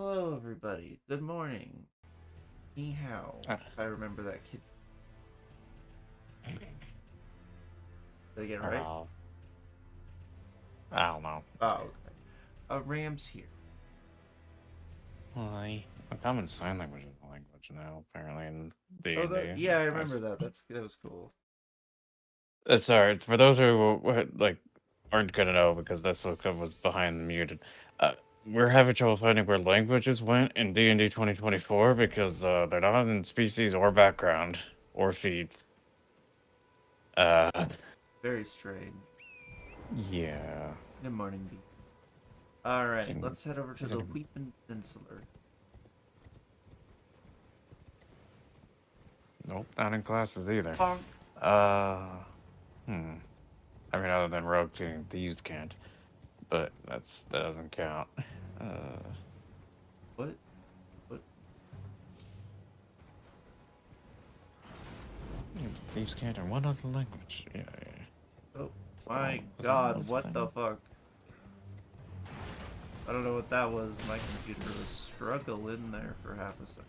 Hello, everybody. Good morning. Ni hao. Uh, I remember that kid. Did I get it right? uh, I don't know. Oh, okay. Ram's here. Hi. A common sign language is a language now, apparently, in Oh, D&D. yeah, I That's remember nice. that. That was cool. Sorry, it's for those who, like, aren't gonna know, because this was behind muted. Uh, we're having trouble finding where languages went in D&D 2024, because, they're not in species or background, or feats. Uh, Very strange. yeah. Good morning, B. All right, Can, let's head over to is the it, Weeping Peninsula. nope, not in classes either. Bonk. Uh, hmm. I mean, other than Rogue King, thieves can't. But that doesn't count. Uh, What? What? thieves can't in one other language. Yeah, yeah. Oh, So, my is that God. one What the thing? fuck? I don't know what that was. My computer was struggling there for half a second.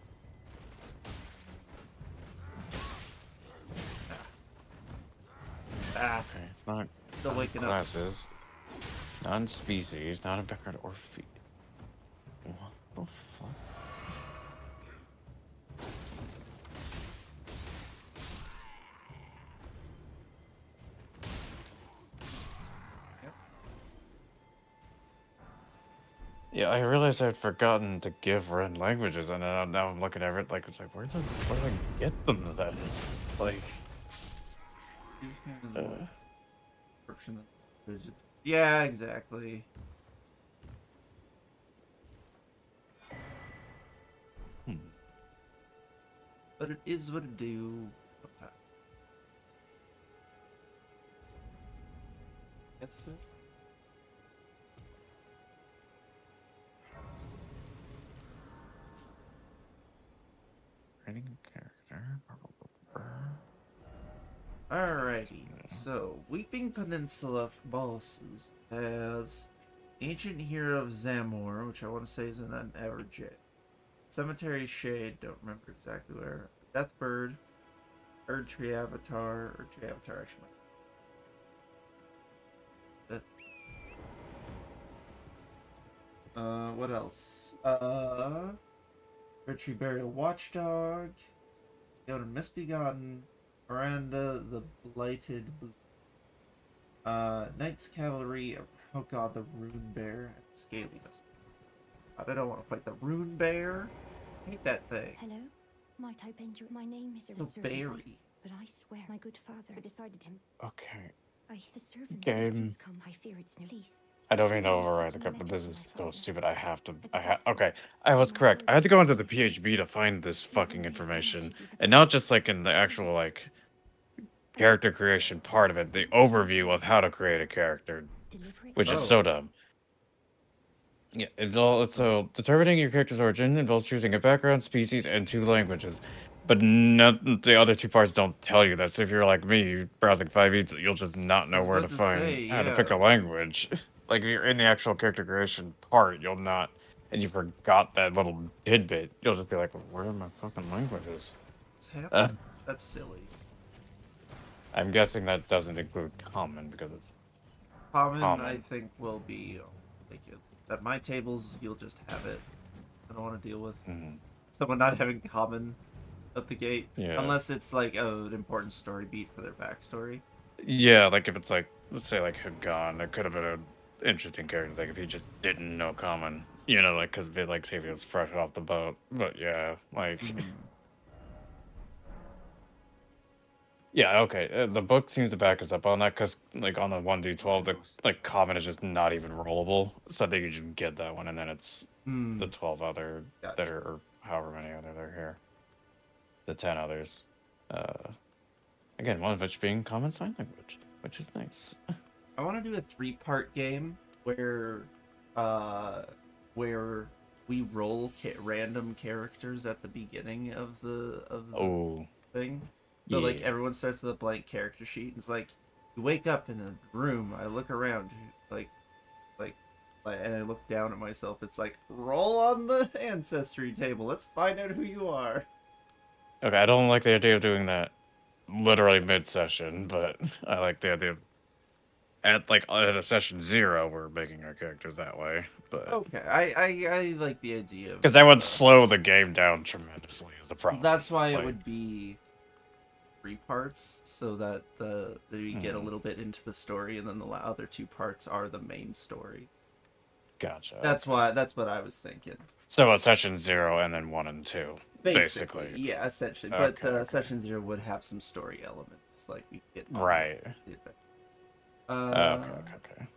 Ah, Okay, it's not still waking up. classes, not in species, not in background or feet. What the fuck? Yep. Yeah, I realized I'd forgotten to give Ren languages, and now I'm looking at it like it's like, where did I get them then? Like, These kind of uh, description of digits. Yeah, exactly. hmm. But it is what it do. Yes, sir. Writing a character. Alrighty. So, Weeping Peninsula bosses has Ancient Hero of Zamor, which I want to say is in an Everjet. Cemetery Shade, don't remember exactly where. Deathbird, Erdtree Avatar, Erdtree Avatar, actually. What else? Erdtree Burial Watchdog, Yoda Misbegotten, Miranda the Blighted, Knights Cavalry, oh god, the Rune Bear, and Scaly Misbegotten. I don't want to fight the Rune Bear. I hate that thing. Hello? Might I bend your... My name is So berry. but I swear my good father decided him. Okay. The servants have Game. since come. I fear it's no lease. I don't mean to override the code, but this is so stupid. Okay, I was correct. I had to go into the PHB to find this fucking information. And not just like in the actual like character creation part of it, the overview of how to create a character, which is Oh. so dumb. Yeah, so determining your character's origin involves choosing a background, species, and two languages. But the other two parts don't tell you that. So if you're like me, browsing 5e, you'll just not I know was where about to to find say, how to yeah. pick a language. Like if you're in the actual character creation part, you'll not, and you forgot that little tidbit. You'll just be like, "Where are my fucking languages?" What's Uh, happening? That's silly. I'm guessing that doesn't include common because it's Common, I common. think, will be like at my tables. You'll just have it. I don't want to deal with Mhm. someone not having common at the gate, Yeah. unless it's like an important story beat for their backstory. Yeah, like if it's like, let's say like Hagan, that could have been an interesting character. Like if he just didn't know common, like because like say if he was fresh off the boat. But yeah, like Mm-hmm. yeah, okay. The book seems to back us up on that because like on the 1d12, the like common is just not even rollable. So I think you just get that one, and then it's the 12 other that Gotcha. are or however many other there are here, the 10 others. Uh, Again, one of which being common sign language, which is nice. I want to do a three-part game uh, where we roll random characters at the beginning of the Oh, thing. So like yeah. everyone starts with a blank character sheet. And it's like you wake up in a room. I look around, like and I look down at myself. It's like, roll on the ancestry table. Let's find out who you are. Okay, I don't like the idea of doing that literally mid-session, but I like the idea of at a session 0 we're making our characters that way. But Okay, I like the idea of because that would slow the game down tremendously is the problem. That's why it Like, would be 3 parts, so that we get a little bit into the story, and then the other 2 parts are the main story. Gotcha. That's what I was thinking. So a session 0 and then 1 and 2, basically. Yeah, essentially. Okay, But okay. session 0 would have some story elements, like we get Right. the adventure. Okay.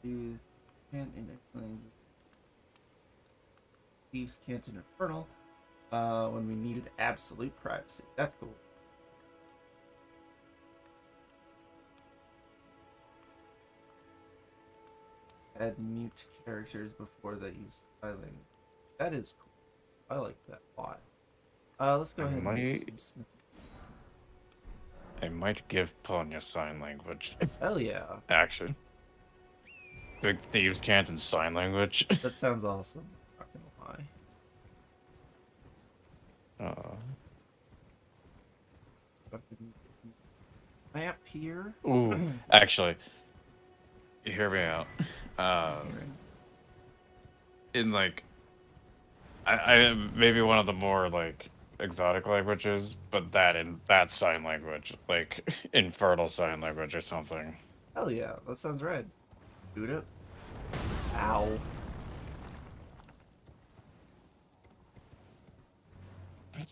Youth, can't in Thieves Can't in Infernal. When we needed absolute privacy. That's cool. Add mute characters before they use styling. That is cool. I like that a lot. Let's go ahead and make some smithing. I might give Ponya sign language. Hell yeah. Actually. Big Thieves Can't in sign language. That sounds awesome. Not gonna lie. Map here. Ooh, actually, hear me out. In like, I maybe one of the more like exotic languages, but that sign language, like infernal sign language or something. Hell yeah, that sounds right. Do it up. Ow.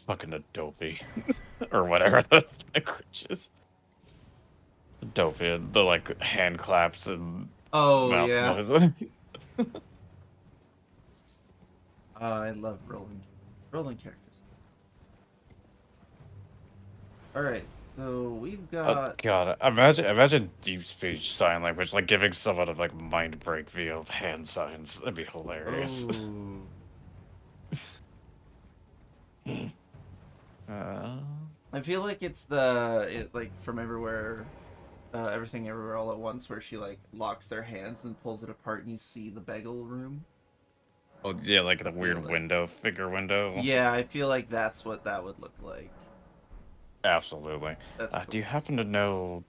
Fucking Adobe. Or whatever the language is. Adobe, the like hand claps and Oh yeah. noises. I love rolling characters. All right, so we've Oh got. god, imagine deep speech sign language, like giving someone a like mind break via of hand signs. That'd be hilarious. Oh. Uh, I feel like it's like from everywhere, everything everywhere all at once, where she like locks their hands and pulls it apart, and you see the bagel room. oh yeah, like the weird like- window, figure window. Yeah, I feel like that's what that would look like. Absolutely. That's cool. Do you happen to know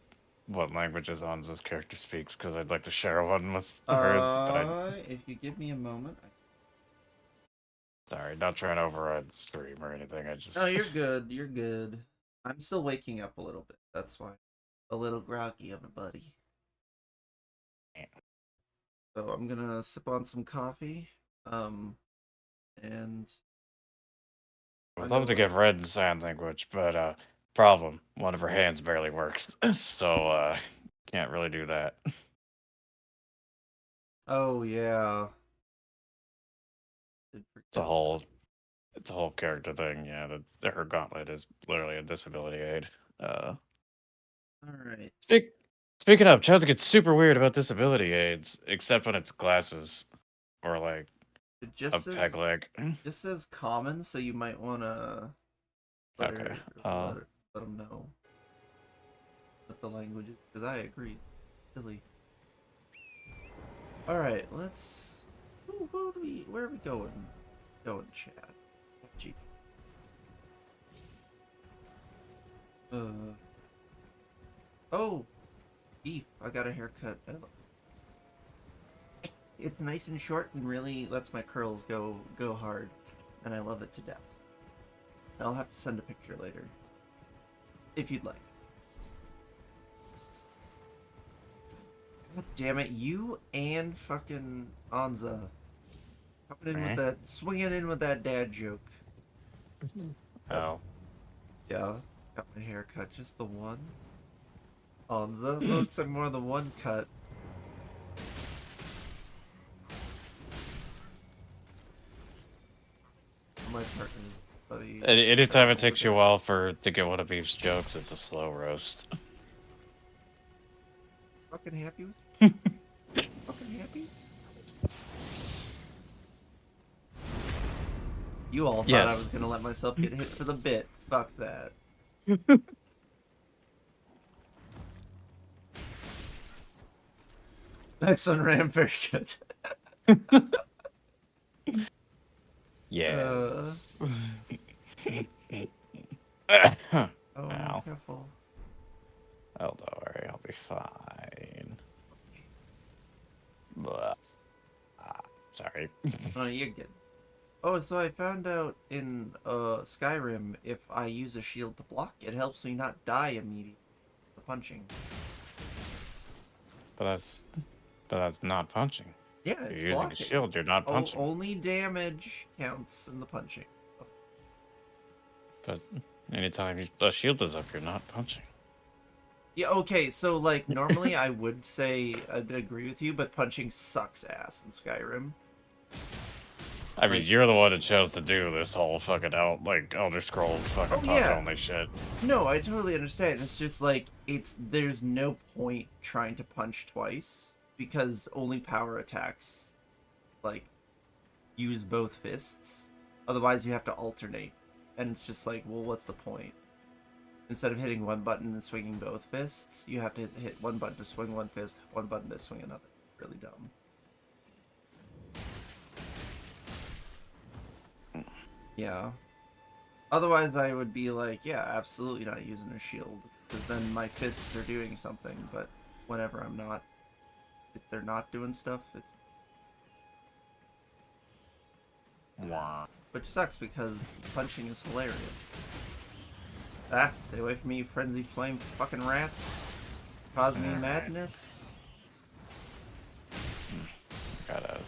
what languages Anza's character speaks? Because I'd like to share one with hers, but if you give me a moment. sorry, not trying to override the stream or anything. I just No, you're good. You're good. I'm still waking up a little bit. That's why. A little groggy of a buddy. So I'm gonna sip on some coffee. And I'd love to give Red sign language, but problem, one of her hands barely works, so can't really do that. oh yeah. It's a whole character thing. Yeah, her gauntlet is literally a disability aid. All right. Speaking of, Chaz gets super weird about disability aids, except when it's glasses or like It a just says peg leg. just says common, so you might wanna let Okay, let them know what the language is, because I agree. Silly. All right, let's. Where are we going? Going, Chad. Gee. Oh, beef. I got a haircut. It's nice and short and really lets my curls go hard, and I love it to death. I'll have to send a picture later, if you'd like. God damn it, you and fucking Anza coming in with that, swinging in with that dad joke. Oh, Yeah, got my hair cut, just the one. Anza looks like more than one cut. My partner's buddy. anytime it takes you a while to get one of Beef's jokes, it's a slow roast. Fucking happy with you? Fucking happy? You all thought I Yes. was gonna let myself get hit for the bit. Fuck that. Next one ran very good. Yes. Oh, Ow. careful. Oh, don't worry, I'll be fine. Blah. Sorry. Oh, you're good. Oh, so I found out in Skyrim, if I use a shield to block, it helps me not die immediately to punching. But that's not punching. Yeah, You're it's using a blocking. shield, you're not punching. Only damage counts in the punching. But anytime the shield is up, you're not punching. Yeah, okay, so like normally I would say I'd agree with you, but punching sucks ass in Skyrim. I mean, Like, you're the one that chose to do this whole fucking Elder Scrolls fucking oh punch yeah, only shit. no, I totally understand. It's just like there's no point trying to punch twice because only power attacks like use both fists. Otherwise, you have to alternate, and it's just like, well, what's the point? Instead of hitting one button and swinging both fists, you have to hit one button to swing one fist, one button to swing another. Really dumb. Yeah. Otherwise, I would be like, yeah, absolutely not using a shield, because then my fists are doing something, but whenever I'm not, if they're not doing stuff, it's... Which sucks, because punching is hilarious. Ah, stay away from me, you frenzy flame fucking rats. Cause me madness. Gotta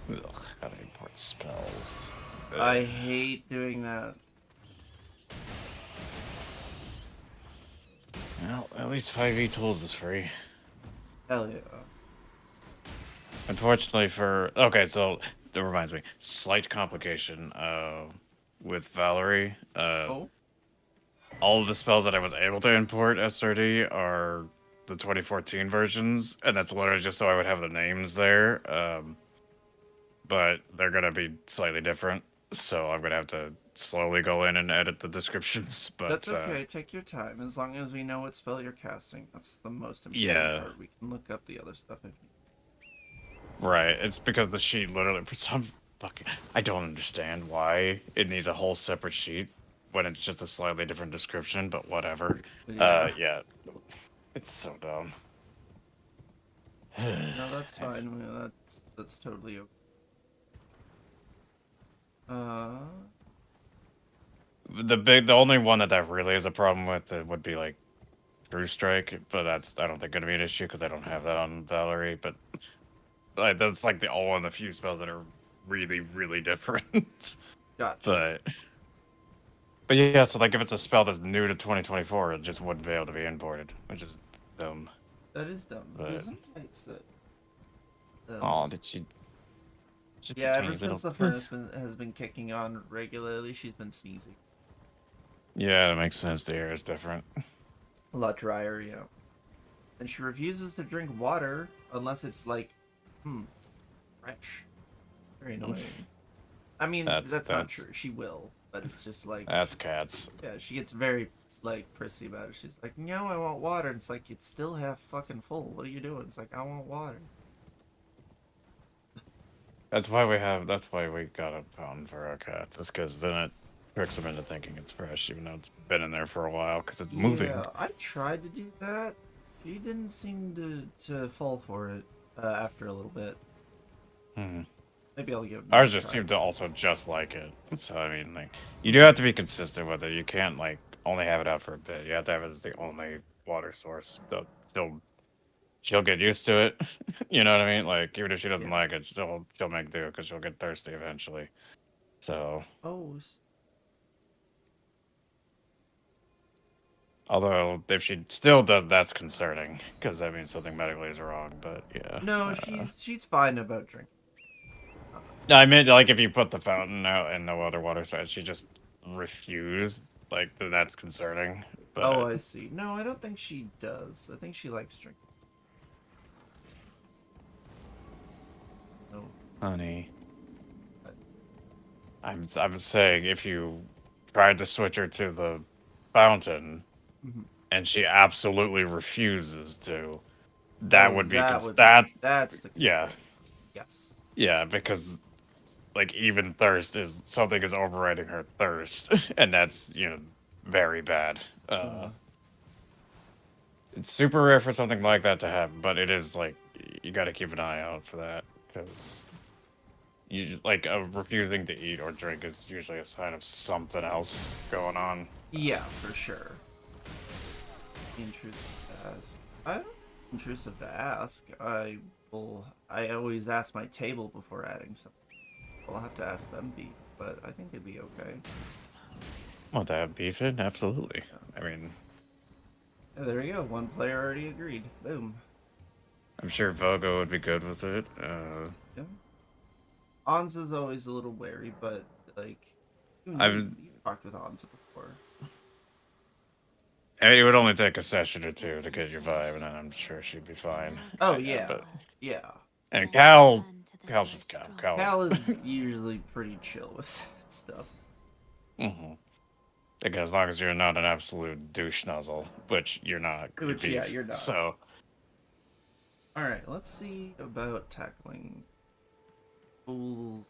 import spells. I hate doing that. Well, at least 5e tools is free. Hell yeah. Unfortunately okay, so that reminds me, slight complication with Valerie. Oh? All of the spells that I was able to import SRD are the 2014 versions, and that's literally just so I would have the names there. But they're gonna be slightly different, so I'm gonna have to slowly go in and edit the descriptions. But That's okay, take your time, as long as we know what spell you're casting. That's the most important Yeah. part. We can look up the other stuff if you... Right, it's because the sheet literally, for some fucking, I don't understand why it needs a whole separate sheet when it's just a slightly different description, but whatever. Yeah. Yeah, it's so dumb. No, that's fine. That's totally okay. The only one that really is a problem with would be like True Strike, but that's I don't think gonna be an issue because I don't have that on Valerie. But like that's like the one of the few spells that are really different. Gotcha. But yeah, so like if it's a spell that's new to 2024, it just wouldn't be able to be imported, which is dumb. That is dumb. But... Isn't it? Oh, did she? Yeah, ever since the furnace has been kicking on regularly, she's been sneezing. Yeah, that makes sense. The air is different. A lot drier, yeah. And she refuses to drink water unless it's like, fresh. Very annoying. I mean, that's not true. She will, but it's just like... That's cats. Yeah, she gets very, like, prissy about it. She's like, no, I want water. And it's like, it's still half fucking full. What are you doing? It's like, I want water. That's why we got a fountain for our cats. It's because then it tricks them into thinking it's fresh, even though it's been in there for a while, because it's moving. Yeah, I tried to do that. She didn't seem to fall for it after a little bit. Maybe I'll give it Ours just seemed to also just like it. So, I mean, like, you do have to be consistent with it. You can't, like, only have it out for a bit. You have to have it as the only water source. She'll get used to it. You know what I mean? Like, even if she doesn't like it, she'll make do because she'll get thirsty eventually. So. Oh. Although, if she still does, that's concerning because that means something medically is wrong. But yeah. No, she's fine about drinking. I meant like if you put the fountain out and no other water source, she just refused. Like that's concerning. But... Oh, I see. No, I don't think she does. I think she likes drinking. Oh, honey. I'm saying if you tried to switch her to the fountain, and she absolutely refuses to, that would be that's the concern. yeah. Yes. Yeah, because like even thirst is something is overriding her thirst, and that's very bad. Uh, It's super rare for something like that to happen, but it is like you got to keep an eye out for that because you like refusing to eat or drink is usually a sign of something else going on. yeah, for sure. Intrusive to ask. I don't intrusive to ask. I always ask my table before adding something. I'll have to ask them beef, but I think it'd be okay. Want to have beef in? Absolutely. I mean, Yeah, there you go. One player already agreed. Boom. I'm sure Vogo would be good with it. Yeah. Anza's always a little wary, but like I've you've talked with Anza before. I mean, it would only take a session or two to get your vibe, and then I'm sure she'd be fine. Oh yeah, But yeah. and Then turn to the Cal's just less Cal. strong. Cal is usually pretty chill with that stuff. Mm-hmm. Again, as long as you're not an absolute douche nuzzle, which you're not. Which, beef, yeah, you're not. So, All right, let's see about tackling fools.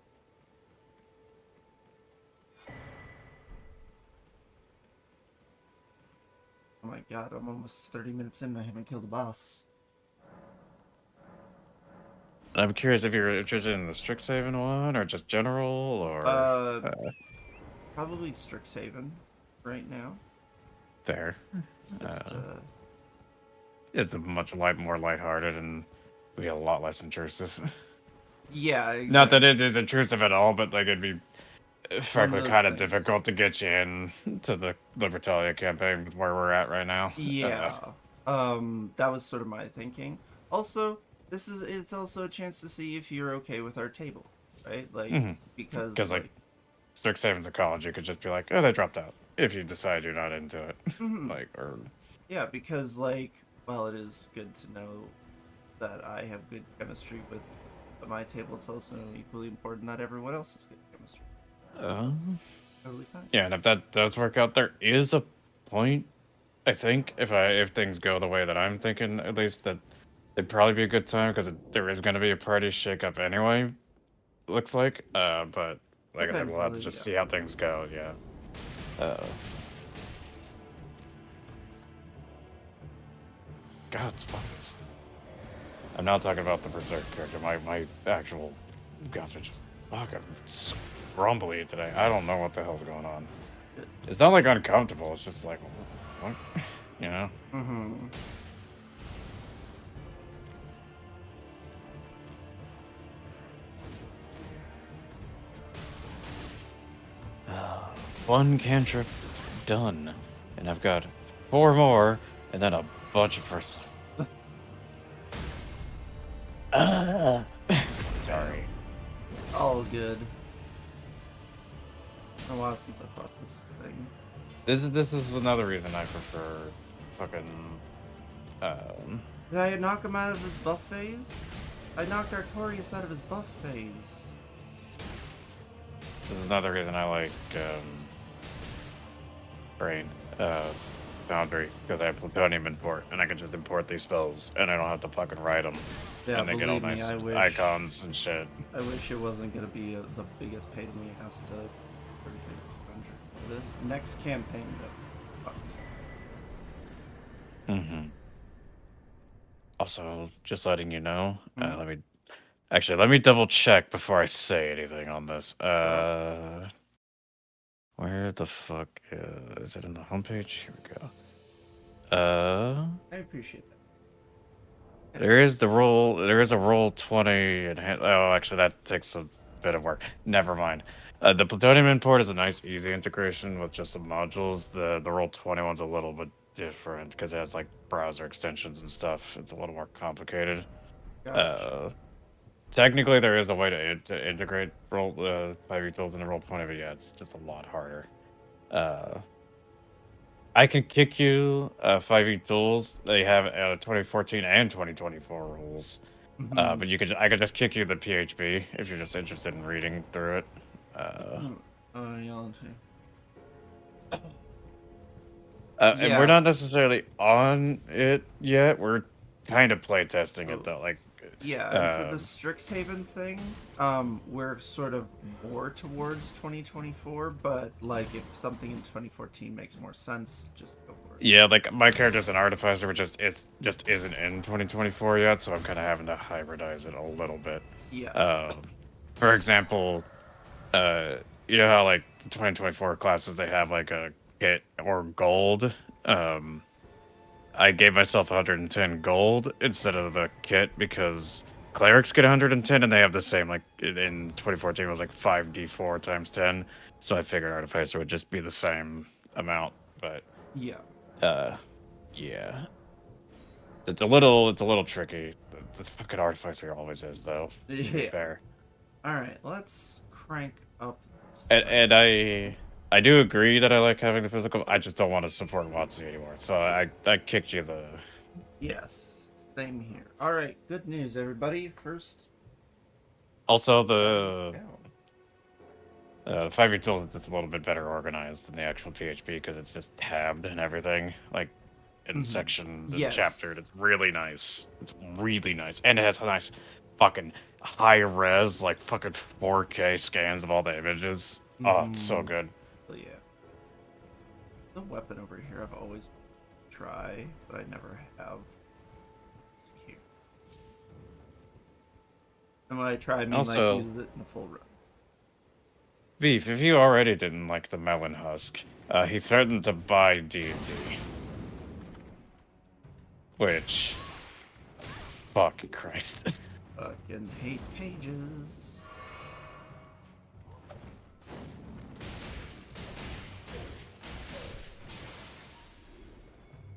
Oh my god, I'm almost 30 minutes in and I haven't killed a boss. I'm curious if you're interested in the Strixhaven one, or just general, or Probably Strixhaven right now. fair. Just, It's a much more lighthearted and be a lot less intrusive. yeah, exactly. Not that it is intrusive at all, but like it'd be frankly those kind of things. difficult to get you in to the Libertalia campaign where we're at right now. Yeah. That was sort of my thinking. Also, it's also a chance to see if you're okay with our table, right? Like because like Strixhaven's a college, you could just be like, oh, they dropped out. If you decide you're not into it, like or yeah, because like while it is good to know that I have good chemistry with my table, it's also equally important that everyone else has good chemistry. Totally fine. yeah, and if that does work out, there is a point. I think if things go the way that I'm thinking, at least that it'd probably be a good time because there is going to be a party shakeup anyway. Looks like, but like I said, we'll have to Potentially, just yeah. see how things go. Yeah. God, spots. I'm not talking about the Berserk character. My actual gods are just fucking grumbly today. I don't know what the hell's going on. It's not like uncomfortable. It's just like, what? You know? One cantrip done, and I've got 4 more, and then a bunch of first. Sorry. All good. It's been a while since I fought this thing. This is another reason I prefer fucking. Did I knock him out of his buff phase? I knocked Artorias out of his buff phase. This is another reason I like Brain Foundry, because I have plutonium import, and I can just import these spells, and I don't have to fucking write them. Yeah, And they get all believe me, nice I wish. icons and shit. I wish it wasn't gonna be the biggest pain in the ass to everything. This next campaign, though. Also, just letting you know, let me double check before I say anything on this. Where the fuck is it in the homepage? Here we go. I appreciate that. There is a roll 20 and actually that takes a bit of work. Never mind. The plutonium import is a nice easy integration with just some modules. The roll 20 one's a little bit different because it has like browser extensions and stuff. It's a little more complicated. Gotcha. Technically there is a way to integrate roll 5e tools into roll 20, but yeah, it's just a lot harder. I can kick you 5e tools. They have 2014 and 2024 rules. But I could just kick you the PHB if you're just interested in reading through it. And we're not necessarily on it yet. We're kind of playtesting it though. Like, Yeah, and for the Strixhaven thing, we're sort of more towards 2024, but like if something in 2014 makes more sense, just go for it. Yeah, like my character's an artificer, which just isn't in 2024 yet, so I'm kind of having to hybridize it a little bit. Yeah. For example, you know how like the 2024 classes they have like a kit or gold. I gave myself 110 gold instead of the kit because clerics get 110 and they have the same, like in 2014 it was like 5d4 times 10, so I figured artificer would just be the same amount, but Yeah. yeah, it's a little tricky. The fucking artificer always is, though, to be Yeah. fair. All right, let's crank up. And I do agree that I like having the physical. I just don't want to support WotC anymore, so I kicked you the. Yes, same here. All right, good news, everybody. First, Also, down. the 5e tool is a little bit better organized than the actual PHP because it's just tabbed and everything, like in sections and chaptered. It's really nice. It's really nice, and it has a nice fucking high res, like fucking 4K scans of all the images. Oh, it's so good. Yeah. The weapon over here I've always wanted to try, but I never have. It's here. And when I try, I mean Also, like use it in a full run. Beef, if you already didn't like the melon husk, he threatened to buy D&D. Which, fucking Christ. Fucking hate pages.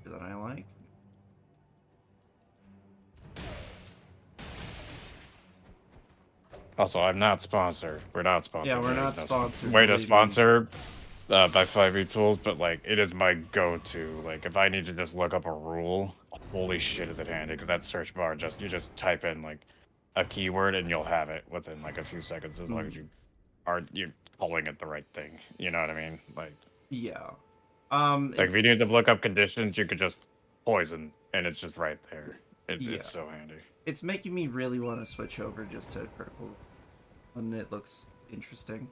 That I like. Also, I'm not sponsored. We're not sponsored. Yeah, we're not sponsored. Way to sponsor by 5e Tools, but like it is my go-to. Like if I need to just look up a rule, holy shit, is it handy? Because that search bar you just type in like a keyword and you'll have it within like a few seconds as long as you're calling it the right thing. You know what I mean? Like yeah. Like if you need to look up conditions, you could just poison, and it's just right there. It's so handy. It's making me really want to switch over just to critical, and it looks interesting.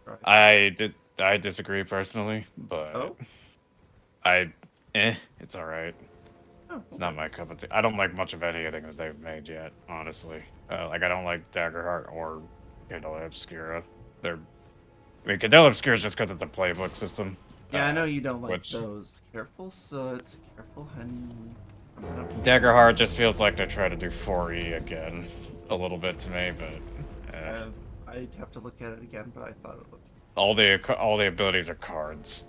Right. I disagree personally, but it's all right. Oh, It's not my cup of tea. I don't like much of anything that they've made yet, honestly. Like I don't like Daggerheart or Candela Obscura. I mean, Candela Obscura is just because of the playbook system. Yeah, I know you don't like those. Careful, Soot. Careful, Hen. Daggerheart just feels like they're trying to do 4E again, a little bit to me, but. I'd have to look at it again, but I thought it looked. All the abilities are cards.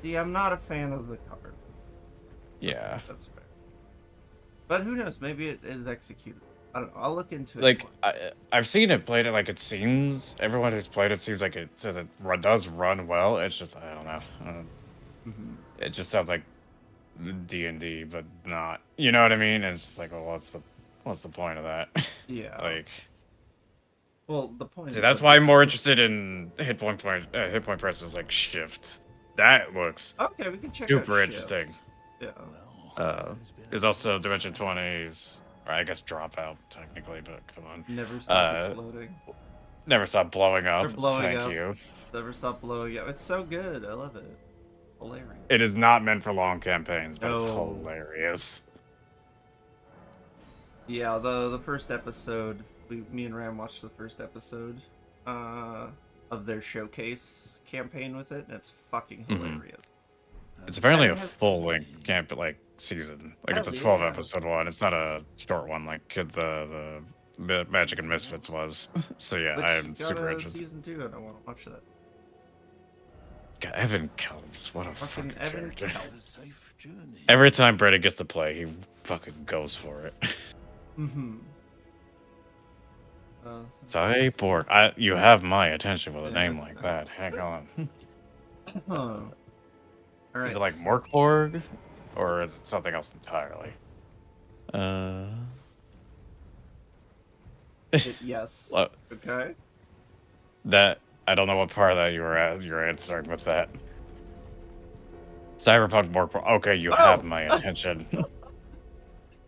See, I'm not a fan of the cards. Yeah. That's fair. But who knows? Maybe it is executed. I don't know. I'll look into it. Like I've seen it played. Like it seems everyone who's played it seems like it says it does run well. It's just I don't know. It just sounds like D&D, but not. You know what I mean? And it's just like, well, what's the point of that? Yeah. Like. Well, the point. See, that's why I'm more interested in hit point presses like shift. That looks okay. We can check super out interesting. Shift. Yeah. There's also Dimension 20s. Or I guess Dropout, technically, but come on. Never stop exploding. Never stop blowing up. Thank you. Never stop blowing up. It's so good. I love it. Hilarious. It is not meant for long campaigns, but it's hilarious. Yeah, the first episode, me and Ram watched the first episode of their showcase campaign with it, and it's fucking hilarious. It's apparently a full-length season. Like it's a 12-episode one. It's not a short one like the Magic and Misfits was. So yeah, I am super interested. Season 2, and I want to watch that. God, Evan Kelps, what a fucking Evan character. Kelps. Every time Brady gets to play, he fucking goes for it. Cyborg, you have my attention with a name like that. Hang on. All right. Is it like Morkborg, or is it something else entirely? Yes. Okay. That I don't know what part of that you're answering with that. Cyberpunk Morkborg. Okay, you have my attention.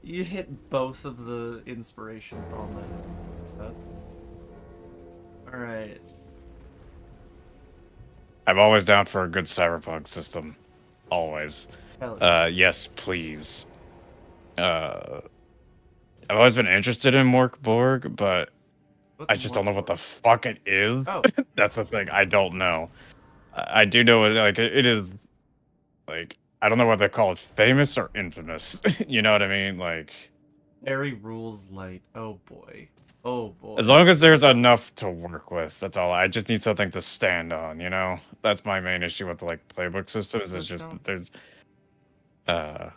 You hit both of the inspirations on that. Alright. I'm always down for a good cyberpunk system. Always. Hell yeah. Yes, please. I've always been interested in Morkborg, but What's I just don't know what the Morkborg? fuck it is. Oh. That's the thing. I don't know. I do know it, like it is like I don't know what they call it, famous or infamous. You know what I mean? Like Harry rules light. Oh boy. Oh boy. as long as there's enough to work with, that's all. I just need something to stand on, you know? That's my main issue with the like playbook systems, is just that there's uh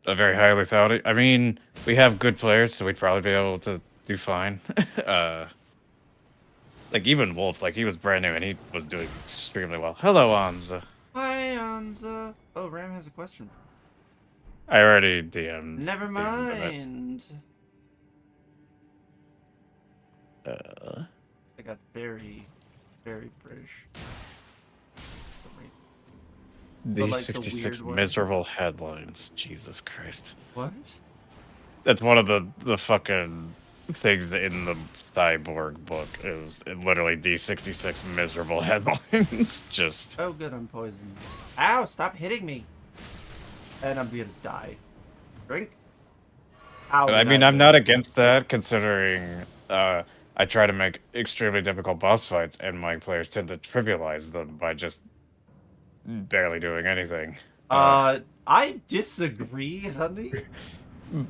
a very high lethality. I mean, we have good players, so we'd probably be able to do fine. Like even Wolf, like he was brand new and he was doing extremely well. Hello, Anza. Hi, Anza. Oh, Ram has a question for I already DM'd. Never DM'd him mind. it. I got very, very British. For some reason. But, These like, the 66 weird one. miserable headlines. Jesus Christ. What? That's one of the fucking things that in the Cyborg book is literally these 66 miserable headlines. Just. Oh, good, I'm poisoned. Ow, stop hitting me. And I'm gonna die. Drink. Ow, I mean, that I'm not hit. against that, considering I try to make extremely difficult boss fights, and my players tend to trivialize them by just barely doing anything. I disagree, honey.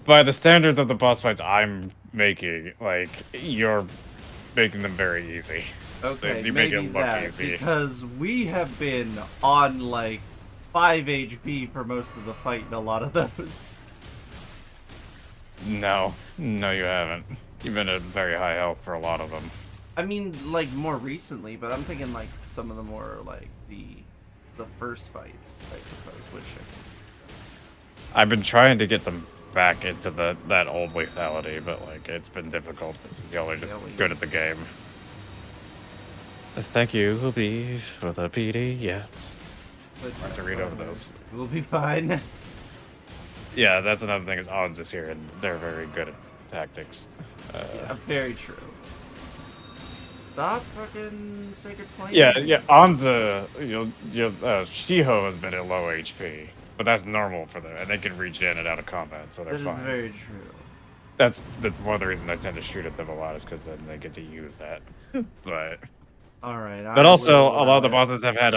By the standards of the boss fights I'm making, like, you're making them very easy. Okay, You make maybe it look that, easy. because we have been on, like, 5 HP for most of the fight in a lot of those. No, you haven't. You've been at very high health for a lot of them. I mean, like, more recently, but I'm thinking, like, some of the more, like, the first fights, I suppose, which I think... I've been trying to get them back into that old lethality, but, like, it's been difficult because y'all are just good at the game. Thank you, Hooby, for the PDFs. But I have to read over those. We'll be fine. Yeah, that's another thing is Odds is here, and they're very good at tactics. Yeah, very true. Stop fucking Sacred Plane. Yeah, Anza, Shiho has been at low HP, but that's normal for them, and they can regen it out of combat, so they're That fine. is very true. That's one of the reasons I tend to shoot at them a lot, is because then they get to use that. Alright, But also, a lot of the bosses have had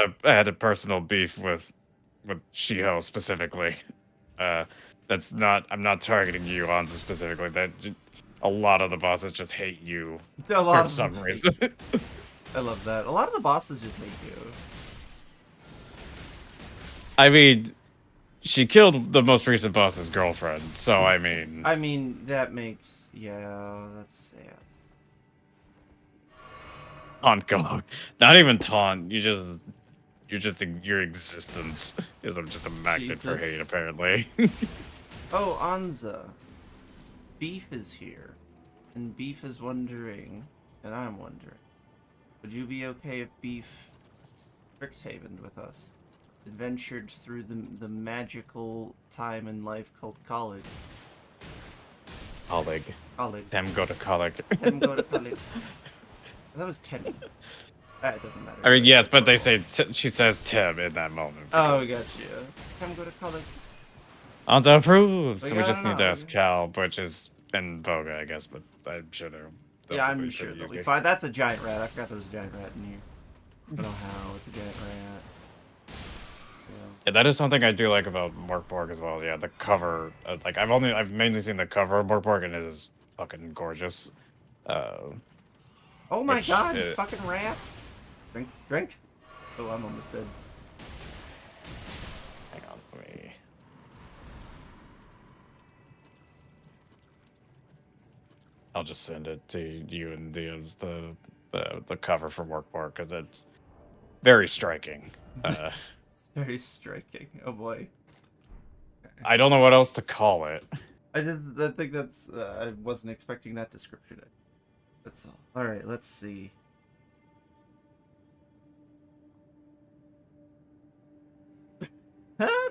a personal beef with Shiho specifically. That's not. I'm not targeting you, Anza, specifically. A lot of the bosses just hate you for some reason. I love that. A lot of the bosses just hate you. I mean, she killed the most recent boss's girlfriend, so I mean... I mean, that makes... Yeah, that's sad. Taunt God. Not even taunt, your existence is just a magnet for hate, apparently. Oh, Anza. Beef is here. And Beef is wondering, and I'm wondering, would you be okay if Beef Strixhavened with us? Adventured through the magical time in life called college. Colleague. College. Tem go to college. Tem go to college. That was Temmie. That doesn't matter. I mean, yes, but they say she says Tim in that moment. Oh, gotcha. Tem go to college. Anza approves. Like, So we I just don't need to know. ask Cal, which is and Voga, I guess, but I'm sure they're. Yeah, I'm sure they'll be fine. That's a giant rat. I forgot there was a giant rat in here. I don't know how it's a giant rat. Yeah, that is something I do like about Morkborg as well. Yeah, the cover. Like I've mainly seen the cover of Morkborg, and it is fucking gorgeous. Oh my god, fucking rats! Drink, drink. Oh, I'm almost dead. Hang on, let me. I'll just send it to you and Diaz the cover for Morkborg because it's very striking. It's very striking. Oh boy. I don't know what else to call it. I think that's. I wasn't expecting that description. That's all. All right, let's see. Huh?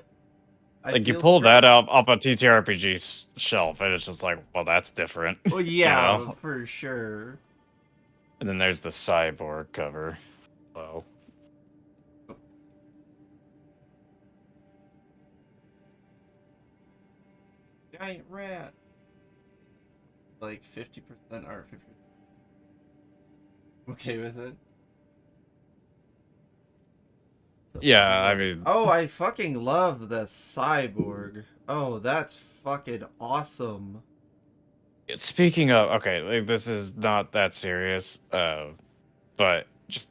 I Like, you feel pull that straight. up a TTRPG shelf, and it's just like, well, that's different. Well, you yeah, know? for sure. And then there's the cyborg cover. Well, Giant rat. Like 50% art, 50%. Okay with it. yeah, I mean, Oh, I fucking love the cyborg. Oh, that's fucking awesome. speaking of, okay, like, this is not that serious, but just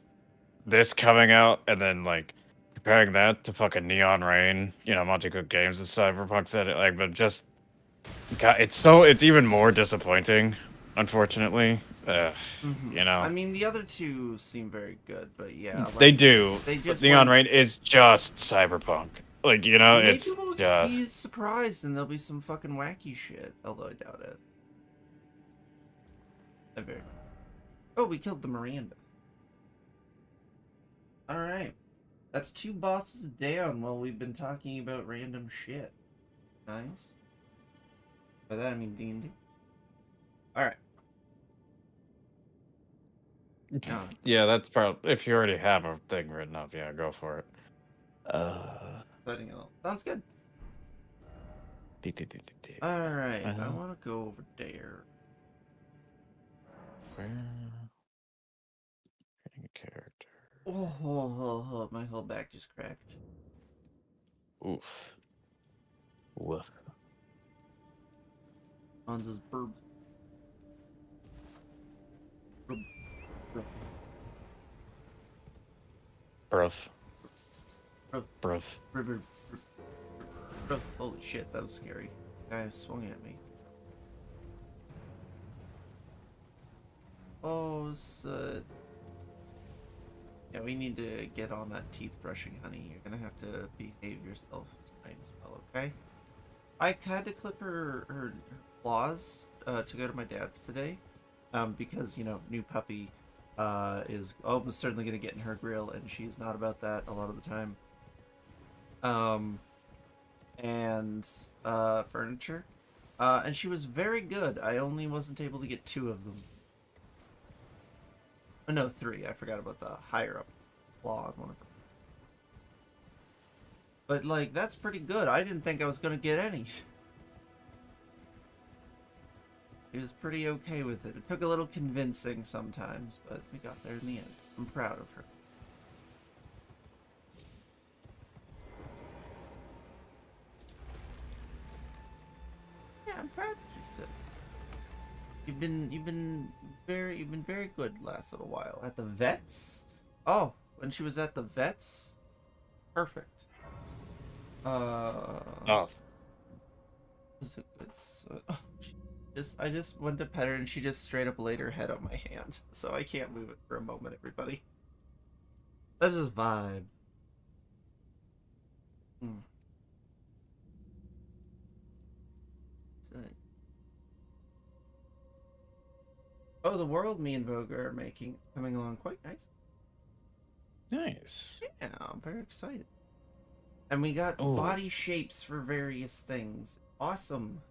this coming out and then, like, comparing that to fucking Neon Rain, Monty Cook Games' Cyberpunk said it, like, but just, God, it's even more disappointing, unfortunately. I mean, the other two seem very good, but yeah, They like do, they but just Neon went. Rain is just Cyberpunk. Like, Maybe it's we'll just... be surprised and there'll be some fucking wacky shit. Although I doubt it. I very. Oh, we killed the Miranda. All right, that's 2 bosses down while we've been talking about random shit. Nice. By that I mean D&D. All right. Now, Yeah, that's probably... If you already have a thing written up, yeah, go for it. setting it all. Sounds good. Dee, dee, dee, dee, dee. Alright, I want to go over there. Where... Creating a character. Oh, my whole back just cracked. Oof. Woof. Hansa's burb. Burb. Burb. Bruff. Burb. Bruff. Burb. Burb. Burb. Holy shit, that was scary. Guy swung at me. Oh, yeah, we need to get on that teeth brushing, honey. You're gonna have to behave yourself tonight as well, okay? I had to clip her claws to go to my dad's today, because new puppy is almost certainly gonna get in her grill, and she's not about that a lot of the time. And furniture, and she was very good. I only wasn't able to get 2 of them. Oh, no, 3. I forgot about the higher up claw on one of them. But like, that's pretty good. I didn't think I was gonna get any. He was pretty okay with it. It took a little convincing sometimes, but we got there in the end. I'm proud of her. Yeah, I'm proud of you, too. You've been very good last little while. At the vets? Oh, when she was at the vets? Perfect. Oh. Was a good I just went to pet her and she just straight up laid her head on my hand. So I can't move it for a moment, everybody. That's just vibe. That's it. Oh, the world me and Vohga are making coming along quite nice. Nice. Yeah, I'm very excited. And we got body shapes for various things. Awesome.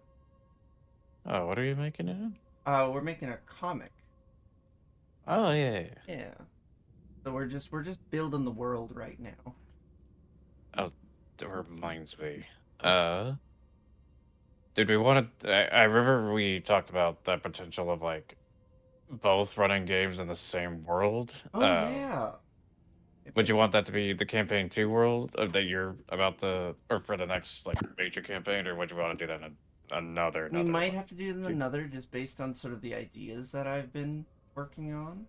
Oh, what are you making it in? We're making a comic. Oh, yeah. Yeah. So we're just building the world right now. Oh, that reminds me. Did we want to... I remember we talked about the potential of, like, both running games in the same world. Oh, yeah. Would you want that to be the campaign 2 world that you're about to... Or for the next, like, major campaign? Or would you want to do that in another We might one? have to do it in another, just based on sort of the ideas that I've been working on.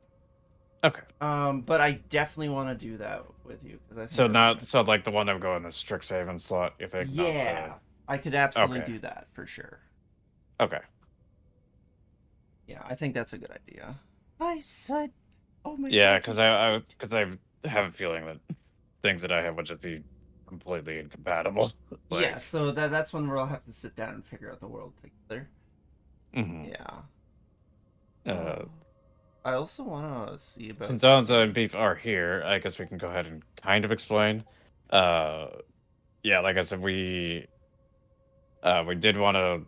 Okay. But I definitely want to do that with you, because I think So like the one that would go in the Strixhaven slot, you think? Yeah, I could absolutely do that for sure. Okay. Yeah, I think that's a good idea. I said, oh my god. Yeah, because I have a feeling that things that I have would just be completely incompatible. Yeah, so that's when we'll have to sit down and figure out the world together. Mm-hmm. Yeah. I also want to see about... Since Alonzo and Beef are here, I guess we can go ahead and kind of explain. Yeah, like I said, we We did want to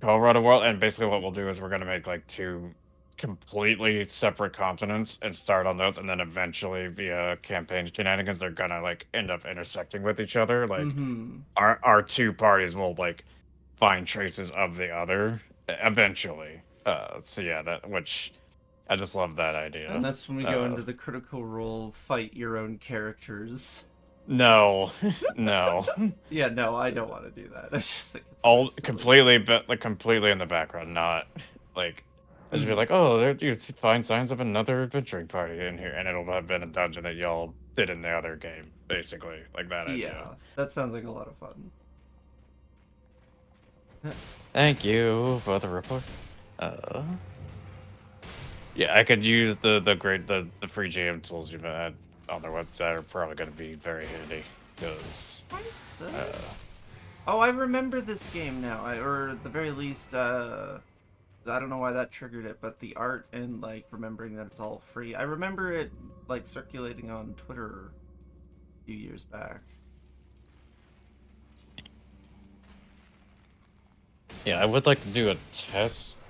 co-run a world, and basically what we'll do is we're gonna make like two completely separate continents and start on those, and then eventually via campaign shenanigans, they're gonna like end up intersecting with each other. Like Mm-hmm. our two parties will like find traces of the other eventually. So yeah, that which I just love that idea. And that's when we go into the critical role, fight your own characters. No, no, Yeah, no, I don't want to do that. I just think it's all silly. completely, but like completely in the background, not like. I should be like, oh, there you find signs of another adventuring party in here, and it'll have been a dungeon that y'all did in the other game, basically, like that idea. Yeah, that sounds like a lot of fun. Thank you for the report. Yeah, I could use the free GM tools you've had on their website are probably going to be very handy because. Oh, I remember this game now. Or at the very least, I don't know why that triggered it, but the art and like remembering that it's all free. I remember it like circulating on Twitter a few years back. Yeah, I would like to do a test.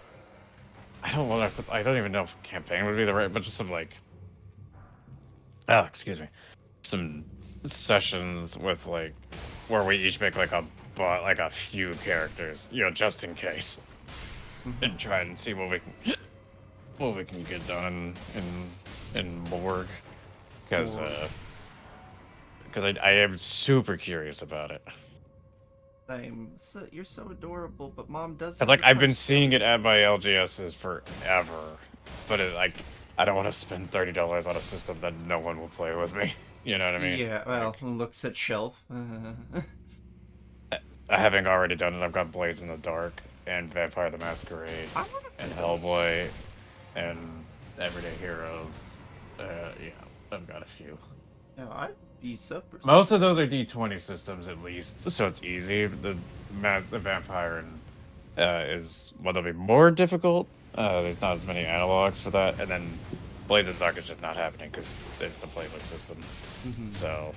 I don't even know if campaign would be the right, but just some like. Excuse me. Some sessions with like where we each make like a few characters, just in case, and try and see what we can get done in Morg, because I am super curious about it. You're so adorable, but Mom does. Cause like I've been seeing it at my LGSs forever, but I don't want to spend $30 on a system that no one will play with me. You know what I mean? Yeah. Well, looks at shelf. Having already done it, I've got Blades in the Dark and Vampire the Masquerade and Hellboy and Everyday Heroes. Yeah, I've got a few. No, I'd be super. Most of those are D20 systems at least, so it's easy. The Vampire is one that'll be more difficult. There's not as many analogs for that, and then Blades in the Dark is just not happening because it's the playbook system. So.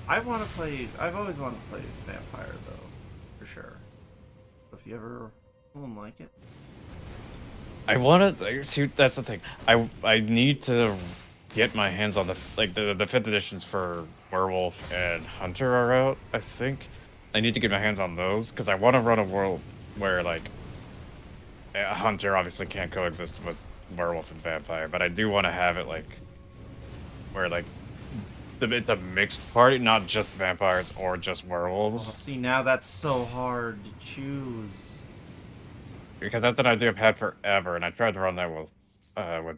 I've always wanted to play Vampire though, for sure. If you ever like it. I want to see. That's the thing. I need to get my hands on the 5th editions for Werewolf and Hunter are out. I think I need to get my hands on those because I want to run a world where like a Hunter obviously can't coexist with Werewolf and Vampire, but I do want to have it like where like it's a mixed party, not just vampires or just werewolves. Oh, see, now that's so hard to choose. Because that's an idea I've had forever, and I tried to run that with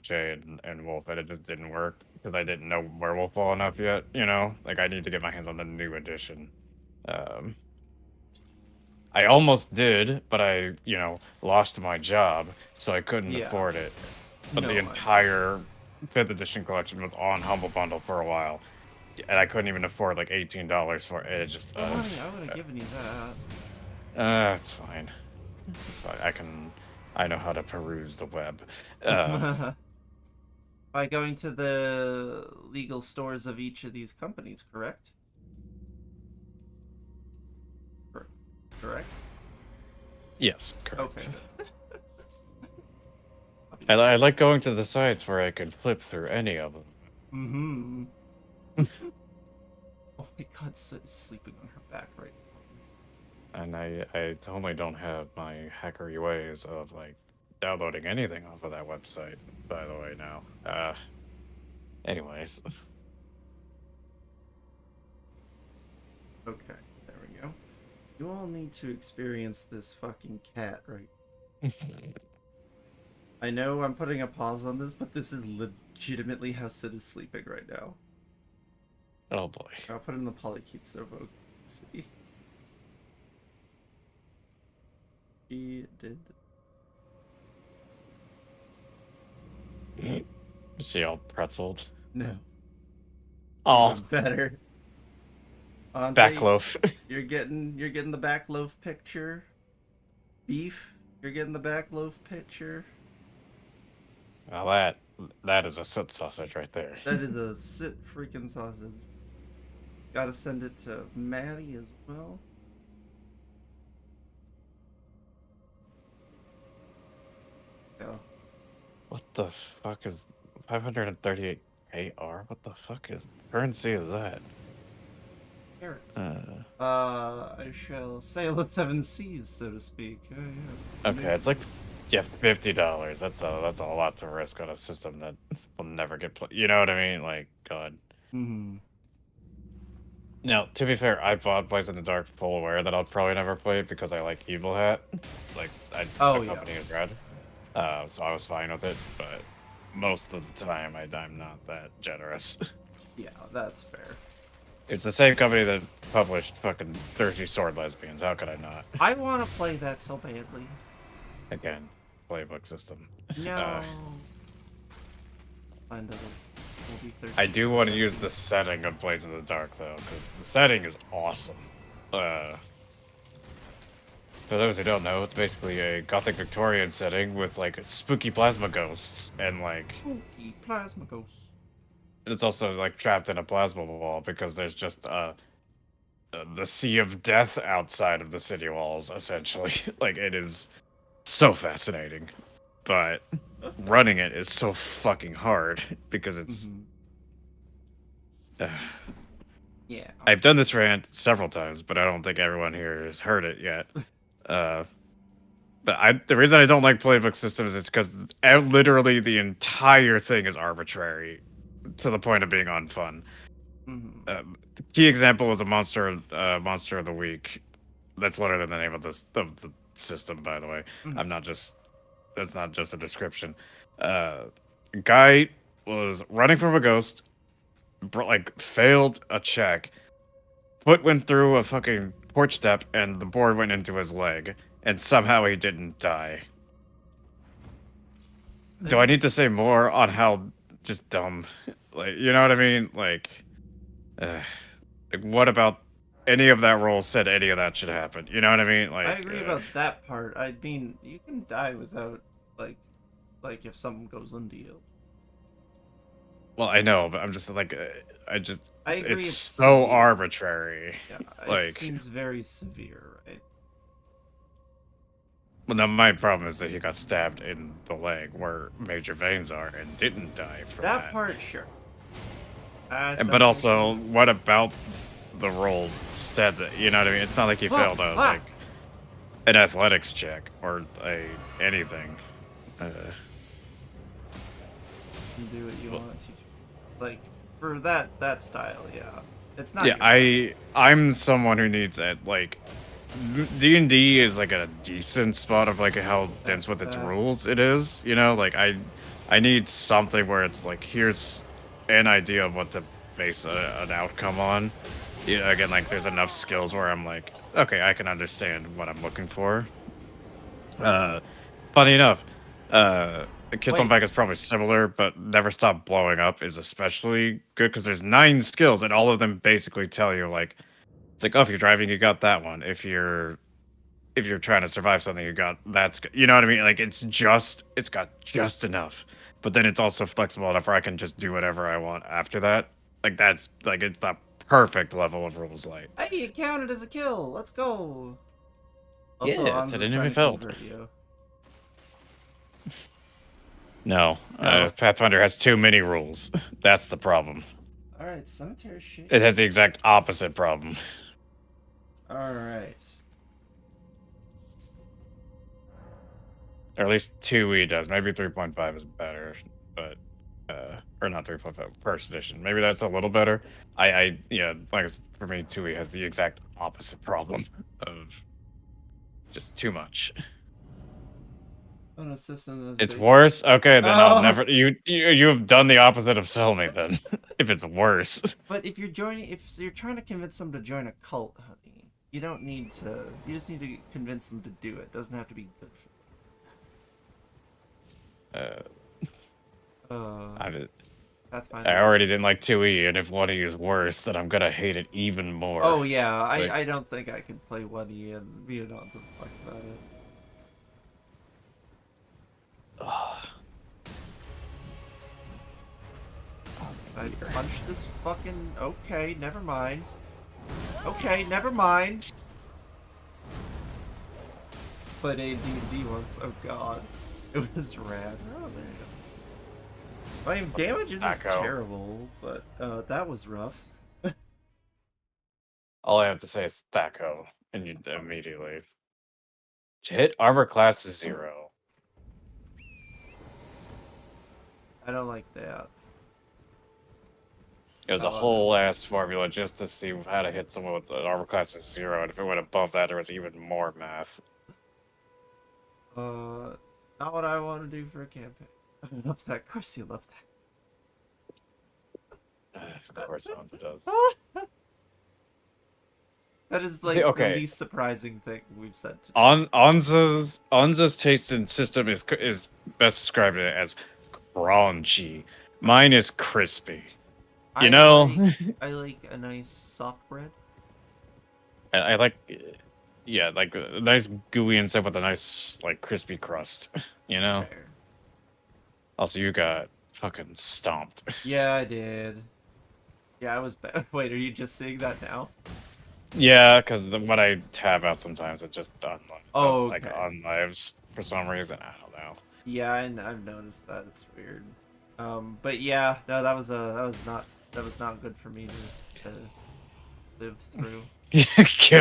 Jay and Wolf, and it just didn't work because I didn't know Werewolf well enough yet. Like I need to get my hands on the new edition. I almost did, but I lost my job, so I couldn't afford it. But the entire 5th edition collection was on Humble Bundle for a while. And I couldn't even afford like $18 for it. It just. Honey, I would have given you that. It's fine. It's fine. I know how to peruse the web. By going to the legal stores of each of these companies, correct? Correct? Yes, correct. Okay. I like going to the sites where I can flip through any of them. Oh my god, Sid's sleeping on her back right now. And I totally don't have my hackery ways of like downloading anything off of that website, by the way, now. Anyways. Okay, there we go. You all need to experience this fucking cat right. I know I'm putting a pause on this, but this is legitimately how Sid is sleeping right now. Oh boy. I'll put in the polycute so Vogue can see. He did. Is she all pretzeled? No. Oh, Better. backloaf. You're getting the backloaf picture. Beef. You're getting the backloaf picture. Well, that is a soot sausage right there. That is a sit freaking sausage. Gotta send it to Maddie as well. What the fuck is 538 AR? What the fuck is currency is that? Carrots. I shall sail the seven seas, so to speak. Oh, yeah. Okay, it's like yeah, $50. That's a lot to risk on a system that will never get played. You know what I mean? Like, God. Hmm. Now, to be fair, I bought Blaze in the Dark full aware that I'll probably never play it because I like Evil Hat. Like, the Yeah. company is red. So I was fine with it, but most of the time I'm not that generous. Yeah, that's fair. It's the same company that published fucking Thirsty Sword Lesbians. How could I not? I want to play that so badly. Again, playbook system. No. Find out. I do want to use the setting of Blaze in the Dark, though, because the setting is awesome. For those who don't know, it's basically a Gothic Victorian setting with, like, spooky plasma ghosts, and, like... Spooky plasma ghosts. It's also, like, trapped in a plasma wall, because there's just, the sea of death outside of the city walls, essentially. Like, it is so fascinating. But running it is so fucking hard, because it's... Yeah. I've done this rant several times, but I don't think everyone here has heard it yet. But the reason I don't like playbook systems is because literally the entire thing is arbitrary to the point of being unfun. The key example is a monster of the week. That's literally the name of the system, by the way. That's not just a description. Guy was running from a ghost, failed a check. Foot went through a fucking porch step, and the board went into his leg, and somehow he didn't die. Do I need to say more on how just dumb, like, you know what I mean? Like what about any of that role said any of that should happen? You know what I mean? Like, I agree about that part. I mean, you can die without, like if something goes into you. Well, I know, but I'm just like, I agree, it's it's so severe. arbitrary. Yeah, it seems very severe, right? Well, now my problem is that he got stabbed in the leg where major veins are and didn't die from that. That part, sure. But also, what about the roll said that, you know what I mean? It's not like he failed like an athletics check or anything. You can do what you want to. Like, for that style, yeah. It's not. Yeah, I'm someone who needs it. Like, D&D is like a decent spot of like how dense with its rules it is. You know, like I need something where it's like, here's an idea of what to base an outcome on. You know, again, like there's enough skills where I'm like, okay, I can understand what I'm looking for. Funny enough, the Kids on Bike is probably similar, but Never Stop Blowing Up is especially good because there's 9 skills and all of them basically tell you like, it's like, oh, if you're driving, you got that one. If you're trying to survive something, you got that's you know what I mean? Like it's got just enough, but then it's also flexible enough where I can just do whatever I want after that. Like that's like it's the perfect level of rules light. Hey, it counted as a kill. Let's go. Also, Yeah, it's an enemy felt. No, Pathfinder has too many rules. That's the problem. All right, cemetery shit. It has the exact opposite problem. All right. Or at least 2E does. Maybe 3.5 is better, but or not 3.5, first edition. Maybe that's a little better. Yeah, like for me, 2E has the exact opposite problem of just too much. On a system it's worse. Okay, then I'll never. You have done the opposite of sell me then. If it's worse. But if you're trying to convince them to join a cult, honey, you don't need to. You just need to convince them to do it. It doesn't have to be good for them. I already didn't like 2E, and if 1E is worse, then I'm gonna hate it even more. Oh yeah, like, I don't think I can play 1E and be an on to fuck about it. I punch this fucking... Okay, never mind. Okay, never mind. Played A&D once. Oh god. It was rad. Oh, there you My damage isn't Thaco. terrible, but that was rough. All I have to say is Thaco, and you immediately to hit armor class is 0. I don't like that. It was a whole ass formula just to see how to hit someone with an armor class of 0, and if it went above that, there was even more math. Not what I want to do for a campaign. I love that. Of course he loves that. Of course, Anza does. That is See, like okay. the least surprising thing we've said today. Anza's taste in system is best described as crunchy. Mine is crispy. You know, I like a nice soft bread. I like, yeah, like a nice gooey inside with a nice like crispy crust. You know. Fair. Also, you got fucking stomped. Yeah, I did. Yeah, I was. Wait, are you just seeing that now? Yeah, because when I tab out, sometimes it just like okay. unlives for some reason. I don't know. Yeah, I've noticed that. It's weird. But yeah, no, that was not good for me to live through. Give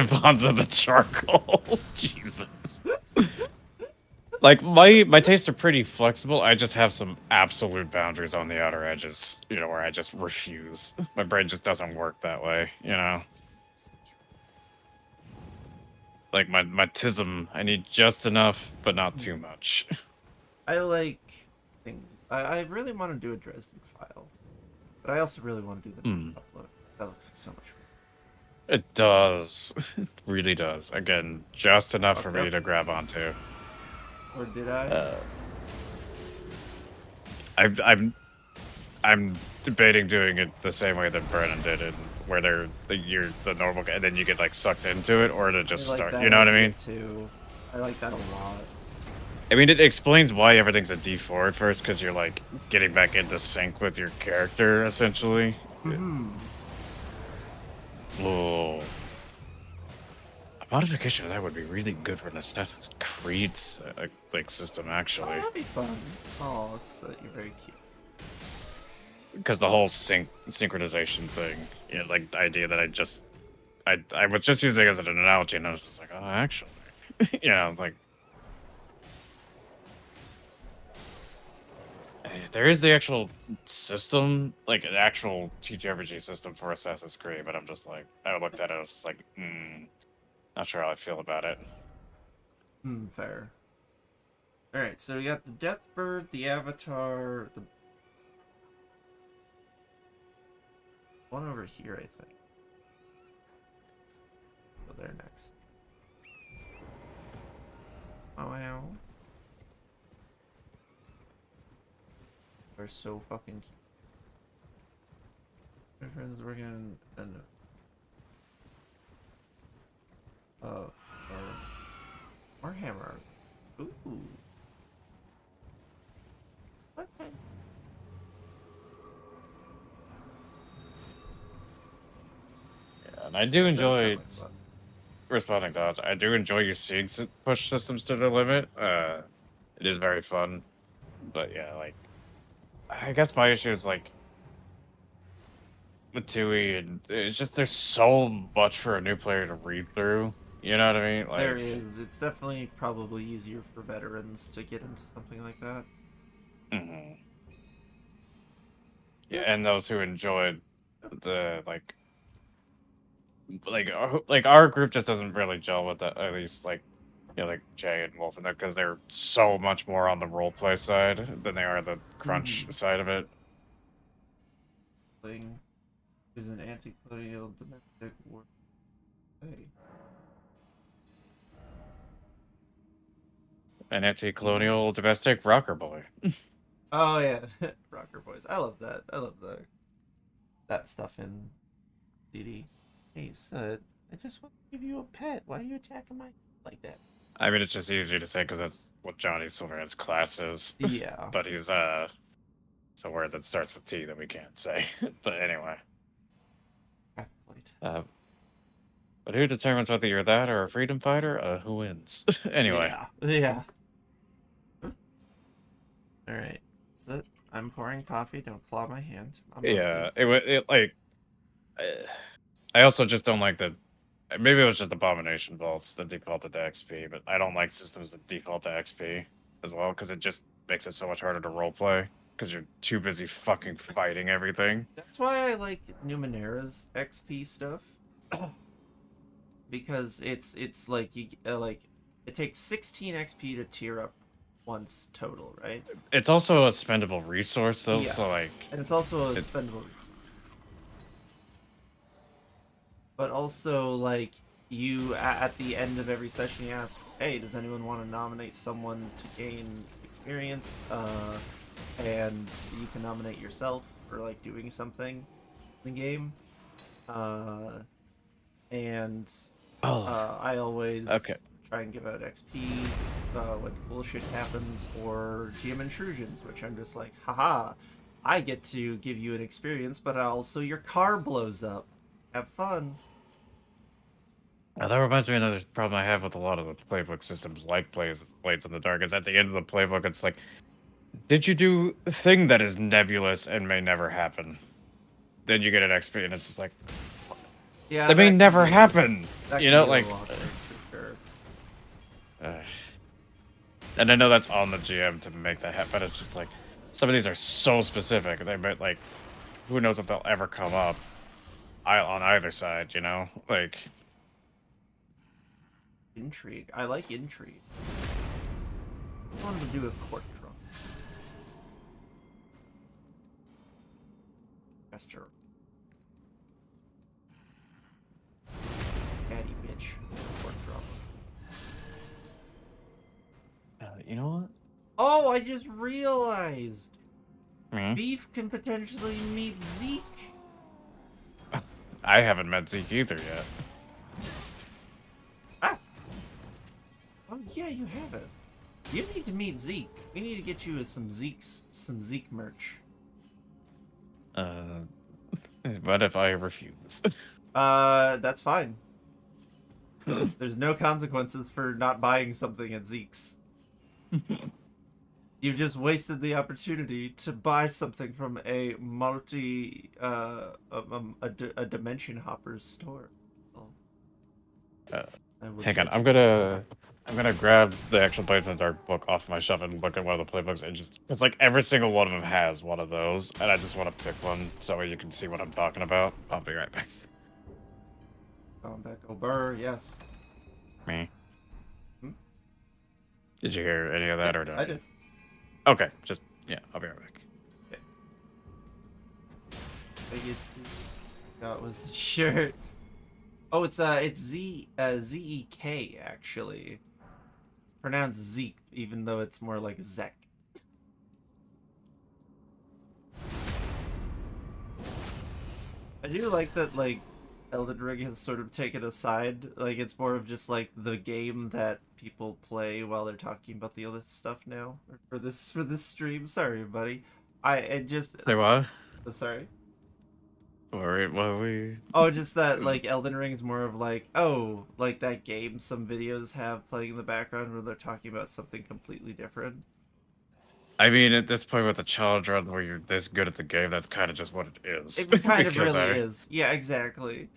Hanzo the charcoal. Jesus. Like my tastes are pretty flexible. I just have some absolute boundaries on the outer edges, you know, where I just refuse. My brain just doesn't work that way, you know. Like my tism, I need just enough, but not too much. I like things. I really want to do a Dresden file, but I also really want to do the upload. That looks like so much fun. It does. It really does. Again, just enough for me to grab onto. Or did I? I'm debating doing it the same way that Brennan did it, where you're the normal guy, and then you get like sucked into it, or to just start. You know what I mean? Too. I like that a lot. I mean, it explains why everything's a D4 at first, because you're like getting back into sync with your character, essentially. Whoa. A modification of that would be really good for an Assassin's Creed like system, actually. Oh, that'd be fun. Oh, you're very cute. Because the whole synchronization thing, you know, like the idea that I was just using it as an analogy, and I was just like, oh, actually, you know, like there is the actual system, like an actual TTRPG system for Assassin's Creed, but I'm just like, I looked at it, I was just like, not sure how I feel about it. Fair. Alright, so we got the Deathbird, the Avatar, the one over here, I think. Go there next. Oh, wow. They're so fucking cute. My friends working in Warhammer. Ooh. Okay. Yeah, and I do enjoy responding to odds. I do enjoy your seeing push systems to the limit. It is very fun, but yeah, like I guess my issue is like with TUI, and it's just there's so much for a new player to read through. You know what I mean? Like, there is. It's definitely probably easier for veterans to get into something like that. Yeah, and those who enjoyed the like our group just doesn't really gel with that. At least like, you know, like Jay and Wolf and that, because they're so much more on the roleplay side than they are the crunch side of it. Is an anti-colonial domestic war. Hey. An anti-colonial domestic rocker boy. Oh yeah, rocker boys. I love that. I love that stuff in DD. Hey, Sud, I just want to give you a pet. Why are you attacking my like that? I mean, it's just easier to say because that's what Johnny Silverhand's class is. Yeah. But he's it's a word that starts with T that we can't say. But anyway. But who determines whether you're that or a freedom fighter? Who wins? Anyway. Yeah. All right. So I'm pouring coffee. Don't claw my hand. I'm Yeah, it like. I also just don't like the. Maybe it was just Abomination Vaults that defaulted to XP, but I don't like systems that default to XP as well because it just makes it so much harder to roleplay because you're too busy fucking fighting everything. That's why I like Numenera's XP stuff. Because it's like you like it takes 16 XP to tier up once total, right? It's also a spendable resource though, Yeah. so like. And it's also a spendable. But also like you at the end of every session you ask, hey, does anyone want to nominate someone to gain experience? And you can nominate yourself for like doing something in the game. And I always Okay. try and give out XP when cool shit happens, or GM intrusions, which I'm just like, haha, I get to give you an experience, but also your car blows up. Have fun. That reminds me of another problem I have with a lot of the playbook systems, like Blades in the Dark, is at the end of the playbook, it's like, did you do a thing that is nebulous and may never happen? Then you get an XP, and it's just like, Yeah, that may can never be- happen. that You can know, be a like, little awkward, for sure. and I know that's on the GM to make that happen, but it's just like, some of these are so specific. They might, like, who knows if they'll ever come up on either side, you know? Like, Intrigue. I like intrigue. I wanted to do a court drama. Esther. Catty bitch. Court drama. you know what? Oh, I just realized Hmm? Beef can potentially meet Zeke. I haven't met Zeke either yet. Ah. Oh yeah, you have it. You need to meet Zeke. We need to get you some Zeke merch. What if I refuse? That's fine. There's no consequences for not buying something at Zeke's. You've just wasted the opportunity to buy something from a a dimension hopper's store. Hang on, I'm gonna grab the actual Blades in the Dark book off my shelf and look at one of the playbooks and just, it's like every single one of them has one of those, and I just want to pick one so you can see what I'm talking about. I'll be right back. Going back, Ober, yes. Me? Hmm? Did you hear any of that or not? I did. Okay, just yeah, I'll be right back. Okay. I think it's no, it was the shirt. Oh, it's Z-E-K actually. It's pronounced Zeke, even though it's more like Zek. I do like that, like, Elden Ring has sort of taken a side. Like, it's more of just, like, the game that people play while they're talking about the other stuff now. For this stream. Sorry, buddy. I just... Say what? Oh, sorry. What we? Oh, just that, like, Elden Ring is more of, like, oh, like that game some videos have playing in the background where they're talking about something completely different. I mean, at this point with the challenge run where you're this good at the game, that's kind of just what it is. It kind of Because really is. Yeah, exactly.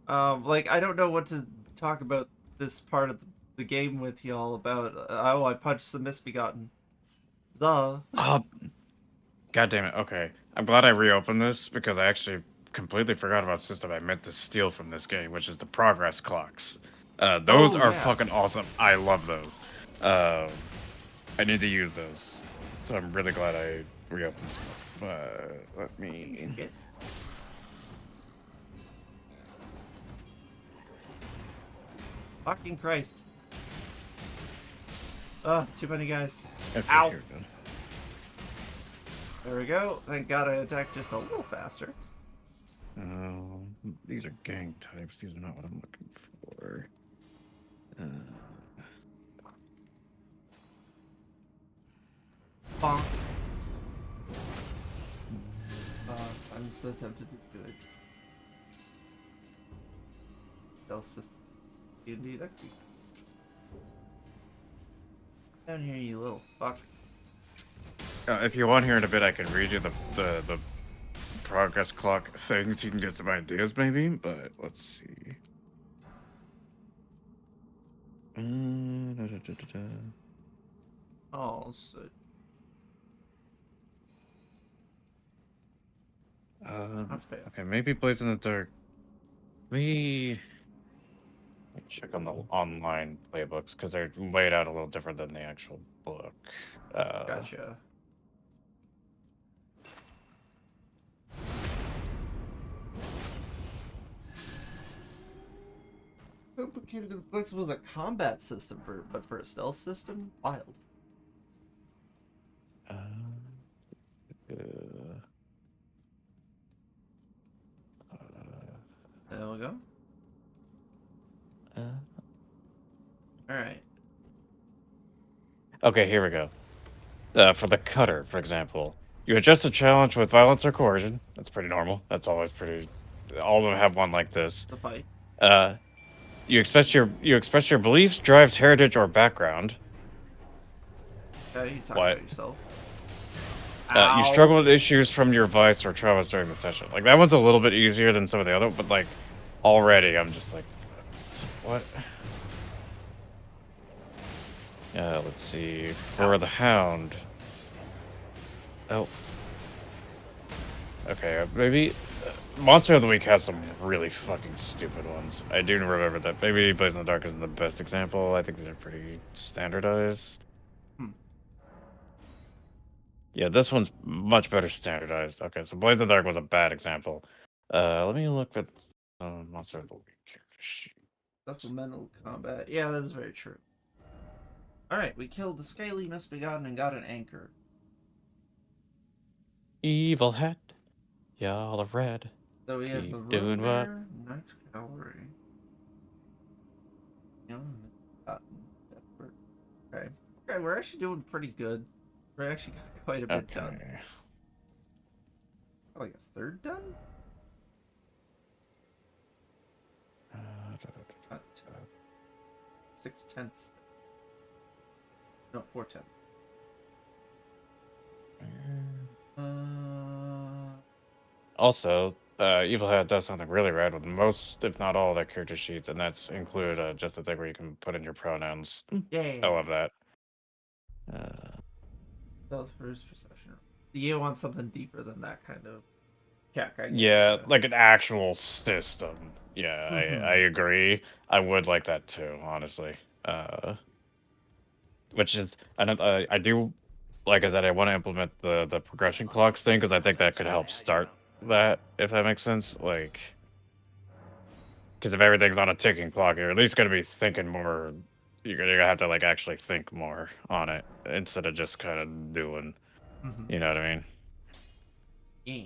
Like, I don't know what to talk about this part of the game with y'all about. Oh, I punched some misbegotten. Zuh. Oh, God damn it. Okay. I'm glad I reopened this because I actually completely forgot about a system I meant to steal from this game, which is the progress clocks. Those Oh, are yeah. fucking awesome. I love those. I need to use those. So I'm really glad I reopened this. Let me... Get- Fucking Christ. Ugh, too many guys. Okay, Ow. here we go. There we go. Thank God I attacked just a little faster. These are gang types. These are not what I'm looking for. Bonk. I'm so tempted to do it. Stealth system. D&D, that could be. Down here, you little fuck. If you want here in a bit, I can read you the progress clock thing so you can get some ideas, maybe. But let's see. Da. Oh, so okay. Okay, maybe Blaze in the Dark. We check on the online playbooks because they're laid out a little different than the actual book. Gotcha. Complicated and flexible as a combat system but for a stealth system? Wild. Uh, There we go. uh, Alright. okay, here we go. For the cutter, for example, you adjust the challenge with violence or coercion. That's pretty normal. That's always pretty. All of them have one like this. The fight. You express your beliefs, drives, heritage, or background. Okay, you talk What? about yourself. You Ow. struggle with issues from your vice or traumas during the session. Like that one's a little bit easier than some of the other, but like already I'm just like, what? Let's see. For the Hound. Oh. Okay, maybe Monster of the Week has some really fucking stupid ones. I do remember that. Maybe Blaze in the Dark isn't the best example. I think these are pretty standardized. Yeah, this one's much better standardized. Okay, so Blaze in the Dark was a bad example. Let me look at Monster of the Week. Supplemental combat. Yeah, that is very true. Alright, we killed the scaly misbegotten and got an anchor. Evil Hat. Y'all are red. So we have Keep the doing what? Rumor, Knight's Cavalry. Misbegotten, Deathbird. Okay. Okay, we're actually doing pretty good. We're actually got quite a bit done. Okay. Like a third done? Not 6/10. No, 4/10. Also, Evil Hat does something really rad with most, if not all, of their character sheets, and that's included just the thing where you can put in your pronouns. Yay! I love that. Stealth first perception. You want something deeper than that kind of check, I guess. Yeah, like an actual system. Yeah, Mhm. I agree. I would like that too, honestly. Which is, I do, like I said, I want to implement the progression clocks thing because I think that could help start that, if that makes sense. Like, because if everything's on a ticking clock, you're at least going to be thinking more. You're gonna have to like actually think more on it instead of just kind of doing. Mhm. You know what I mean? Yeah.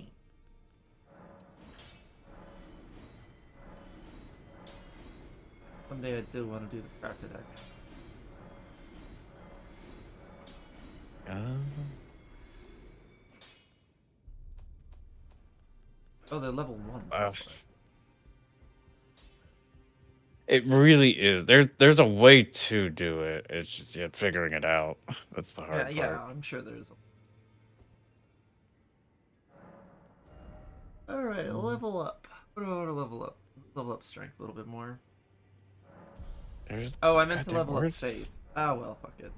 Someday I do want to do the cracker deck. Oh, they're level 1. It really is. There's a way to do it. It's just figuring it out. That's the hard part. Yeah, I'm sure there's a... Alright, level up. What do I want to level up? Level up strength a little bit more. I meant to level up faith. Ah, well, fuck it.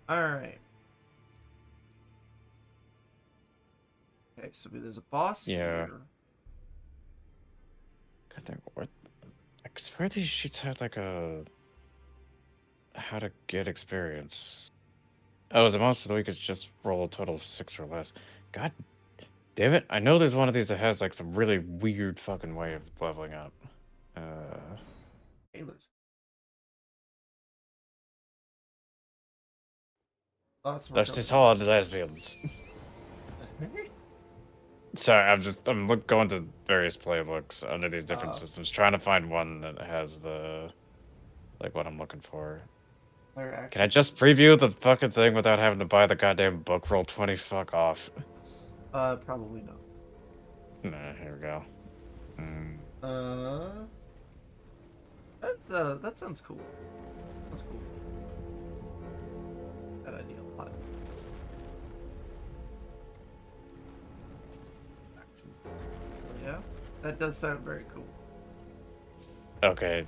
Alright. Okay, so there's a boss here. What? I swear these sheets had like a how to get experience. Oh, the monster of the week is just roll a total of 6 or less. God damn it! I know there's one of these that has like some really weird fucking way of leveling up. Justice all the lesbians. Sorry, I'm going to various playbooks under these different systems, trying to find one that has the like what I'm looking for. Can I just preview the fucking thing without having to buy the goddamn book? Roll 20, fuck off. Probably not. Nah, here we go. That sounds cool. That's cool. that idea a lot. Actually, yeah, that does sound very cool. Okay.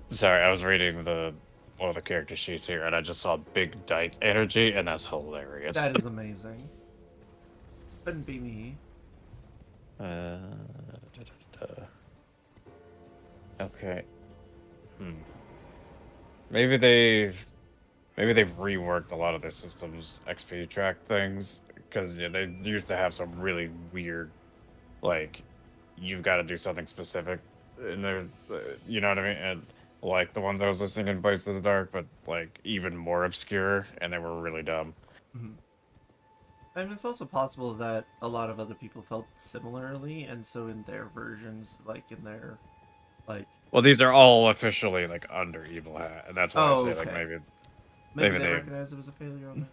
Sorry, I was reading one of the character sheets here, and I just saw big dyke energy, and that's hilarious. That is amazing. Couldn't be me. Da, da, da. Okay. Maybe they've reworked a lot of their systems XP track things, because yeah, they used to have some really weird, like, you've got to do something specific in there, you know what I mean? And like the ones I was listening in Bites of the Dark, but like even more obscure, and they were really dumb. Mhm. I mean, it's also possible that a lot of other people felt similarly, and so in their versions, like in their, like, Well, these are all officially like under Evil Hat, and that's why I say like okay. maybe Maybe they they. recognize it was a failure on that.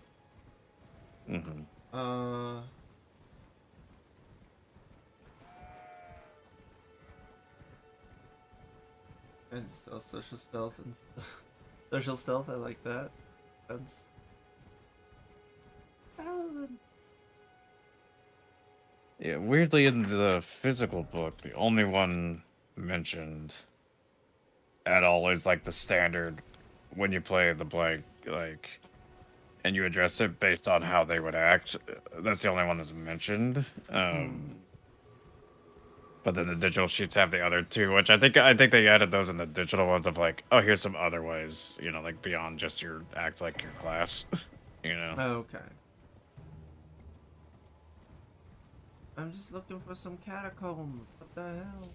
Mm-hmm. And so social stealth and social stealth. I like that. That's Paladin. Yeah, weirdly in the physical book, the only one mentioned at all is like the standard when you play the blank, like, and you address it based on how they would act. That's the only one that's mentioned. But then the digital sheets have the other two, which I think they added those in the digital ones of like, oh, here's some other ways, you know, like beyond just your act like your class, you know. Okay. I'm just looking for some catacombs. What the hell?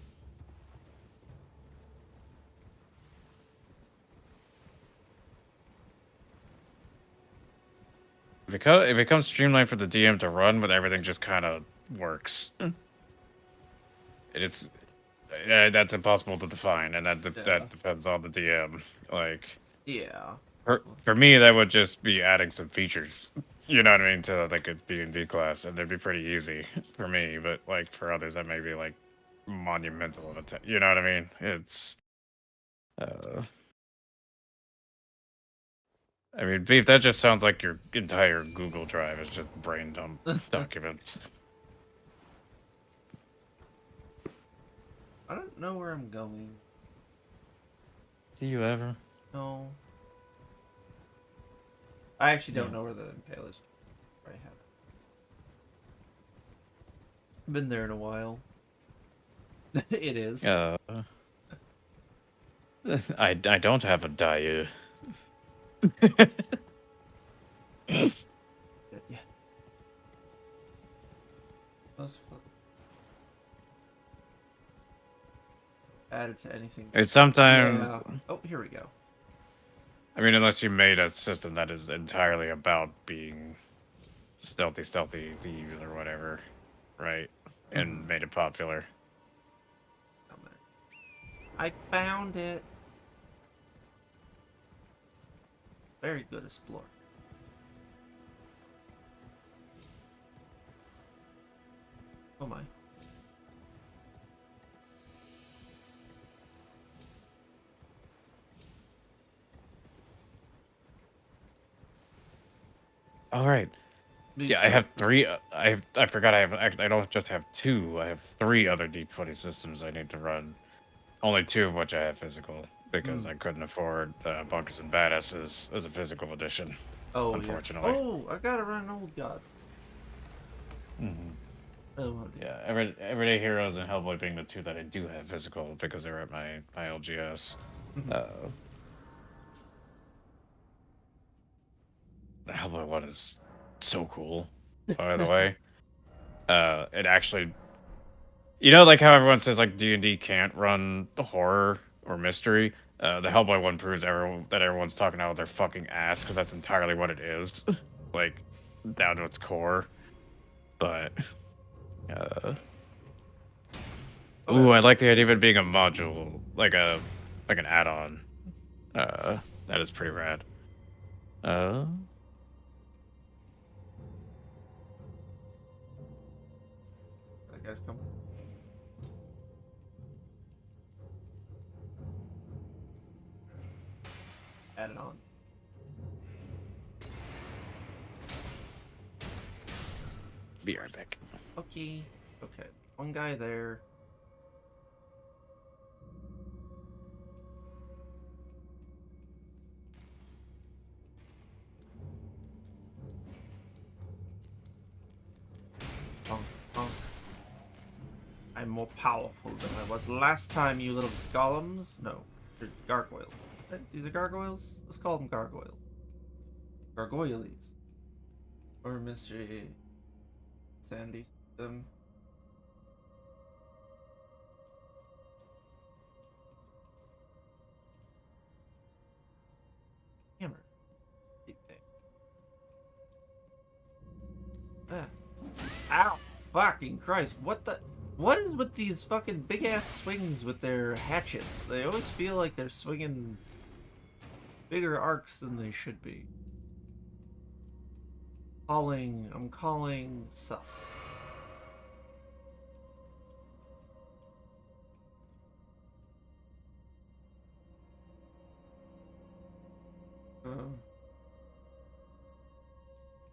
Because it becomes streamlined for the DM to run, but everything just kind of works. It's that's impossible to define, and that depends on the DM. Like, Yeah. for me, that would just be adding some features. You know what I mean? To like a D&D class, and it'd be pretty easy for me. But like for others, that may be like monumental of a. You know what I mean? It's. I mean, Beef, that just sounds like your entire Google Drive is just brain dump documents. I don't know where I'm going. Do you ever? No. I actually don't know where the Impale is. I have been there in a while. It is. I don't have a diet. Yeah. That's fun. Added to anything. It's sometimes. Yeah. Oh, here we go. I mean, unless you made a system that is entirely about being stealthy thieves or whatever, right? And made it popular. I found it. Very good explorer. Oh my. All right. Yeah, I have three. I forgot. I don't just have two. I have three other D20 systems I need to run. Only two of which I have physical because I couldn't afford Bunkers and Badasses as a physical edition. Oh, unfortunately. Yeah. Oh, I gotta run Old Gods. Oh, yeah, Everyday Heroes and Hellboy being the two that I do have physical because they're at my LGS. The Hellboy one is so cool, by the way. It actually, you know, like how everyone says like D&D can't run horror or mystery. The Hellboy one proves that everyone's talking out of their fucking ass because that's entirely what it is, like down to its core. But, ooh, I like the idea of it being a module, like an add-on. That is pretty rad. That guy's coming. Add it on. Be right back. Okay. Okay. One guy there. Bonk, bonk. I'm more powerful than I was last time, you little golems. No, they're gargoyles. Right? These are gargoyles? Let's call them gargoyles. Gargoyles. Or mystery. Sandy system. Hammer. Deep thing. Ah. Ow! Fucking Christ! What is with these fucking big ass swings with their hatchets? They always feel like they're swinging bigger arcs than they should be. I'm calling sus.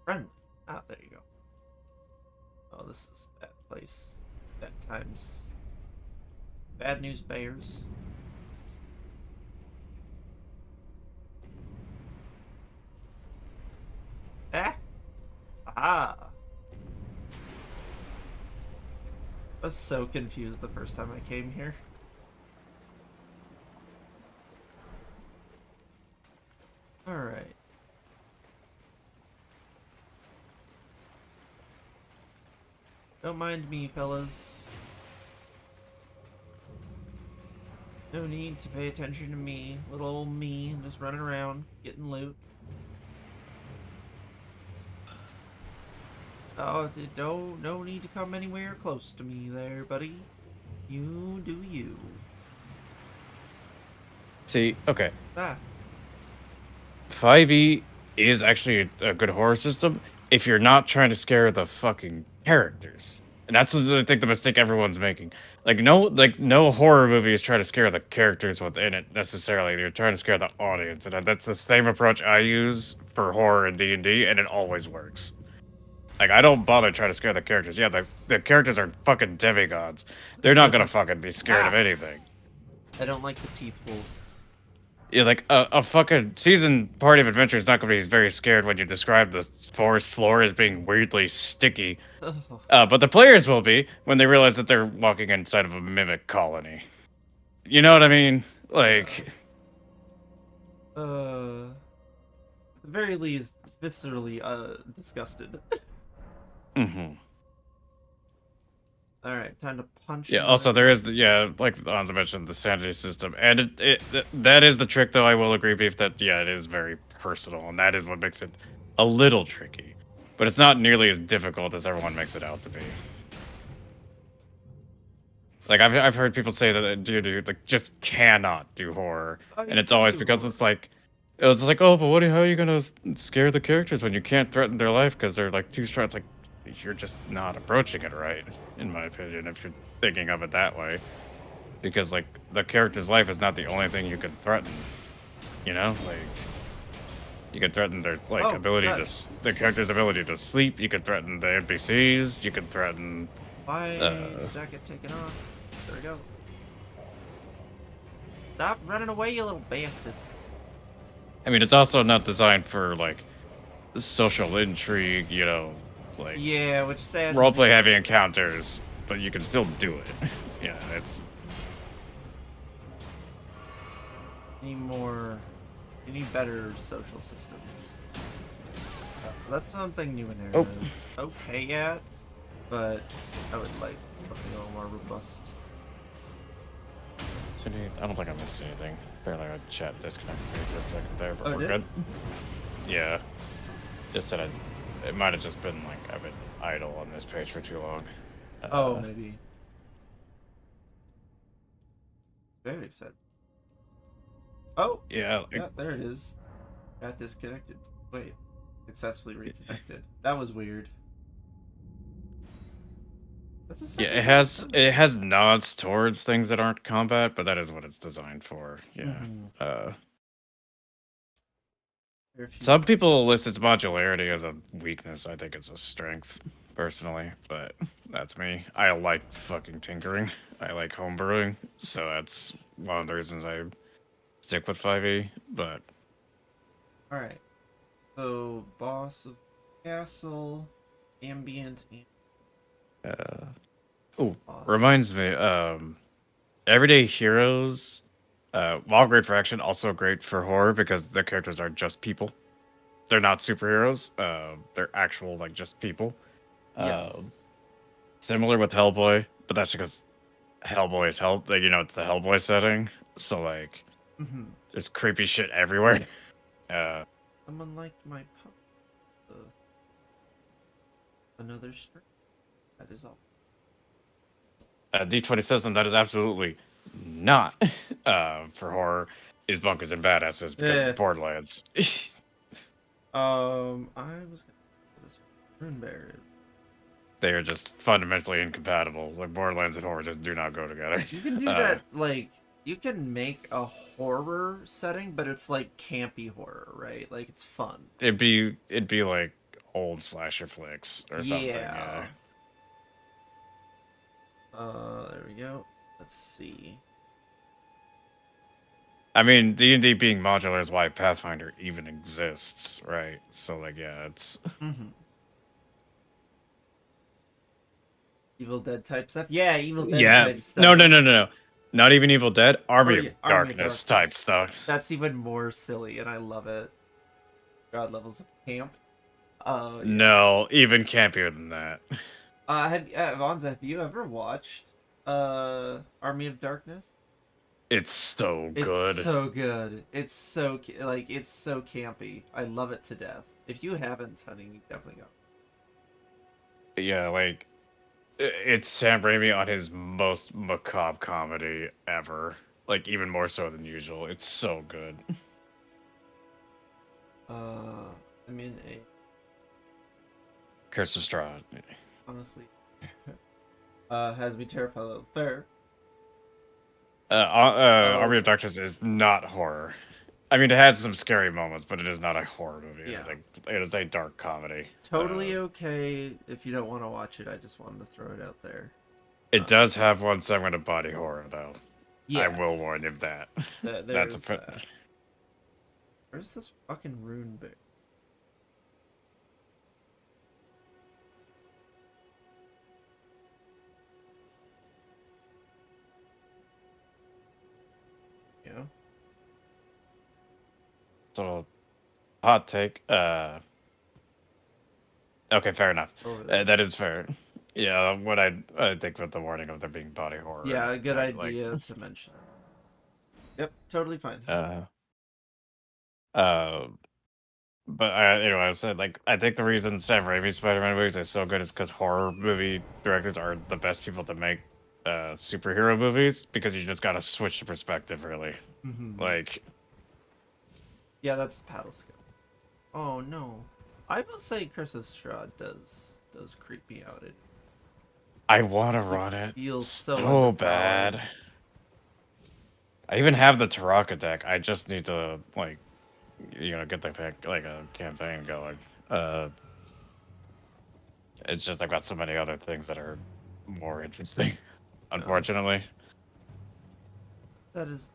Friendly. Ah, there you go. Oh, this is a bad place. Bad times. Bad news bears. Ah! Ah! I was so confused the first time I came here. Alright. Don't mind me, fellas. No need to pay attention to me. Little old me, just running around, getting loot. Oh, no need to come anywhere close to me there, buddy. You do you. See, okay. Ah. 5e is actually a good horror system if you're not trying to scare the fucking characters. And that's what I think the mistake everyone's making. No horror movie is trying to scare the characters within it necessarily. You're trying to scare the audience, and that's the same approach I use for horror in D&D, and it always works. Like, I don't bother trying to scare the characters. Yeah, the characters are fucking demigods. They're not gonna fucking be scared of anything. I don't like the teeth wolf. Yeah, like a fucking seasoned party of adventure is not going to be very scared when you describe the forest floor as being weirdly sticky. But the players will be when they realize that they're walking inside of a mimic colony. You know what I mean? Like, at the very least, viscerally disgusted. mm-hmm. All right, time to punch. Yeah. Also, there is like Anza mentioned, the sanity system, and that is the trick, though. I will agree, Beef, that it is very personal, and that is what makes it a little tricky. But it's not nearly as difficult as everyone makes it out to be. Like I've heard people say that dude like just cannot do horror, and it's always because it's like, oh, but how are you gonna scare the characters when you can't threaten their life because they're like too strong? It's like, you're just not approaching it right, in my opinion, if you're thinking of it that way. Because, like, the character's life is not the only thing you can threaten. You know? Like, you can threaten their, like, the character's ability to sleep. You can threaten the NPCs. You can threaten... Why did that get taken off? There we go. Stop running away, you little bastard. I mean, it's also not designed for, like, social intrigue, you know, like, yeah, which sad. roleplay heavy encounters, but you can still do it. Yeah, it's. You need better social systems. That's something new in there is okay yet, but I would like something a little more robust. I don't think I missed anything. Apparently, our chat disconnected me for a second there, but Oh, we're good. Yeah. Just said it might have just been like I've been idle on this page for too long. Oh, maybe. Very excited. Oh! Yeah. Yeah, there it is. Got disconnected. Wait. Successfully reconnected. That was weird. Yeah, it has nods towards things that aren't combat, but that is what it's designed for. Yeah. Mm-hmm. Some people list its modularity as a weakness. I think it's a strength. personally, but that's me. I like fucking tinkering. I like homebrewing, so that's one of the reasons I stick with 5e. But All right. So, boss of castle, ambient, and oh, boss. reminds me, everyday heroes, while great for action, also great for horror because the characters are just people. They're not superheroes. They're actual like just people. Yes. Similar with Hellboy, but that's because Hellboy is like it's the Hellboy setting, so like Mm-hmm. there's creepy shit everywhere. Uh, Someone liked my pup. Another string. That is all. D20 says that is absolutely not for horror. Is bunkers and badasses because Yeah. it's Borderlands. I was gonna this rune bear is. They are just fundamentally incompatible. Like Borderlands and horror just do not go together. You can do that like you can make a horror setting, but it's like campy horror, right? Like it's fun. It'd be like old slasher flicks or something. Yeah. Yeah. There we go. Let's see. I mean, D&D being modular is why Pathfinder even exists, right? So, like, yeah, it's... Mm-hmm. Evil Dead type stuff. Yeah, Evil Dead type stuff. No. Not even Evil Dead. Army of Army of Darkness type Darkness. stuff. That's even more silly, and I love it. God levels of camp. Yeah. No, even campier than that. Vonza, have you ever watched Army of Darkness? It's so good. It's so good. It's so it's so campy. I love it to death. If you haven't, honey, you definitely go. Yeah, like it's Sam Raimi on his most macabre comedy ever. Like even more so than usual. It's so good. I mean, Curse of Strahd. honestly, has me terrified of fair. Army of Darkness is not horror. I mean, it has some scary moments, but it is not a horror movie. Yeah. It is a dark comedy. Totally okay if you don't want to watch it. I just wanted to throw it out there. It does have one segment of body horror, though. Yes. I will warn you of that. That's that. Where's this fucking rune bear? Yeah. So, hot take. Okay, fair enough. Over there. That is fair. Yeah, what I think with the warning of there being body horror. Yeah, a good like, idea to mention. Yep, totally fine. But anyway, I said like I think the reason Sam Raimi Spider-Man movies are so good is because horror movie directors are the best people to make superhero movies because you just gotta switch the perspective really. Like, yeah, that's the paddle skill. Oh no, I will say Curse of Strahd does creep me out. I want to run it. Feels so So bad. I even have the Taraka deck. I just need to like, get the pick like a campaign going. It's just I've got so many other things that are more interesting, unfortunately. That is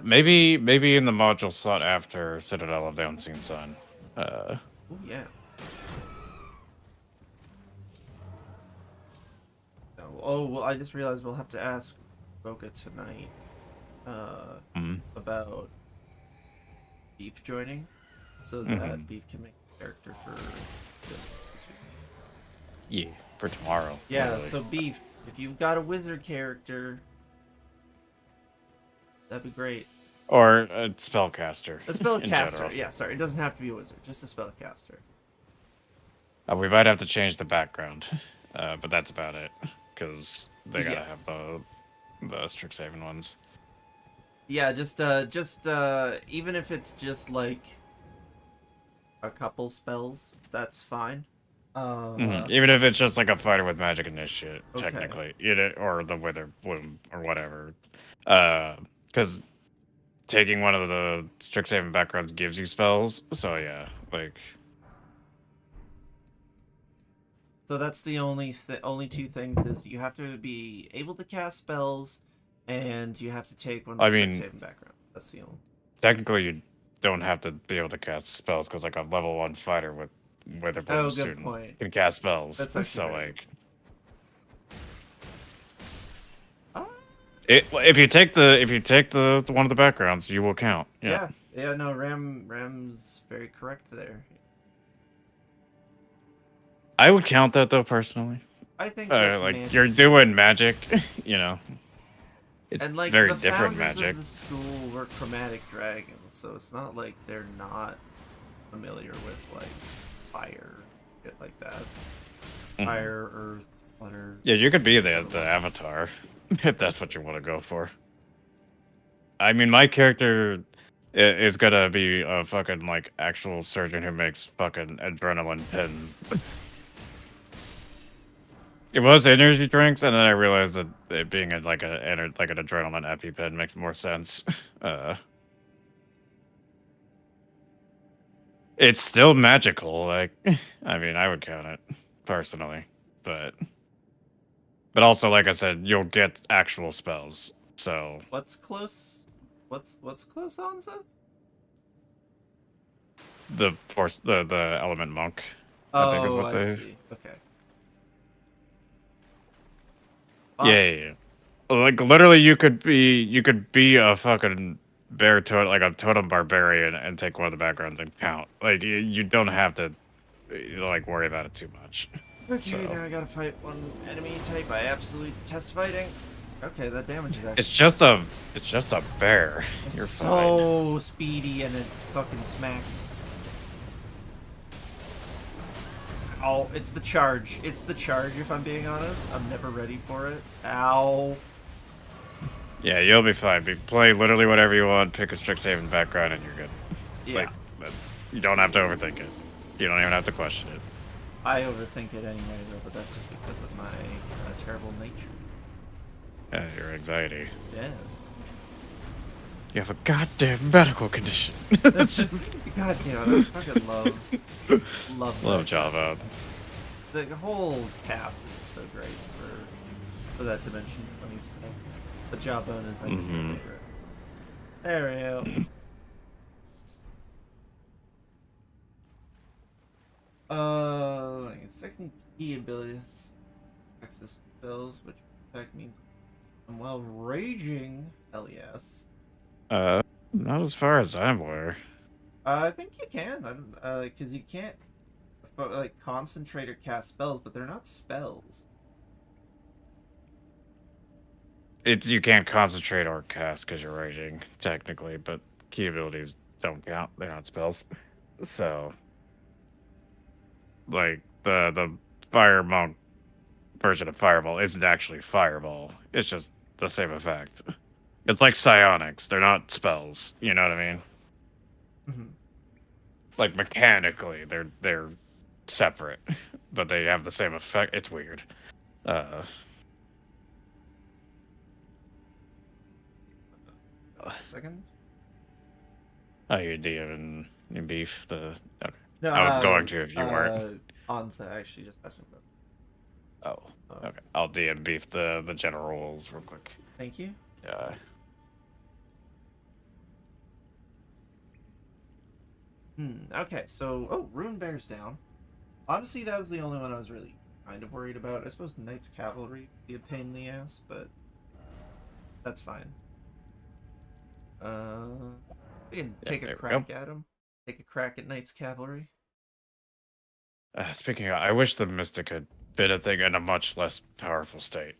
maybe in the module slot after Citadel of the Unseen Sun. Oh yeah. Oh well, I just realized we'll have to ask Boca tonight about Beef joining, so that Beef can make a character for this week. Yeah, for tomorrow. Yeah, probably. so Beef, if you've got a wizard character, that'd be great. Or a spellcaster. A spellcaster. Yeah, sorry, it doesn't have to be a wizard, just a spellcaster. We might have to change the background, but that's about it because they gotta have the Strixhaven ones. Yeah, just even if it's just like a couple spells, that's fine. Even if it's just like a fighter with magic and this shit, Okay. technically, or the wither bloom or whatever, because taking one of the Strixhaven backgrounds gives you spells. So yeah, like So that's the only two things is you have to be able to cast spells, and you have to take one of I the strict mean- saving backgrounds. That's the only. Technically, you don't have to be able to cast spells because like a level 1 fighter with Oh, Witherbloom good student point. can cast spells. That's actually So very like, Ah, if you take the one of the backgrounds, you will count. Yeah. yeah. No, Ram's very correct there. I would count that though personally. I think that's Like magic. you're doing magic, you know. It's And like very the different founders magic. of the school were chromatic dragons, so it's not like they're not familiar with like fire, shit like that. Mhm. Fire, earth, water. Yeah, you could be the avatar if that's what you want to go for. I mean, my character is gonna be a fucking like actual surgeon who makes fucking adrenaline pins. It was energy drinks, and then I realized that it being like an adrenaline EpiPen makes more sense. It's still magical. Like, I mean, I would count it personally, but also, like I said, you'll get actual spells. So What's close? What's close, Anza? the force, the element monk, I Oh, think is what I they. see. Okay. Yeah. Like literally, you could be a fucking bear totem, like a totem barbarian, and take one of the backgrounds and count. Like you don't have to like worry about it too much. Okay, So now I gotta fight one enemy type I absolutely detest fighting. Okay, that damage is actually. it's just a bear. It's You're fine. so speedy and it fucking smacks. Oh, it's the charge. It's the charge, if I'm being honest. I'm never ready for it. Ow. Yeah, you'll be fine. Play literally whatever you want. Pick a strict saving background, and you're good. Yeah. Like, you don't have to overthink it. You don't even have to question it. I overthink it anyway, though, but that's just because of my terrible nature. Yeah, your anxiety. Yes. You have a goddamn medical condition. God damn it, I fucking love Love that. Java. The whole cast is so great for that dimension 20 stuff. The Jawbone is like my favorite. There we go. Second key abilities access spells, which attack means while raging. Hell yes. Not as far as I'm aware. I think you can. Because you can't like concentrate or cast spells, but they're not spells. You can't concentrate or cast because you're raging, technically, but key abilities don't count. They're not spells. So, like the fire monk version of fireball isn't actually fireball. It's just the same effect. It's like psionics. They're not spells. You know what I mean? Mm-hmm. Like mechanically, they're separate, but they have the same effect. It's weird. Second. Oh, you DM and beef the. Okay. No, I was going to if you weren't. Ansa actually just asked him. Oh, okay. I'll DM beef the general rules real quick. Thank you. Okay, so Rune bears down. Honestly, that was the only one I was really kind of worried about. I suppose Knight's Cavalry would be a pain in the ass, but that's fine. We can take a crack at him. Take a crack at Knight's Cavalry. Speaking of, I wish the Mystic had been a thing in a much less powerful state.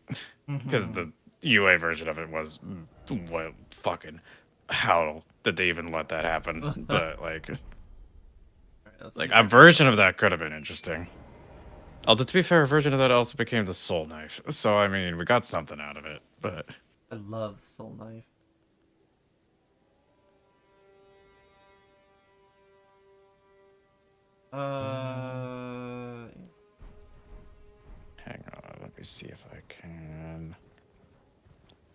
Because the UA version of it was, well, fucking, how did they even let that happen? But, like a version of that could have been interesting. Although, to be fair, a version of that also became the Soul Knife. So, I mean, we got something out of it, but... I love Soul Knife. Hang on, let me see if I can...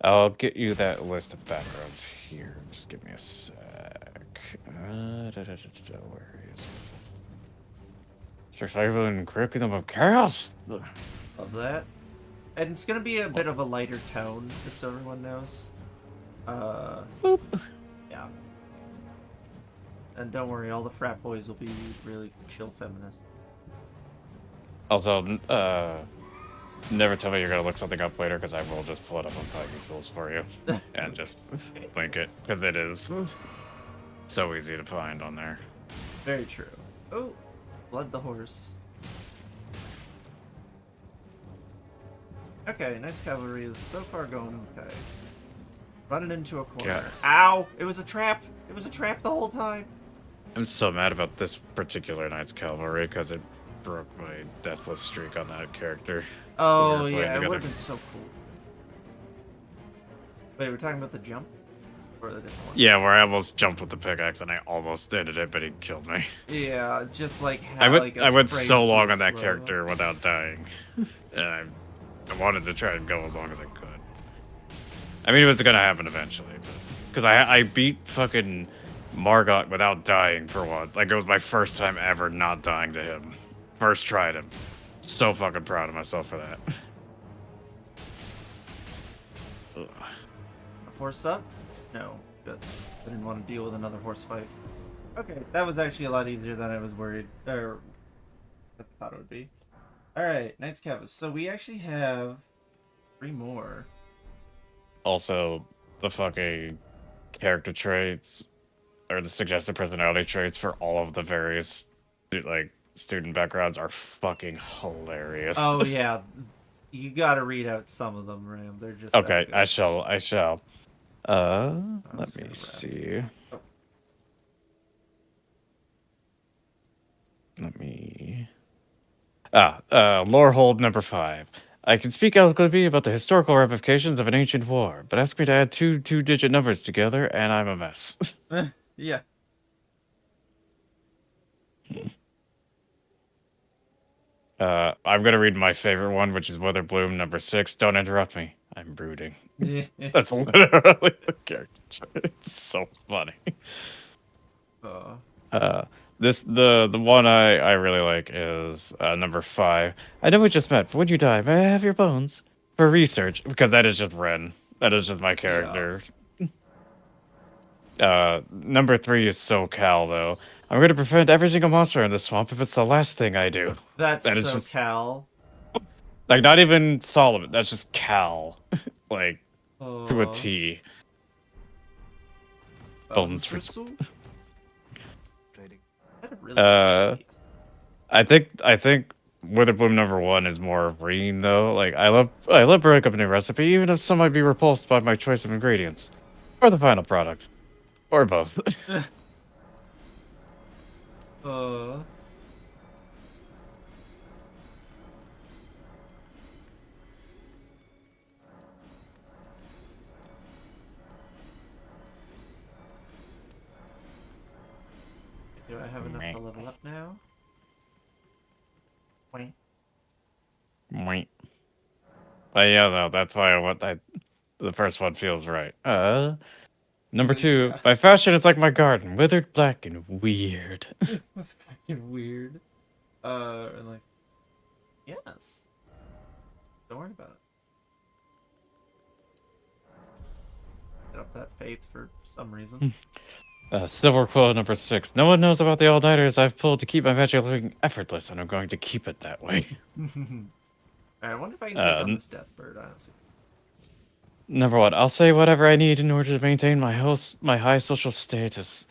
I'll get you that list of backgrounds here. Just give me a sec. Where is it? Surviving curriculum of chaos. Love that. And it's gonna be a bit of a lighter tone, just so everyone knows. Boop. Yeah. And don't worry, all the frat boys will be really chill feminists. Also, never tell me you're gonna look something up later, because I will just pull it up on Tiger Tools for you and just link it, because it is so easy to find on there. Very true. Oh, Blood the horse. Okay, Knights Cavalry is so far going okay. Running into a corner. Ow! It was a trap! It was a trap the whole time! I'm so mad about this particular Knights Cavalry, because it broke my deathless streak on that character. Oh, playing yeah, it together. would have been so cool. Wait, we're talking about the jump? Or the different one? Yeah, where I almost jumped with the pickaxe and I almost ended it, but he killed me. Yeah, just like I how, went, like, I went afraid so to long on that slow. character without dying. And I wanted to try and go as long as I could. I mean, it was gonna happen eventually, because I beat fucking Margot without dying for one. Like, it was my first time ever not dying to him. First tried him. So fucking proud of myself for that. Ugh. Horse up? No. Good. I didn't want to deal with another horse fight. Okay, that was actually a lot easier than I was worried, or I thought it would be. Alright, Knights Cavalry. So we actually have 3 more. Also, the fucking character traits, or the suggested personality traits for all of the various, like, student backgrounds are fucking hilarious. Oh yeah, you gotta read out some of them, Ram. They're just Okay, that I good. shall. Let just me gonna rest. see. Oh. Let me... lore hold number 5. I can speak eloquently about the historical ramifications of an ancient war, but ask me to add two-digit numbers together, and I'm a mess. Yeah. I'm gonna read my favorite one, which is Witherbloom number 6. Don't interrupt me. I'm brooding. That's literally the character trait. It's so funny. The one I really like is number 5. I know we just met, but when you die, may I have your bones for research? Because that is just Ren. That is just my character. Number 3 is SoCal though. I'm gonna prevent every single monster in this swamp if it's the last thing I do. That's That is so just Cal. like not even Solomon. That's just Cal, like to a T. Bones for I think Witherbloom number 1 is more green though. Like I love brewing up a new recipe, even if some might be repulsed by my choice of ingredients, or the final product, or both. Do I have enough to level up now? Wait. But yeah, no, that's why the first one feels right. Number 2, Yeah. my fashion is like my garden, withered, black, and weird. That's fucking weird. And like, yes. Don't worry about it. Get up that faith for some reason. Silver Quill number 6. No one knows about the all-nighters I've pulled to keep my magic looking effortless, and I'm going to keep it that way. Alright, I wonder if I can take on this death bird, honestly. Number 1, I'll say whatever I need in order to maintain my high social status.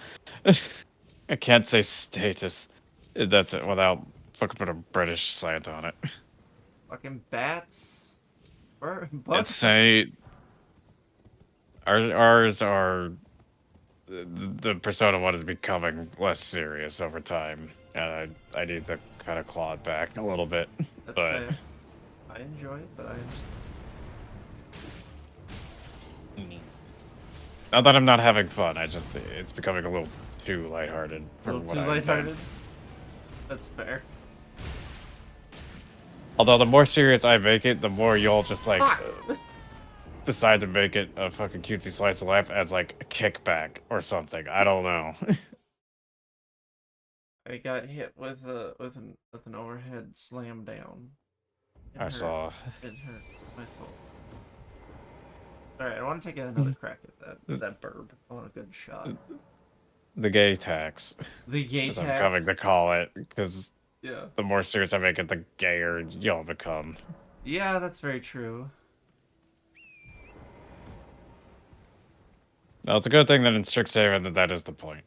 I can't say status. That's it without fucking put a British slant on it. Fucking bats. Let's say ours are the Persona 1 is becoming less serious over time, and I need to kind of claw it back a little bit. That's but fair. I enjoy it, but I understand. Not that I'm not having fun, it's becoming a little too lighthearted. A little too lighthearted? That's fair. Although the more serious I make it, the more you'll just like decide to make it a fucking cutesy slice of life as like a kickback or something. I don't know. I got hit with an overhead slam down. It I hurt. saw. It hurt my soul. All right, I want to take another crack at that burb. I want a good shot. The gay tax, The gay as I'm coming tax. to call it, because Yeah. the more serious I make it, the gayer y'all become. Yeah, that's very true. Well, it's a good thing that in Strixhaven that is the point.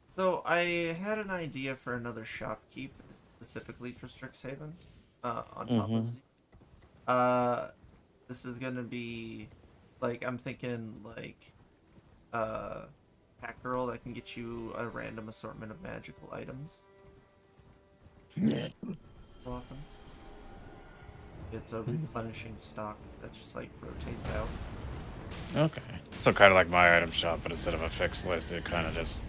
So I had an idea for another shopkeep specifically for Strixhaven, on top of Z. This is gonna be, like, I'm thinking, like, Pack Girl that can get you a random assortment of magical items. Yeah. Often. It's a replenishing stock that just, like, rotates out. Okay. So kind of like my item shop, but instead of a fixed list, it kind of just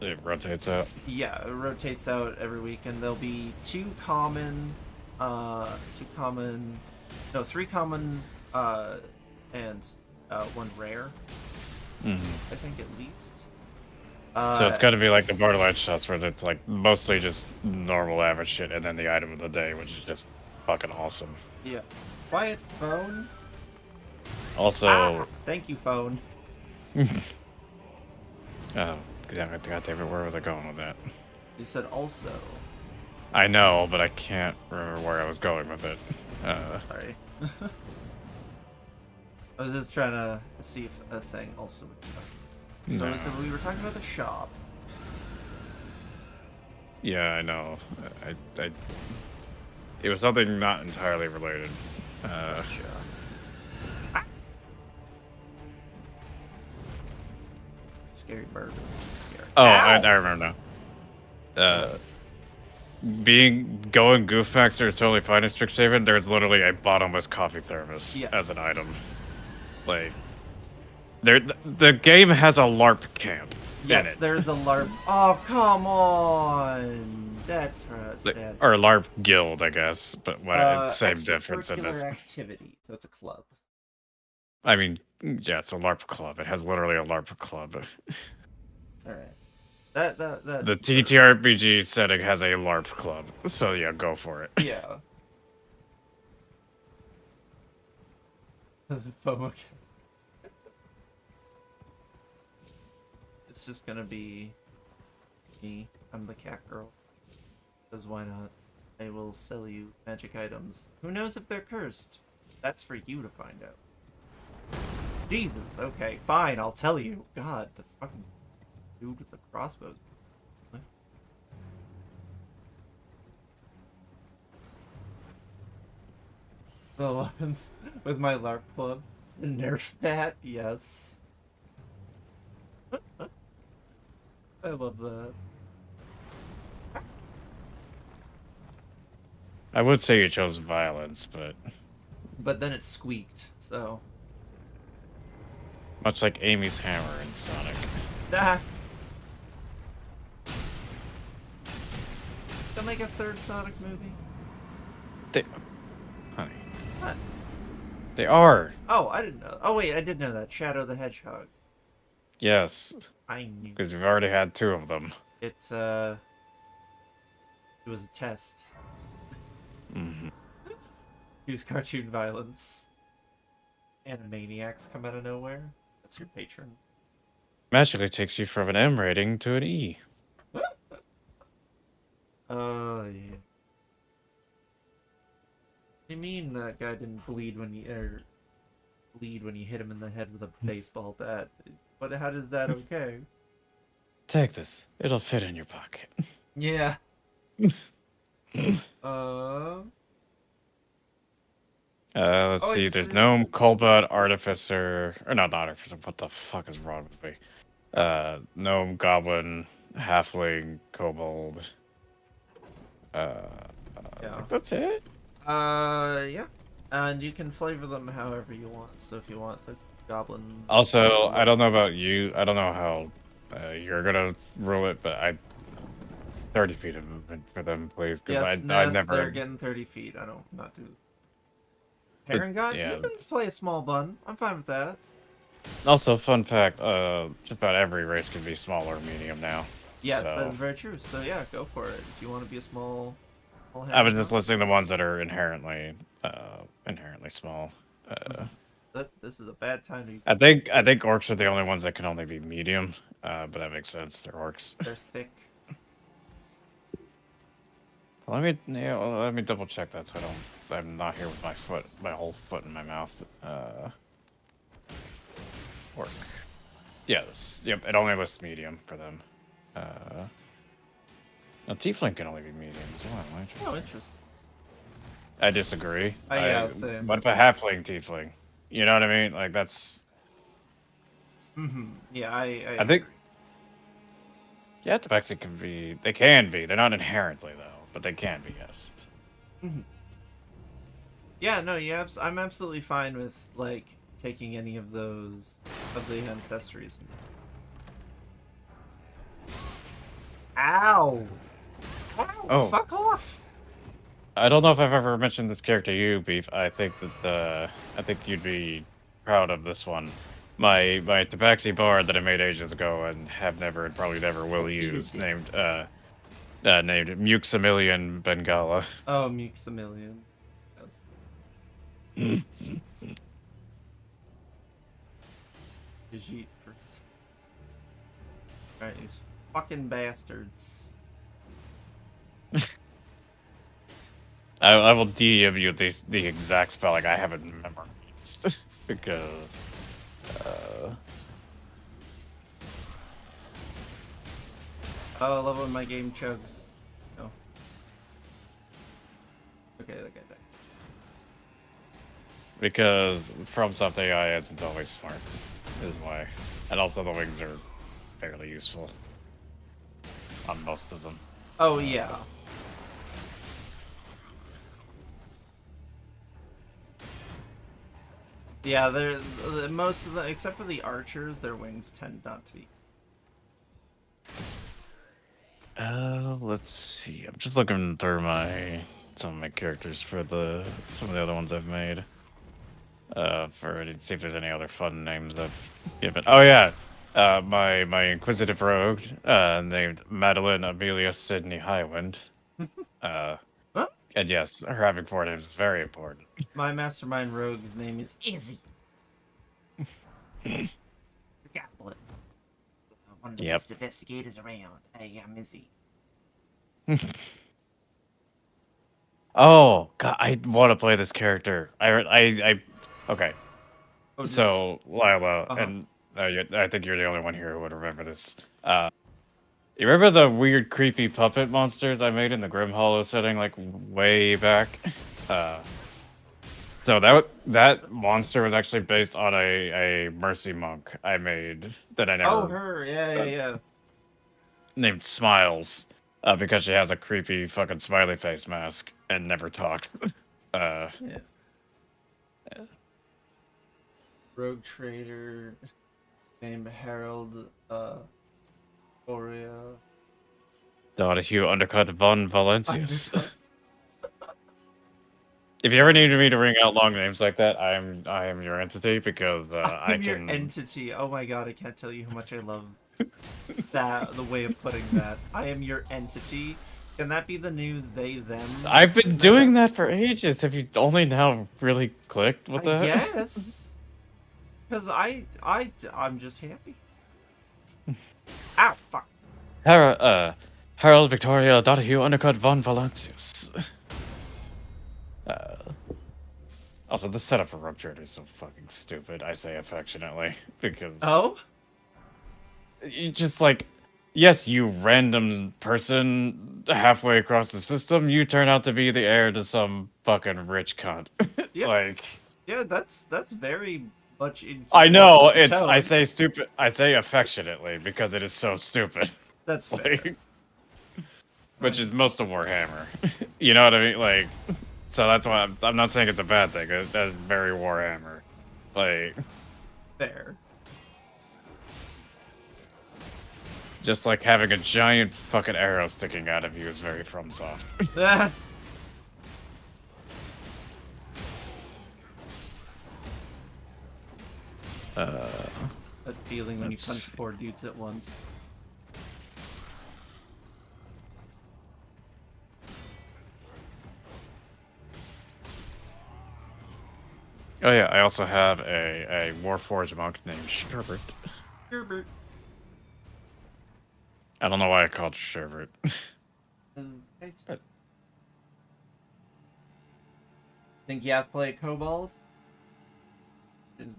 it rotates out. Yeah, it rotates out every week, and there'll be three common, and one rare. I think at least. So it's got to be like the Borderlands shots where it's like mostly just normal average shit, and then the item of the day, which is just fucking awesome. Yeah. Quiet, phone. Also, thank you, phone. oh, damn it, where was I going with that? You said also. I know, but I can't remember where I was going with it. Sorry. I was just trying to see if saying also would be fine. So we were talking about the shop. Yeah, I know. It was something not entirely related. Gotcha. Scary bird is scary. Oh, I remember now. Going Goofmaster is totally fine in Strixhaven. There's literally a bottomless coffee thermos as an item. Like, the game has a LARP camp. Yes, in it. there's a LARP. Oh, come on. That's sad. Or LARP guild, I guess, but same difference in this. Activity, so it's a club. I mean, yeah, it's a LARP club. It has literally a LARP club. All right. That the TTRPG setting has a LARP club, so yeah, go for it. Yeah. It's just gonna be me. I'm the cat girl. Because why not? I will sell you magic items. Who knows if they're cursed? That's for you to find out. Jesus, okay, fine, I'll tell you. God, the fucking dude with the crossbow. The ones with my LARP club. It's the Nerf bat, yes. I love that. I would say you chose violence, but... But then it squeaked, so... Much like Amy's hammer in Sonic. Ah! They'll make a third Sonic movie. Honey. What? They are! Oh, I didn't know. Oh wait, I did know that. Shadow the Hedgehog. Yes. I knew. Because you've already had 2 of them. It was a test. Use cartoon violence. Animaniacs come out of nowhere. That's your patron. Magically takes you from an M rating to an E. Oh, yeah. What do you mean that guy didn't bleed when you hit him in the head with a baseball bat? But how does that okay? Take this. It'll fit in your pocket. Yeah. Let's see. There's Gnome, Colbud, Artificer... Or not Artificer. What the fuck is wrong with me? Gnome, Goblin, Halfling, Kobold. Yeah. That's it? Yeah. And you can flavor them however you want. So if you want the Goblin... Also, I don't know about you. I don't know how you're gonna rule it, but 30 feet of movement for them, please. Yes, I never... they're getting 30 feet. I don't not do... Paragon? Yeah. You can play a small bun. I'm fine with that. Also, fun fact, just about every race can be small or medium now. Yes, So that's very true. So yeah, go for it. Do you want to be a small I was hammer just now? listing the ones that are inherently small. This is a bad time to. I think orcs are the only ones that can only be medium, but that makes sense. They're orcs. They're thick. Let me double check that so I'm not here with my whole foot in my mouth. Orc. Yes. Yep. It only lists medium for them. Now tiefling can only be medium as well. Oh, interesting. I disagree. Yeah, same. What if a halfling tiefling? You know what I mean? Like that's. Yeah, I I agree. think. Yeah, tabaxi can be. They can be. They're not inherently though, but they can be. Yes. Yeah, no, yeah, I'm absolutely fine with like taking any of those of the ancestries. Ow! Ow! Oh. Fuck off! I don't know if I've ever mentioned this character to you, Beef. I think you'd be proud of this one. My tabaxi bard that I made ages ago and have never and probably never will use, named Muxamilian Bengala. Oh, Muxamilian. Yes. Vegete first. Alright, these fucking bastards. I will DM you the exact spelling. I haven't memorized because. Oh, I love when my game chugs. No. Okay, okay. Because FromSoft AI isn't always smart, is why. And also the wings are fairly useful on most of them. Oh, yeah. Yeah, most of the, except for the archers, their wings tend not to be. Let's see. I'm just looking through some of my characters for some of the other ones I've made. To see if there's any other fun names I've given. Oh yeah, my inquisitive rogue, named Madeline Amelia Sydney Highwind. Huh? And yes, her having 4 names is very important. My mastermind rogue's name is Izzy. The Goblin. One of the best investigators around. Hey, I'm Izzy. Oh God, I want to play this character. Okay. Oh, So Lila, Uh-huh. and I think you're the only one here who would remember this. You remember the weird, creepy puppet monsters I made in the Grim Hollow setting, like way back? So that monster was actually based on a mercy monk I made that I never. Oh, her. Yeah. Named Smiles, because she has a creepy fucking smiley face mask and never talked. Yeah. Rogue trader named Harold Oria. Donahue Undercut Von Valencius. Undercut. If you ever needed me to ring out long names like that, I am your entity because I'm your entity. Oh my god, I can't tell you how much I love the way of putting that. I am your entity. Can that be the new they them? I've been doing that for ages. Have you only now really clicked with that? Yes. Because I'm just happy. Ow, fuck. Harold Victoria Donahue Undercut Von Valencius. Also, the setup for Rogue Trader is so fucking stupid. I say affectionately because. Oh. You just like, yes, you random person halfway across the system, you turn out to be the heir to some fucking rich cunt. Yep. Like. Yeah, that's very much in. I know it's. Tone. I say stupid. I say affectionately because it is so stupid. That's fair. Like, which is most of Warhammer. You know what I mean? Like, so that's why I'm not saying it's a bad thing. That's very Warhammer. Like, fair. Just like having a giant fucking arrow sticking out of you is very FromSoft. That feeling when you punch 4 dudes at once. Oh yeah, I also have a Warforged monk named Sherbert. Herbert. I don't know why I called it Sherbert. Think you have to play Kobold?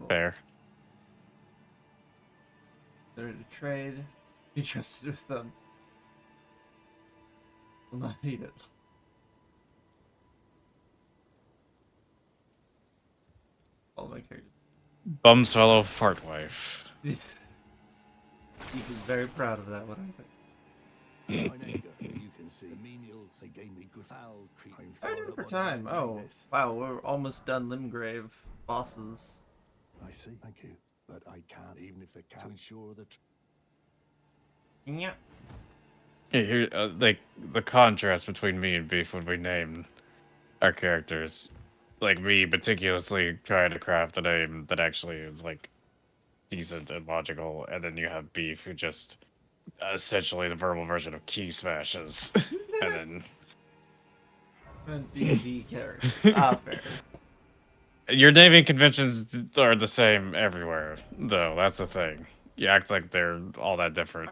Fair. They're to trade. Be trusted with them. Will not need it. All my characters. Bumswallow Fartwife. He was very proud of that one. You can see menials, they gave me good foul creatures. I did it for time. Oh, wow, we're almost done Limgrave bosses. I see, thank you. But I can't, even if they can, to ensure that. Yeah. Yeah, here, like the contrast between me and Beef when we name our characters, like me meticulously trying to craft a name that actually is like decent and logical, and then you have Beef who just essentially the verbal version of key smashes, and then D&D character. Fair. your naming conventions are the same everywhere, though. That's the thing. You act like they're all that different.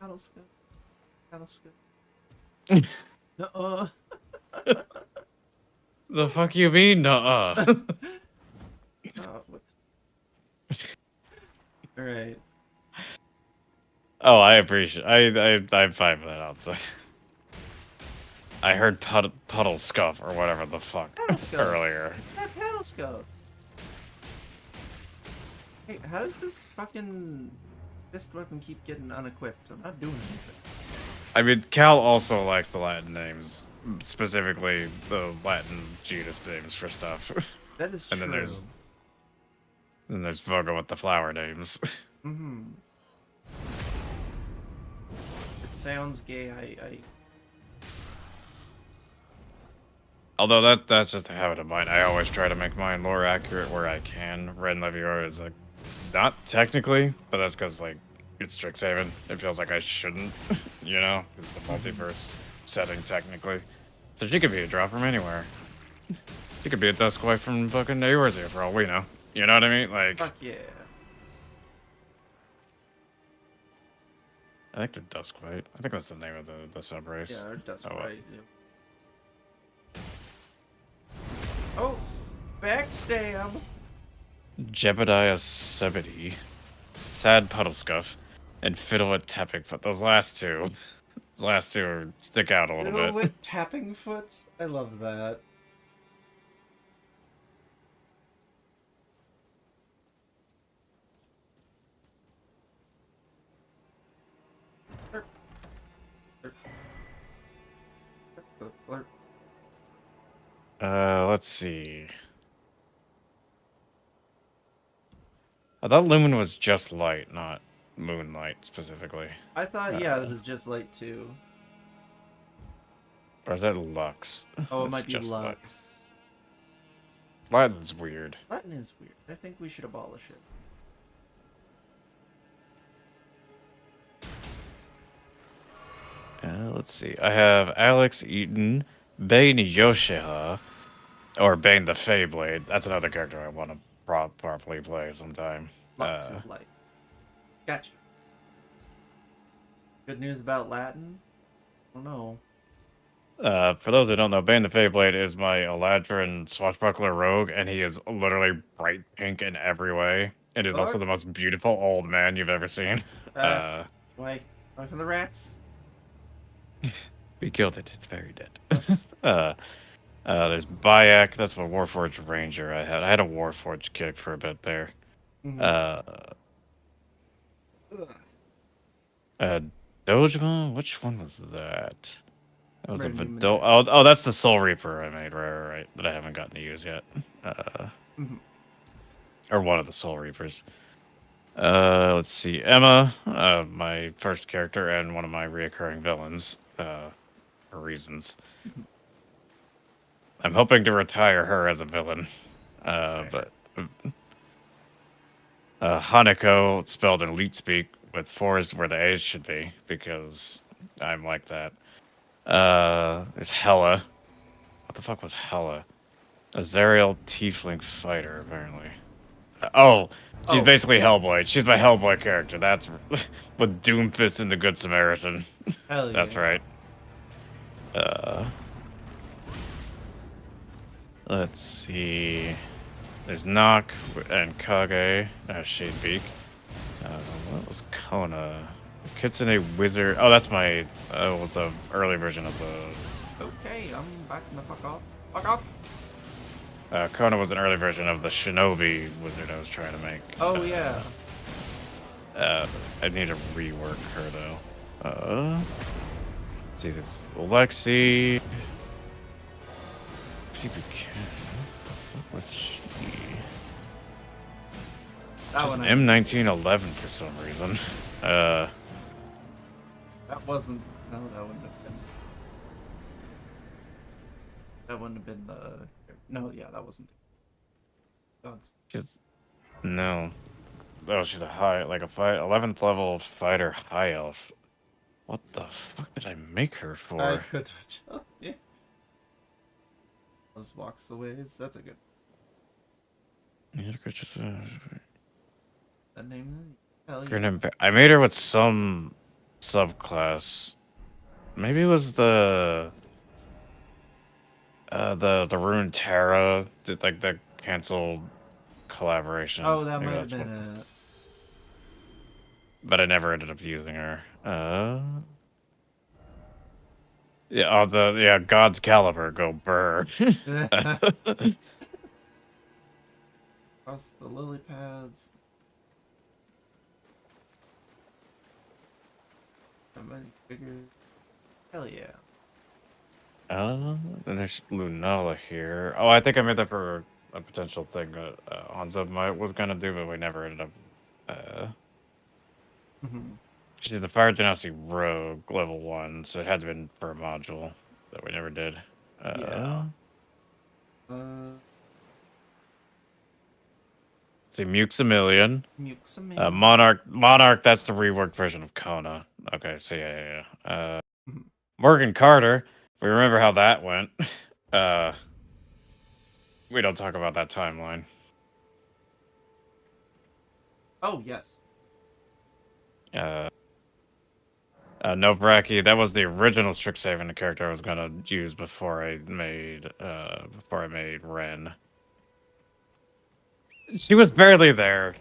Cattlescope. Nuh-uh. The fuck you mean, nuh-uh? What? Alright. Oh, I appreciate. I'm fine with that outside. I heard puddle scuff or whatever the fuck earlier. That Cattlescope. Hey, how does this fucking fist weapon keep getting unequipped? I'm not doing anything. I mean, Cal also likes the Latin names, specifically the Latin Judas names for stuff. That is and true. then there's Vohgas with the flower names. Mm-hmm. It sounds gay. I Although that's just a habit of mine. I always try to make mine lore accurate where I can. Red Levior is like not technically, but that's because like it's Strixhaven. It feels like I shouldn't, you know, it's the multiverse setting technically. So she could be a drop from anywhere. She could be a Duskwife from fucking Eorzea for all we know. You know what I mean? Like, fuck yeah. I think they're Duskwife. I think that's the name of the sub race. Yeah, or Dust Oh, well. right. Yep. Oh, backstab. Jebediah Sebedy, Sad Puddlescuff, and Fiddle at Tapping Foot. Those last two stick out a little Little bit. with tapping foot. I love that. Let's see. I thought Lumen was just light, not moonlight specifically. I thought, yeah, it was just light too. Or is that Lux? Oh, it It's might be just light. Lux. Latin's weird. Latin is weird. I think we should abolish it. Let's see. I have Alex Eaton, Bane Yoshiha, or Bane the Feyblade. That's another character I want to properly play sometime. Lux is light. Gotcha. Good news about Latin? I don't know. For those who don't know, Bane the Feyblade is my Eladrin swashbuckler rogue, and he is literally bright pink in every way. And is also Fuck. the most beautiful old man you've ever seen. Why? Why for the rats? We killed it. It's very dead. There's Bayak. That's my Warforged Ranger I had. I had a Warforged kick for a bit there. Mhm. Dojima? Which one was that? That was a Random Vidal. Oh, that's the Soul Reaper I made, right, that I haven't gotten to use yet. Mhm. Or one of the Soul Reapers. Let's see. Emma, my first character and one of my reoccurring villains, for reasons. I'm hoping to retire her as a villain. But Hanako, spelled in Elite Speak, with 4s where the A's should be, because I'm like that. There's Hella. What the fuck was Hella? Azariel Tiefling Fighter, apparently. Oh, she's Oh. basically Hellboy. She's my Hellboy character. That's with Doomfist and the Good Samaritan. Hell yeah. That's right. Let's see. There's Nock and Kage. Shadebeak. What was Kona? Kitsune Wizard. Oh, that's my. Was the early version of the. Okay, I'm backing the fuck off. Fuck off! Kona was an early version of the Shinobi wizard I was trying to make. Oh, yeah. I need to rework her though. Let's see this Lexi. See if we can. What was she? That She's one. an M1911 for some reason. That wasn't. No, that wouldn't have been. That wouldn't have been the. No, yeah, that wasn't. Gods. No. Oh, she's a high, like a 11th level fighter high elf. What the fuck did I make her for? I could. Yeah. Those walks the waves. That's a good. That name. Hell yeah. I made her with some subclass. Maybe it was the Rune Terra, like the canceled collaboration. Oh, that Maybe might have that's been what- a. But I never ended up using her. Yeah, God's Caliber, go burr. Across the lily pads. How many figures? Hell yeah. Then there's Lunala here. Oh, I think I made that for a potential thing that Hanzo was gonna do, but we never ended up. She's the Fire Genasi Rogue, level 1, so it had to have been for a module that we never did. Yeah. See, Muxamillion. Muxamillion. Monarch, that's the reworked version of Kona. Okay, so yeah. Morgan Carter, we remember how that went. We don't talk about that timeline. Oh, yes. Nobraki, that was the original Strixhaven character I was gonna use before I made Ren. She was barely there.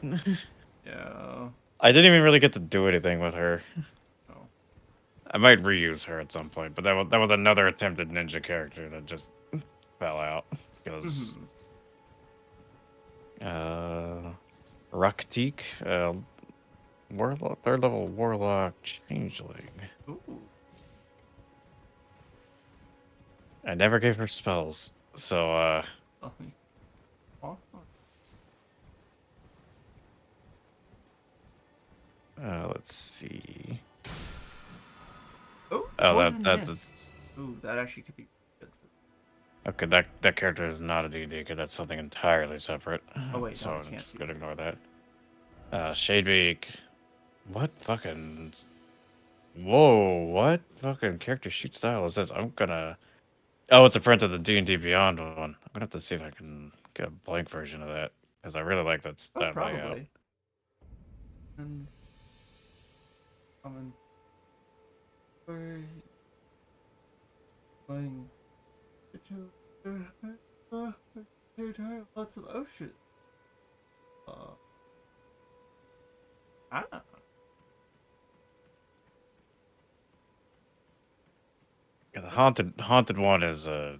Yeah. I didn't even really get to do anything with her. Oh. I might reuse her at some point, but that was another attempted ninja character that just fell out because Raktik, Warlock, 3rd level Warlock Changeling. Ooh. I never gave her spells, so Oh. let's see. Oh, that's mist. Ooh, that actually could be good. Okay, that character is not a D&D because that's something entirely separate. Oh wait, so no, I I'm can't just do gonna ignore that. Shadebeak. What fucking? Whoa! What fucking character sheet style is this? I'm gonna. Oh, it's a print of the D&D Beyond one. I'm gonna have to see if I can get a blank version of that because I really like that layout. Probably. And coming. Where going? Lots of ocean. Yeah, the haunted one is I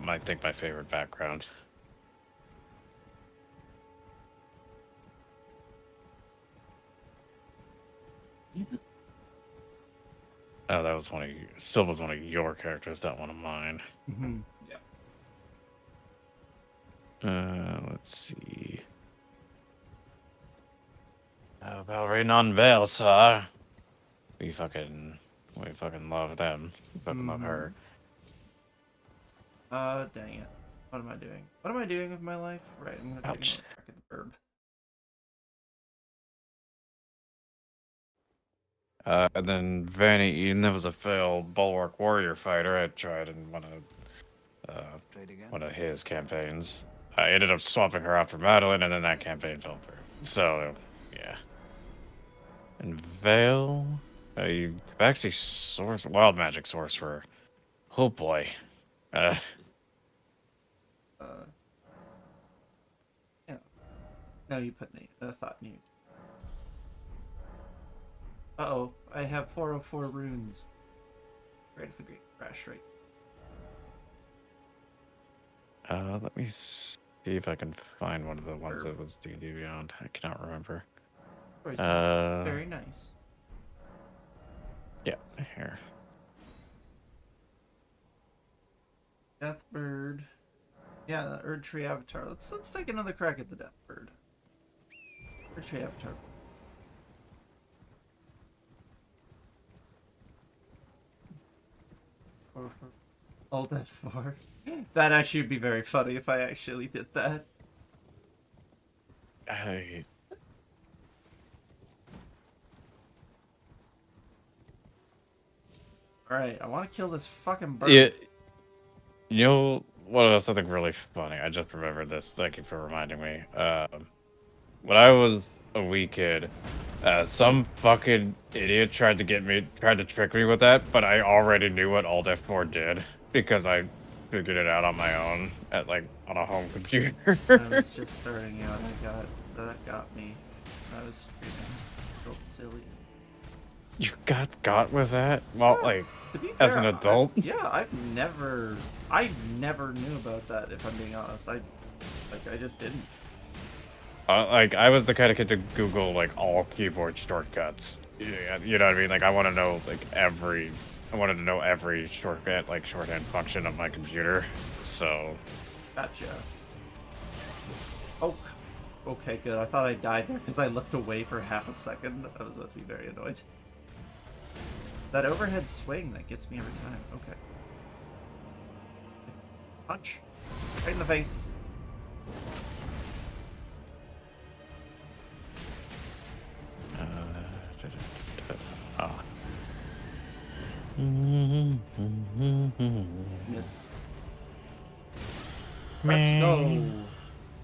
might think my favorite background. Oh, that was Silva's one of your characters, not one of mine. Yeah. Let's see. Valerie non-Velsa. We fucking love them. We fucking love her. Dang it. What am I doing? What am I doing with my life? Right, I'm gonna take a back at the verb. And then Vanny Eden, that was a failed Bulwark Warrior fighter. I tried and want Trade again. one of his campaigns. I ended up swapping her out for Madeline, and then that campaign fell through. So, yeah. And Vale, you actually source wild magic sorcerer. Oh boy. Yeah. No, you put me. I thought you. Uh-oh, I have 404 runes. Right at the Great Crash rate. Let me see if I can find one of the ones that was D&D Beyond. I cannot remember. Very nice. Yeah, here. Deathbird. Yeah, the Erd Tree Avatar. Let's take another crack at the Deathbird. Erd Tree Avatar. Alt F4. That actually would be very funny if I actually did that. Alright, I want to kill this fucking bird. Yeah. You know what was something really funny? I just remembered this. Thank you for reminding me. When I was a wee kid, some fucking idiot tried to trick me with that, but I already knew what Alt F4 did because I figured it out on my own on a home computer. I was just starting out. That got me. I was screaming. Real silly. You got with that? Well, Yeah, to be as fair, an adult? I never knew about that. If I'm being honest, I just didn't. I was the kind of kid to Google all keyboard shortcuts. Yeah, you know what I mean? I want to know I wanted to know every shortcut, shorthand function of my computer. So. Gotcha. Oh, okay, good. I thought I died there because I looked away for half a second. I was about to be very annoyed. That overhead swing that gets me every time. Okay. Punch. Right in the face. Missed. Let's go.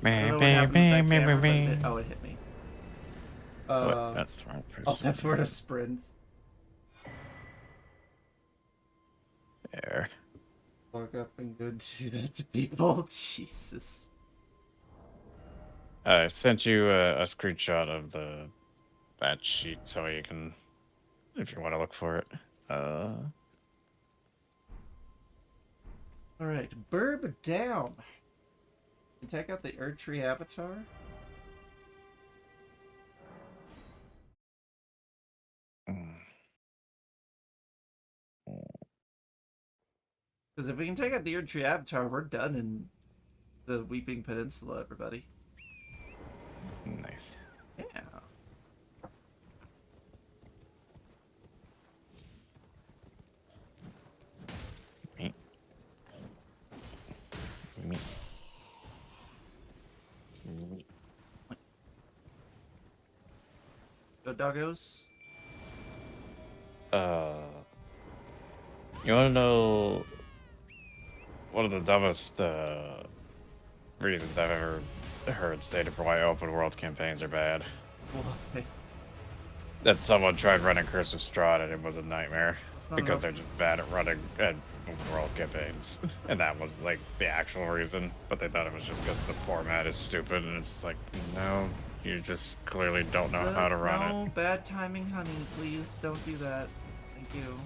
I don't know what happened with that camera, but it hit me. What? That's the wrong I'll person. for a sprint. There. Walk up and go do that to people. Jesus. I sent you a screenshot of that sheet so you can, if you want to look for it. Alright, burb down. You take out the Erd Tree Avatar. Because if we can take out the Erd Tree Avatar, we're done in the Weeping Peninsula, everybody. Nice. Yeah. Me. Go doggos. You want to know one of the dumbest reasons I've ever heard stated for why open world campaigns are bad? Why? That someone tried running Curse of Strahd and it was a nightmare not because enough. they're just bad at running open world campaigns, and that was the actual reason. But they thought it was just because the format is stupid, and it's just no, you just clearly don't know how to run it. No, bad timing, honey. Please don't do that. Thank you.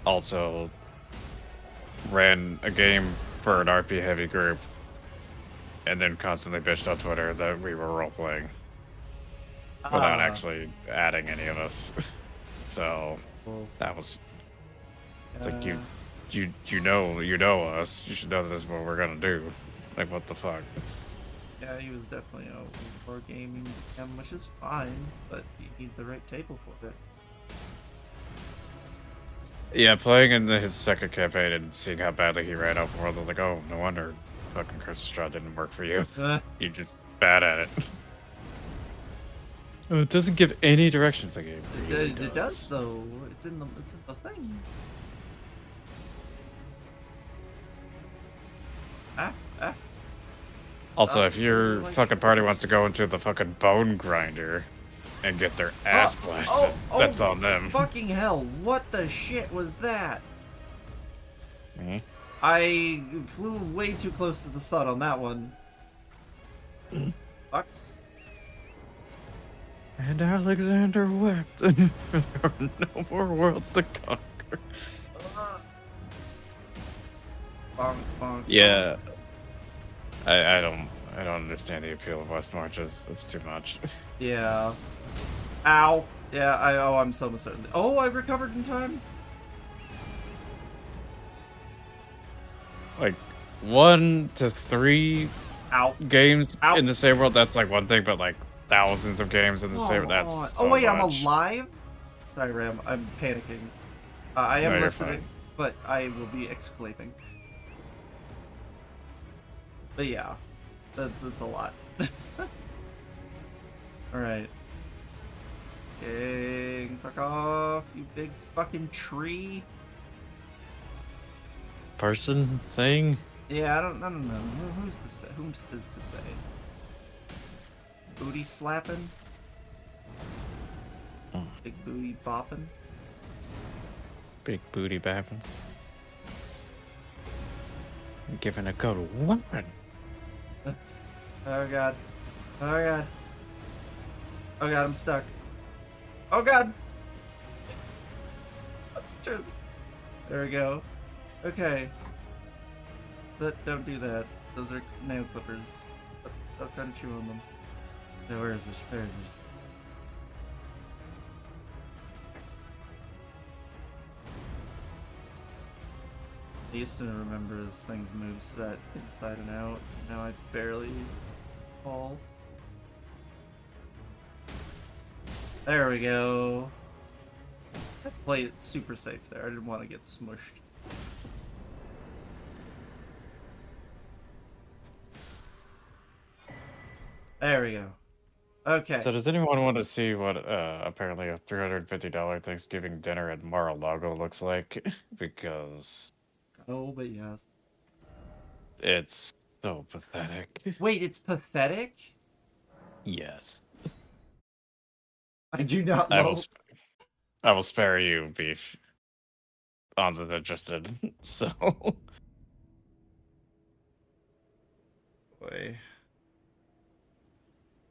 Also, ran a game for an RP heavy group, and then constantly bitched on Twitter that we were role playing without actually adding any of us. So that was you know us. You should know this is what we're gonna do. What the fuck? Yeah, he was definitely open for gaming, which is fine, but you need the right table for it. Yeah, playing in his second campaign and seeing how badly he ran open world, I was like, oh, no wonder fucking Curse of Strahd didn't work for you. You're just bad at it. Oh, it doesn't give any directions. Like it really It does though. It's in the thing. Ah, ah. Also, Oh, if your like fucking party shoulders. wants to go into the fucking bone grinder and get their ass blasted, that's on them. Fucking hell! What the shit was that? Mhm. I flew way too close to the sun on that one. Fuck. And Alexander wept. There are no more worlds to conquer. Bonk, bonk, Yeah, I don't understand the appeal of West Marches. That's too much. bonk. Yeah. Ow. Yeah. I'm so certain. Oh, I recovered in time. Like 1 to 3 Ow. games Ow. in the same world, that's like one thing, but like thousands of games in the same, Come that's on. so Oh wait, I'm much. alive. Sorry, Ram. I'm panicking. I am No, you're listening, fine. but I will be exclaiming. But yeah, it's a lot. All right. King, fuck off, you big fucking tree. Person thing. Yeah, I don't know. Who's to say? Whom's to say? Booty slapping. Oh, Big booty bopping. big booty bapping. Giving a good weapon. Oh god. Oh god. Oh god, I'm stuck. Oh god. There we go. Okay. So don't do that. Those are nail clippers. Stop trying to chew on them. Okay, where is this? Where is this? I used to remember this thing's moveset inside and out. Now I barely fall. There we go. I played it super safe there. I didn't want to get smushed. There we go. Okay. So does anyone want to see what apparently a $350 Thanksgiving dinner at Mar-a-Lago looks like? Because Oh, but yes. it's so pathetic. Wait, it's pathetic? Yes. I do not I will know. I will spare you, Beef. Anza's interested. So Boy.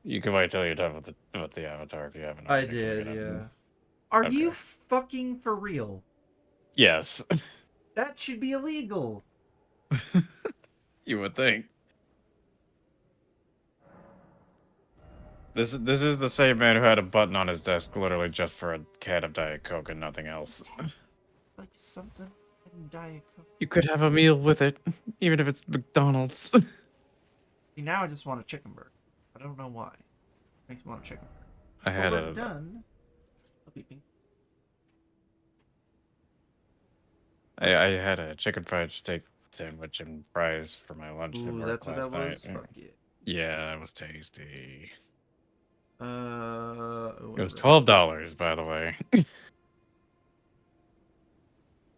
you can wait till you're done with the avatar if you haven't I already. did, Figured yeah. out. Are Okay. you fucking for real? Yes. That should be illegal. You would think. This is the same man who had a button on his desk literally just for a can of Diet Coke and nothing else. It's like something in Diet Coke. You could have a meal with it, even if it's McDonald's. See, now I just want a chicken burger. I don't know why. Makes me want a chicken burger. I had But we're a done. Beeping. I had a chicken fried steak sandwich and fries for my lunch at Ooh, work that's what last that night. was? Fuck yeah. Yeah, it was tasty. Oh, It was whatever. $12, by the way.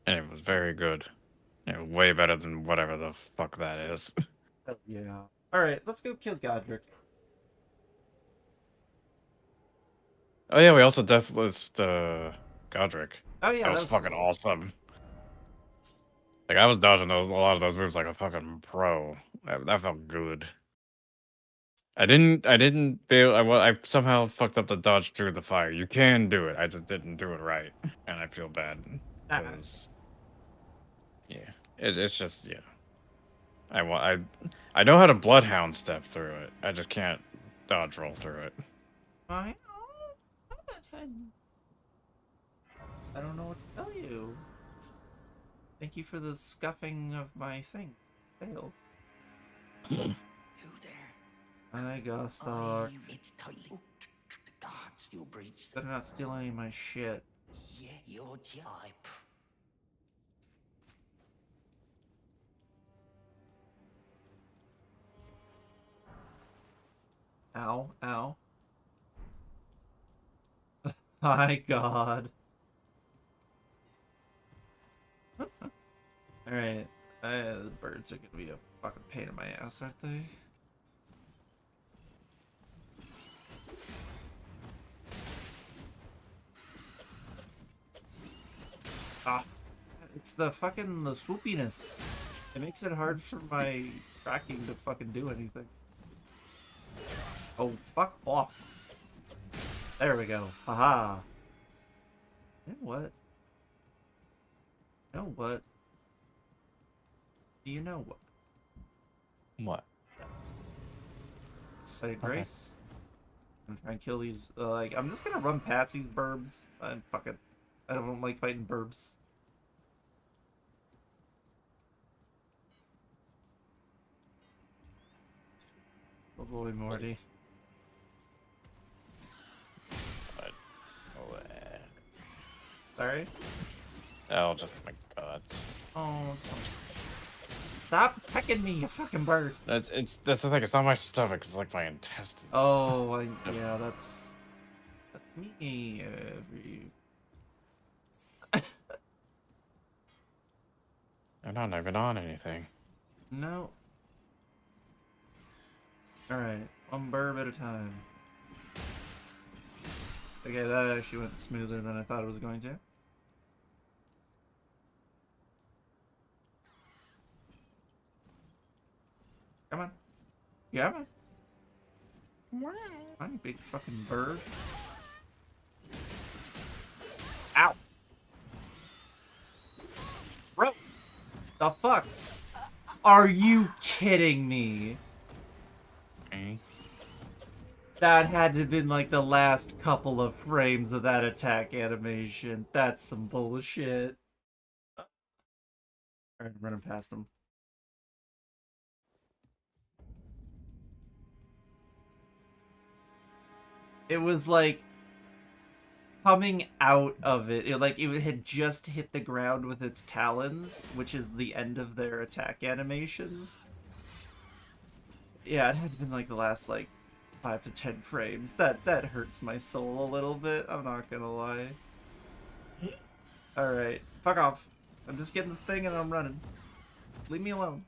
And it was very good. It was way better than whatever the fuck that is. Hell yeah. Alright, let's go kill Godric. Oh yeah, we also deathlisted Godric. Oh yeah, That was fucking cool. awesome. Like I was dodging a lot of those moves like a fucking pro. That felt good. I I somehow fucked up the dodge through the fire. You can do it. I just didn't do it right, and I feel bad because yeah, it's just yeah. I know how to bloodhound step through it. I just can't dodge roll through it. I don't know what to tell you. Thank you for the scuffing of my thing. Fail. Who there? I got stuck. It's tightly. Oh, the guards, you'll breach Better not steal any of my shit. Yeah, your jibe. Ow, ow. My god. Alright. The birds are gonna be a fucking pain in my ass, aren't they? Ah. It's the fucking swoopiness. It makes it hard for my tracking to fucking do anything. Oh, fuck off. There we go. Haha. You know what? You know what? You know what? What? Say grace. I'm trying to kill these. Like, I'm just gonna run past these burbs. Fuck it. I don't like fighting burbs. Oh boy, Morty. Sorry? Oh, just my guts. Oh, stop pecking me, you fucking bird. That's the thing. It's not my stomach. It's like my intestine. Oh, yeah, that's me. I'm not even on anything. No. All right, one burb at a time. Okay, that actually went smoother than I thought it was going to. Come on. Yeah, man. Come on, you big fucking bird. Ow! Bro! The fuck? Are you kidding me? Okay. That had to have been like the last couple of frames of that attack animation. That's some bullshit. Alright, I'm running past him. It was like coming out of it. It had just hit the ground with its talons, which is the end of their attack animations. Yeah, it had to been like the last like 5 to 10 frames. That hurts my soul a little bit. I'm not gonna lie. All right, fuck off. I'm just getting the thing and I'm running. Leave me alone.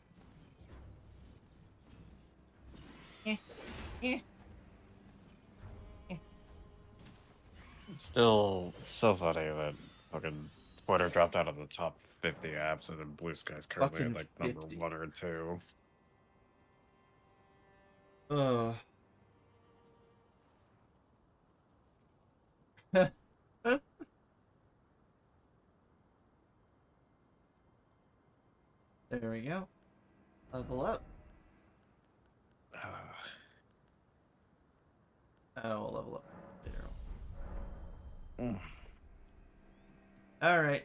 Eh, eh. Still so funny that fucking Twitter dropped out of the top 50 apps, and then Blue Sky's currently Fucking at like number 50. 1 or 2. Ugh. There we go. Level up. Oh, we'll level up later. All right.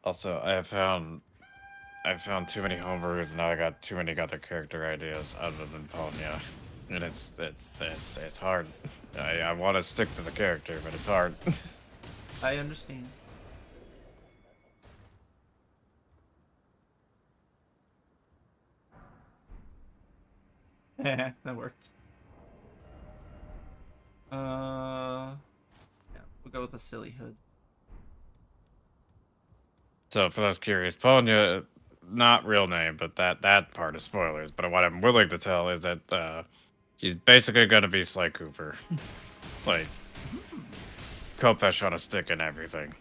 Also, I've found too many homebrews, and now I got too many other character ideas other than Ponya, and it's hard. I want to stick to the character, but it's hard. I understand. That worked. Yeah, we'll go with the silly hood. So for those curious, Ponya, not real name, but that part is spoilers. But what I'm willing to tell is that she's basically gonna be Sly Cooper, like Kopesh on a stick and everything.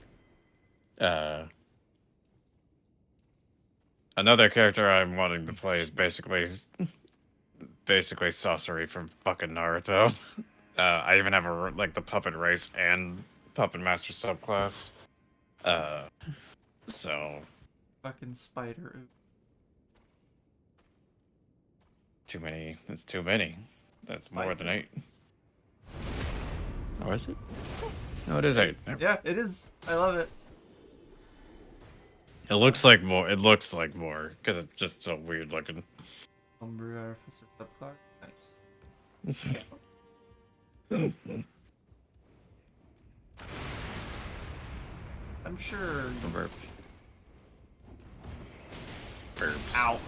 Another character I'm wanting to play is basically Sorcery from fucking Naruto. I even have the puppet race and puppet master subclass. So Fucking spider. too many. It's too many. That's more than 8. Oh, is it? No, it is 8. Yeah, it is. I love it. It looks like more. It looks like more because it's just so weird looking. Homebrew Artificer subclass. Nice. I'm sure. Burp. Burps. Ow.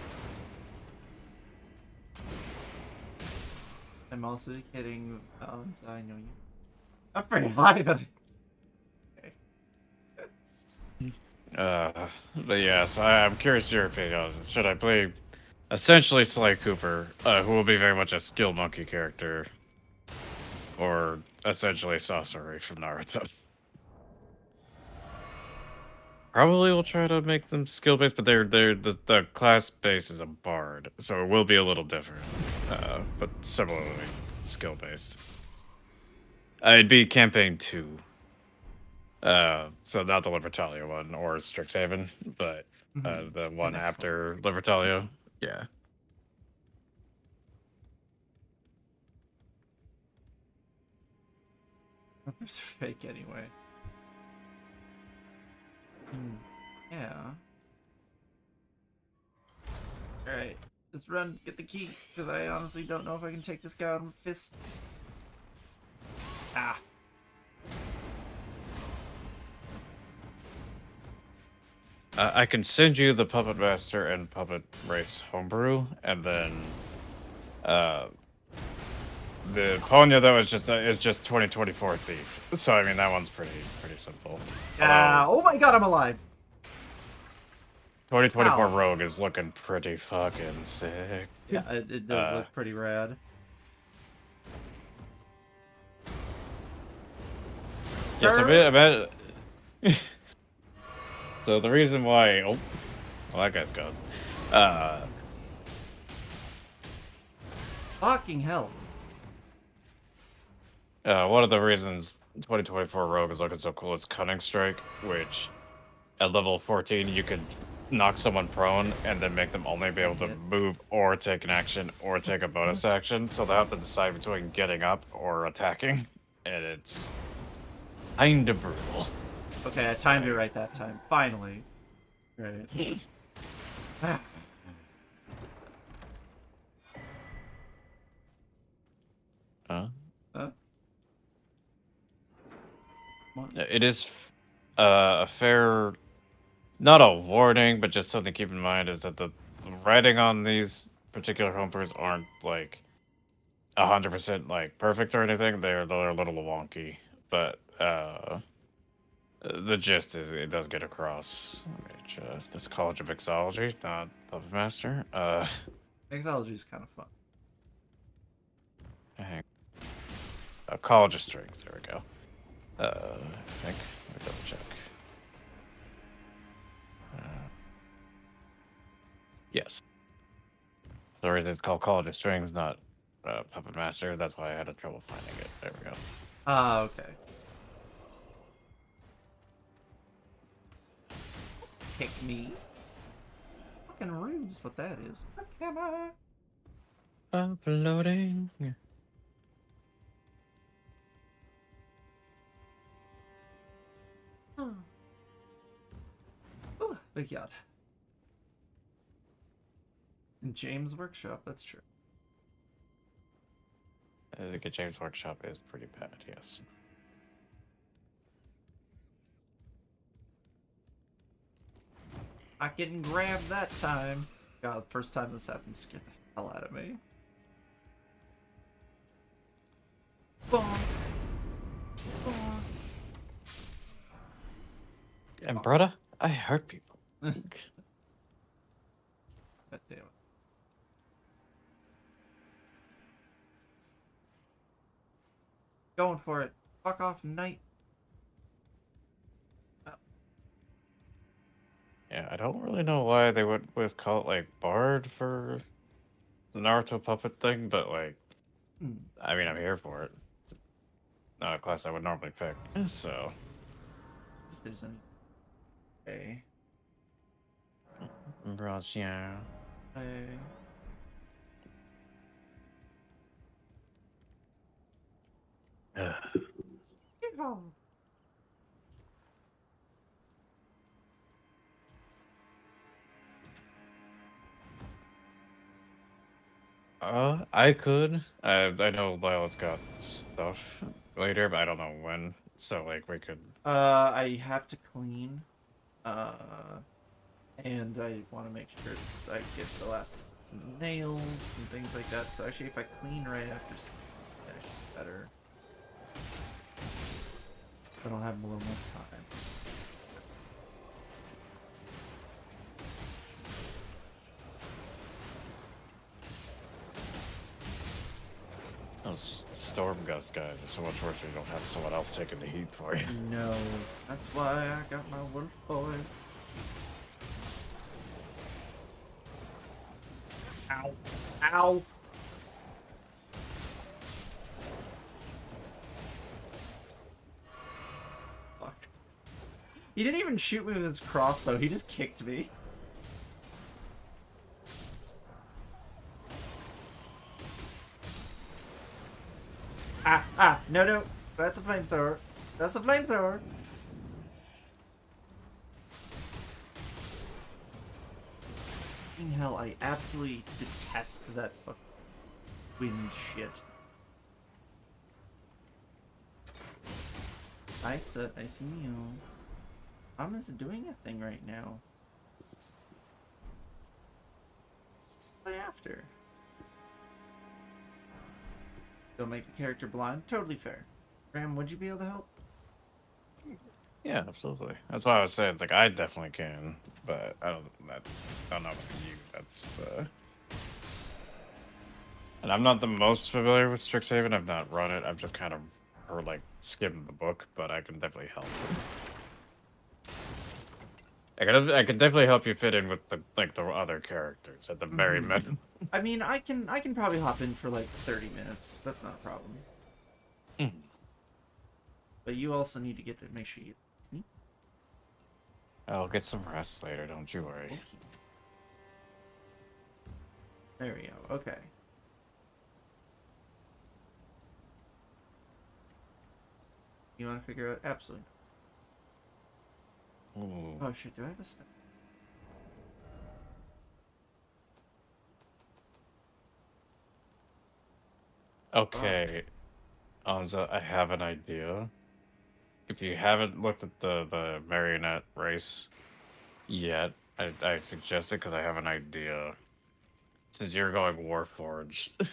I'm also kidding, Valentine. I know you. I'm pretty high, but But yeah, so I'm curious your opinion on this. Should I play essentially Sly Cooper, who will be very much a skill monkey character, or essentially Sasori from Naruto? Probably will try to make them skill based, but the class base is a bard, so it will be a little different, but similarly skill based. It'd be campaign 2. So not the Libertalia one or Strixhaven, but the one next after Libertalia. Yeah. numbers are fake anyway. Yeah. Alright. Just run, get the key, because I honestly don't know if I can take this guy out with fists. Ah. I can send you the Puppet Master and Puppet Race homebrew, and then the Ponya though is just 2024 Thief. So I mean that one's pretty simple. Ah, oh my god, I'm alive! 2024 Ow. Rogue is looking pretty fucking sick. Yeah, it does look pretty rad. Yes, I bet. So the reason why, well, that guy's gone. Fucking hell. One of the reasons 2024 Rogue is looking so cool is Cunning Strike, which at level 14 you could knock someone prone and then make them only be able to move or take an action or take a bonus action, so they have to decide between getting up or attacking, and it's kinda brutal. Okay, I timed it right that time. Finally. Right. Huh? Huh? It is a fair, not a warning, but just something to keep in mind is that the writing on these particular homebrews aren't like 100% like perfect or anything. They're a little wonky, but the gist is it does get across. Let me just, this College of Mixology, not Puppet Master. Mixology is kind of fun. Hang. College of Strings. There we go. I think. Let me double check. Yes. The reason it's called College of Strings, not Puppet Master. That's why I had trouble finding it. There we go. Ah, okay. Kick me. Fucking rude is what that is. Hammer. Uploading. Oh, big yard. In James' workshop, that's true. I think a James Workshop is pretty bad, yes. I getting grabbed that time. God, the first time this happened scared the hell out of me. Bonk. Bonk. And brother, I hurt people. God damn it. Going for it. Fuck off, knight. Yeah, I don't really know why they went with call it like Bard for the Naruto puppet thing, but like, I mean, I'm here for it. It's not a class I would normally pick, so. If there's any. Okay. Bros, yeah. Okay. Yeehaw. I could. I know Lyla's got stuff later, but I don't know when. So like we could. I have to clean. And I want to make sure I get the last some nails and things like that. So actually, if I clean right after, that should be better. Then I'll have a little more time. Those storm gust guys are so much worse when you don't have someone else taking the heat for you. No, that's why I got my wolf boys. Ow. Ow. Fuck. He didn't even shoot me with his crossbow, he just kicked me. No, no. That's a flamethrower. That's a flamethrower. Fucking hell, I absolutely detest that fucking wind shit. I see you. I'm just doing a thing right now. Play after. Don't make the character blind. Totally fair. Graham, would you be able to help? Yeah, absolutely. That's why I was saying, it's like, I definitely can, but I don't know about you. That's the... And I'm not the most familiar with Strixhaven. I've not run it. I've just kind of heard, like, skimmed the book, but I can definitely help. I can definitely help you fit in with the other characters at the very minimum. I mean, I can probably hop in for like 30 minutes. That's not a problem. But you also need to make sure you get sleep. I'll get some rest later, don't you worry. Okay. There we go. Okay. You want to figure out? Absolutely. Ooh. Oh shit, do I have a step? Okay, Anza, I have an idea. If you haven't looked at the marionette race yet, I suggest it because I have an idea. Since you're going Warforged.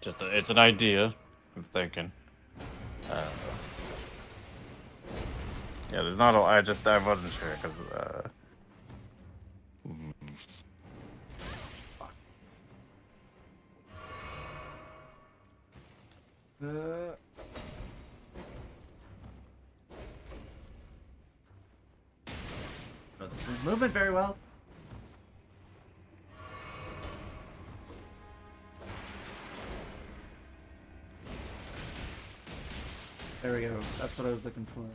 It's an idea. I'm thinking. Yeah, there's not a. I wasn't sure because. No, this is movement very well. There we go. That's what I was looking for.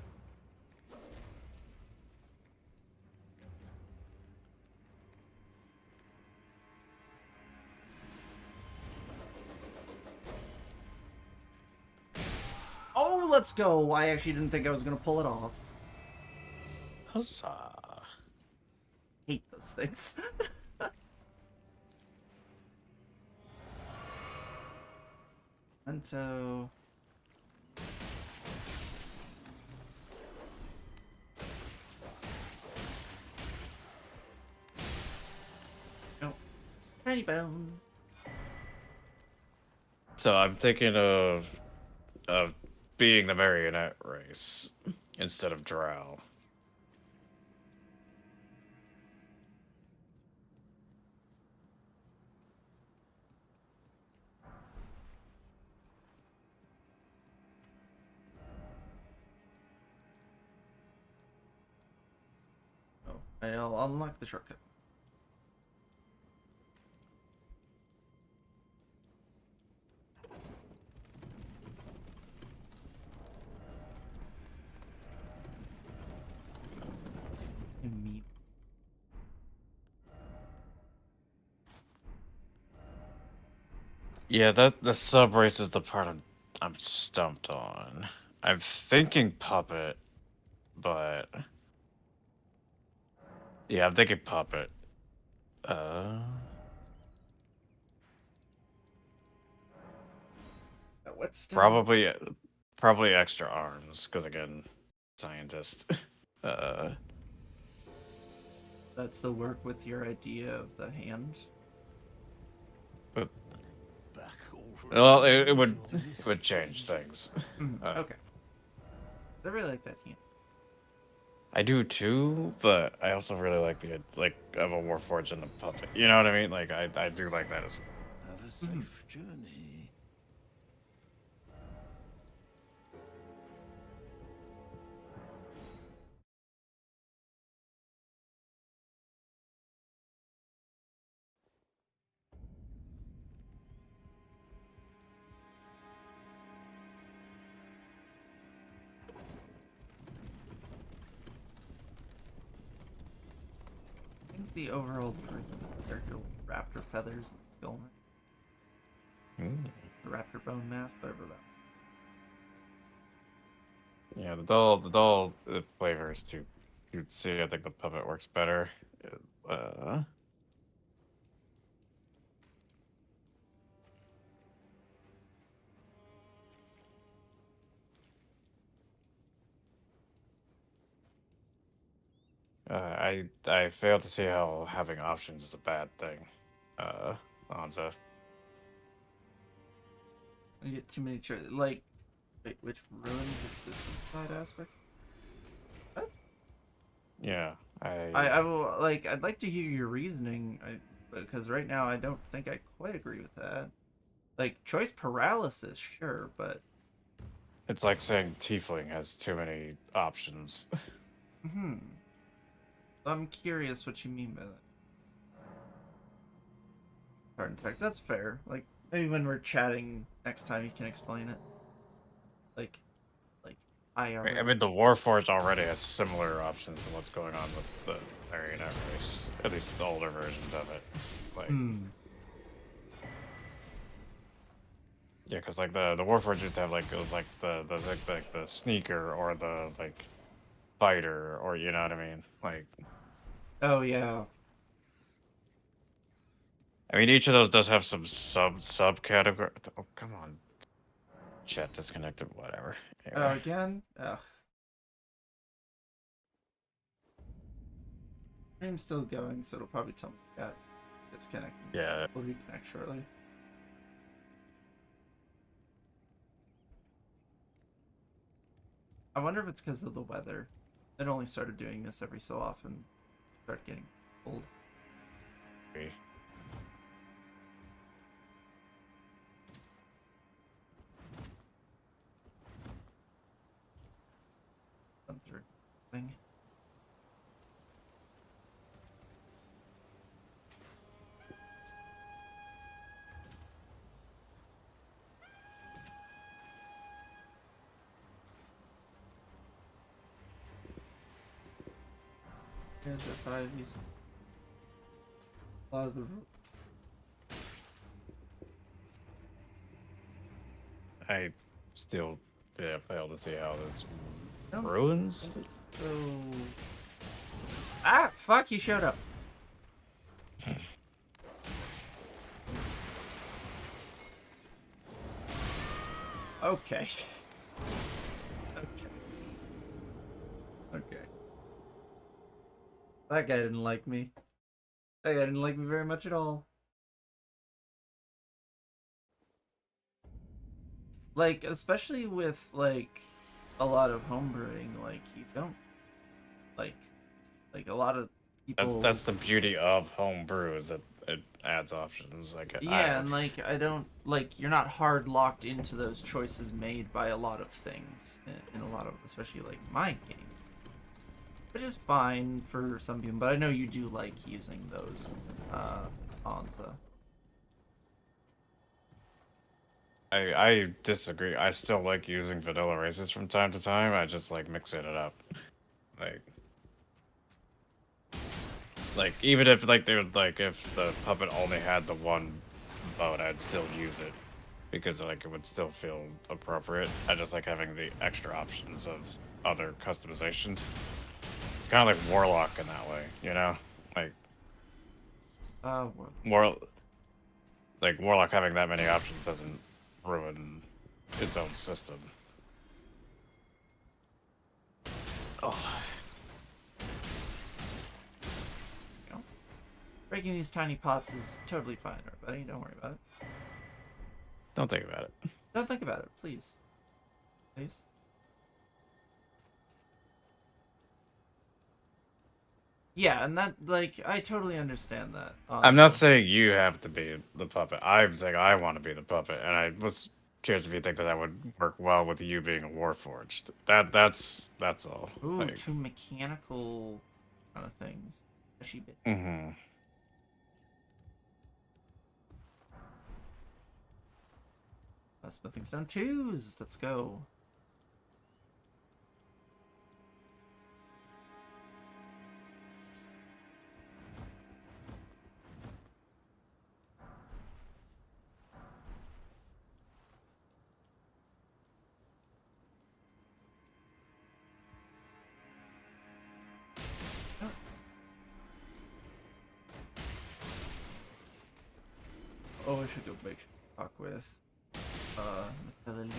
Oh, let's go! I actually didn't think I was gonna pull it off. Huzzah. Hate those things. Mento. No. Tiny bones. So I'm thinking of being the marionette race instead of Drow. Oh, I'll unlock the shortcut. Meat. Yeah, the sub race is the part I'm stumped on. I'm thinking puppet, but yeah, I'm thinking puppet. What's Probably extra arms because again, scientist. That still work with your idea of the hand? But, Back over well, again, it would sure. it would change things. Okay. I really like that hand. I do too, but I also really like the of a Warforged and the puppet. You know what I mean? Like I do like that as well. Have a safe journey. I think the overall character raptor feathers and skull, the raptor bone mask, whatever that. Yeah, the dull flavor is too cutesy. I think the puppet works better. Uh, I fail to see how having options is a bad thing. Anza. You get too many like, wait, which ruins the system side aspect? What? Yeah, I will like. I'd like to hear your reasoning, because right now I don't think I quite agree with that. Like choice paralysis, sure, but it's like saying Tiefling has too many options. I'm curious what you mean by that. Hard in text. That's fair. Like maybe when we're chatting next time, you can explain it. Like IRL. I mean, the Warforged already has similar options to what's going on with the Marionette race. At least the older versions of it. Like, yeah, because like the Warforged used to have like it was like the sneaker or the like fighter, or you know what I mean? Like, Oh yeah. I mean, each of those does have some sub category. Oh, come on. Chat disconnected. Whatever. Oh, Anyway. again? Ugh. I'm still going, so it'll probably tell me that disconnect. Yeah. We'll reconnect shortly. I wonder if it's because of the weather. It only started doing this every so often. Start getting cold. Agree. Through thing. There's a 5 he's a lot of the I still fail to see how this No. ruins. So... Ah, fuck, he showed up. Okay. Okay. That guy didn't like me. That guy didn't like me very much at all. Like, especially with, like, a lot of homebrewing, like, you don't, like a lot of people... That's the beauty of homebrew, is that it adds options. Like, Yeah, and, like, I don't, like, you're not hard locked into those choices made by a lot of things, in a lot of, especially, like, my games. Which is fine for some people, but I know you do like using those, Anza. I disagree. I still like using vanilla races from time to time. I just like mixing it up. Like even if like they would like if the puppet only had the one boat, I'd still use it because like it would still feel appropriate. I just like having the extra options of other customizations. It's kind of like Warlock in that way, you know? Like Warlock having that many options doesn't ruin its own system. Oh. Breaking these tiny pots is totally fine, everybody. Don't worry about it. Don't think about it. Don't think about it, please. Please. Yeah, and that, like, I totally understand that. I'm not honestly. saying you have to be the puppet. I'm saying I want to be the puppet, and I was curious if you think that that would work well with you being a warforged. That's all. Ooh, Like, two mechanical kind of things. Fleshy bit. mm-hmm. Smithing stone twos. Let's go. Oh, I should go make talk with Michaela Lee.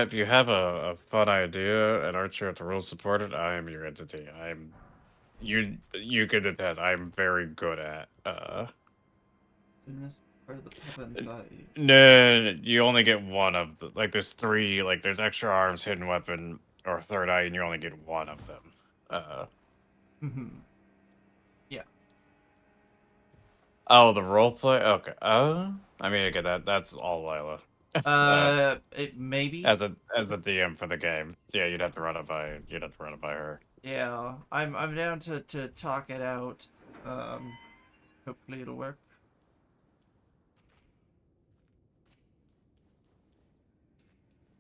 If you have a fun idea and aren't sure if the rules support it, I am your entity. You could attest. I'm very good at Goodness, part of the puppet fight. No, you only get one of the, like there's three, like there's extra arms, hidden weapon, or third eye, and you only get one of them. Yeah. Oh, the role play. Okay. I mean, again, that's all Lyla. It maybe. As the DM for the game, yeah, you'd have to run it by her. Yeah, I'm down to talk it out. Hopefully it'll work.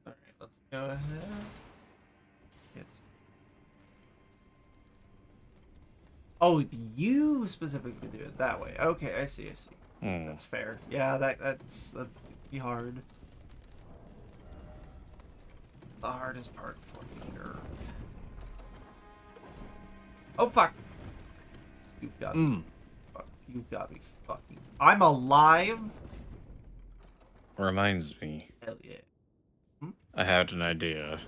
All right, let's go ahead. Yes. Oh, you specifically do it that way. Okay, I see. That's fair. Yeah, that's be hard. The hardest part for sure. Oh fuck! You got me. Fuck. You got me fucking. I'm alive. Reminds me, Hell yeah. I had an idea.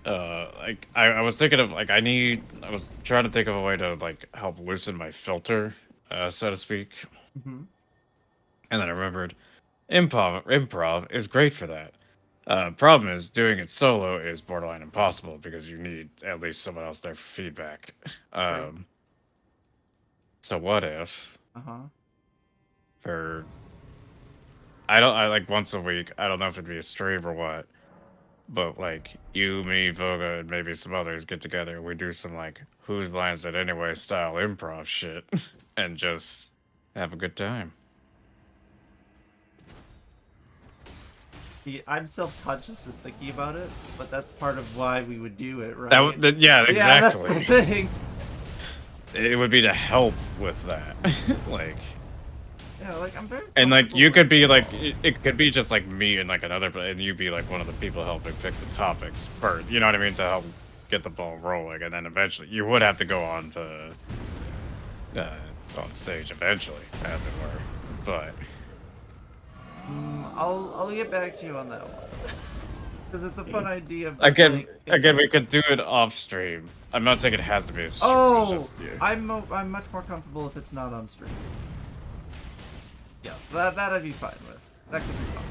Like I was thinking of like I was trying to think of a way to like help loosen my filter, so to speak. Mm-hmm. And then I remembered improv is great for that. Problem is doing it solo is borderline impossible because you need at least someone else there for feedback. So what if for I like once a week, I don't know if it'd be a stream or what, but like you, me, Voga, and maybe some others get together and we do some like whose lines it anyway style improv shit and just have a good time. I'm self-conscious just thinking about it, but that's part of why we would do it, right? Yeah, exactly. Yeah, that's the thing. It would be to help with that. Like, yeah, like I'm very. And like you could be like it could be just like me and like another, and you be like one of the people helping pick the topics first. You know what I mean, to help get the ball rolling, and then eventually you would have to go on to on stage eventually, as it were. But I'll get back to you on that one. Because it's a fun idea. But again, like, we could do it off stream. I'm not saying it has to be a stream. Oh, it's just, yeah. I'm much more comfortable if it's not on stream. Yeah, that I'd be fine with. That could be fun.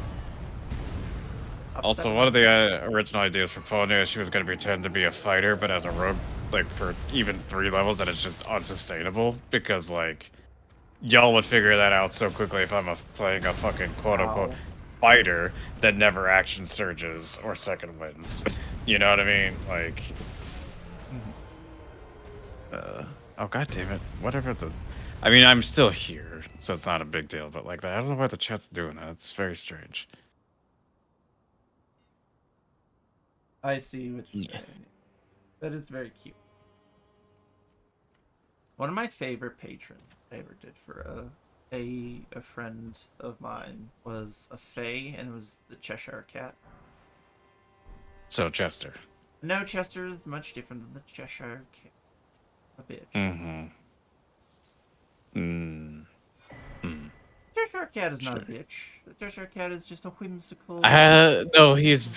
Also, one of the original ideas for Ponya, she was going to pretend to be a fighter, but as a rogue, like for even 3 levels, that it's just unsustainable because like y'all would figure that out so quickly if I'm playing a fucking quote-unquote fighter that never action surges or second wins. You know what I mean? Like, oh god damn it! Whatever the, I mean, I'm still here, so it's not a big deal. But like, I don't know why the chat's doing that. It's very strange. I see what you're saying. That is very cute. One of my favorite patrons I ever did for a friend of mine was a fae, and it was the Cheshire Cat. So Chester. No, Chester is much different than the Cheshire Cat. A bitch. Mm-hmm. Cheshire Cat is not a bitch. The Cheshire Cat is just a whimsical. No, he's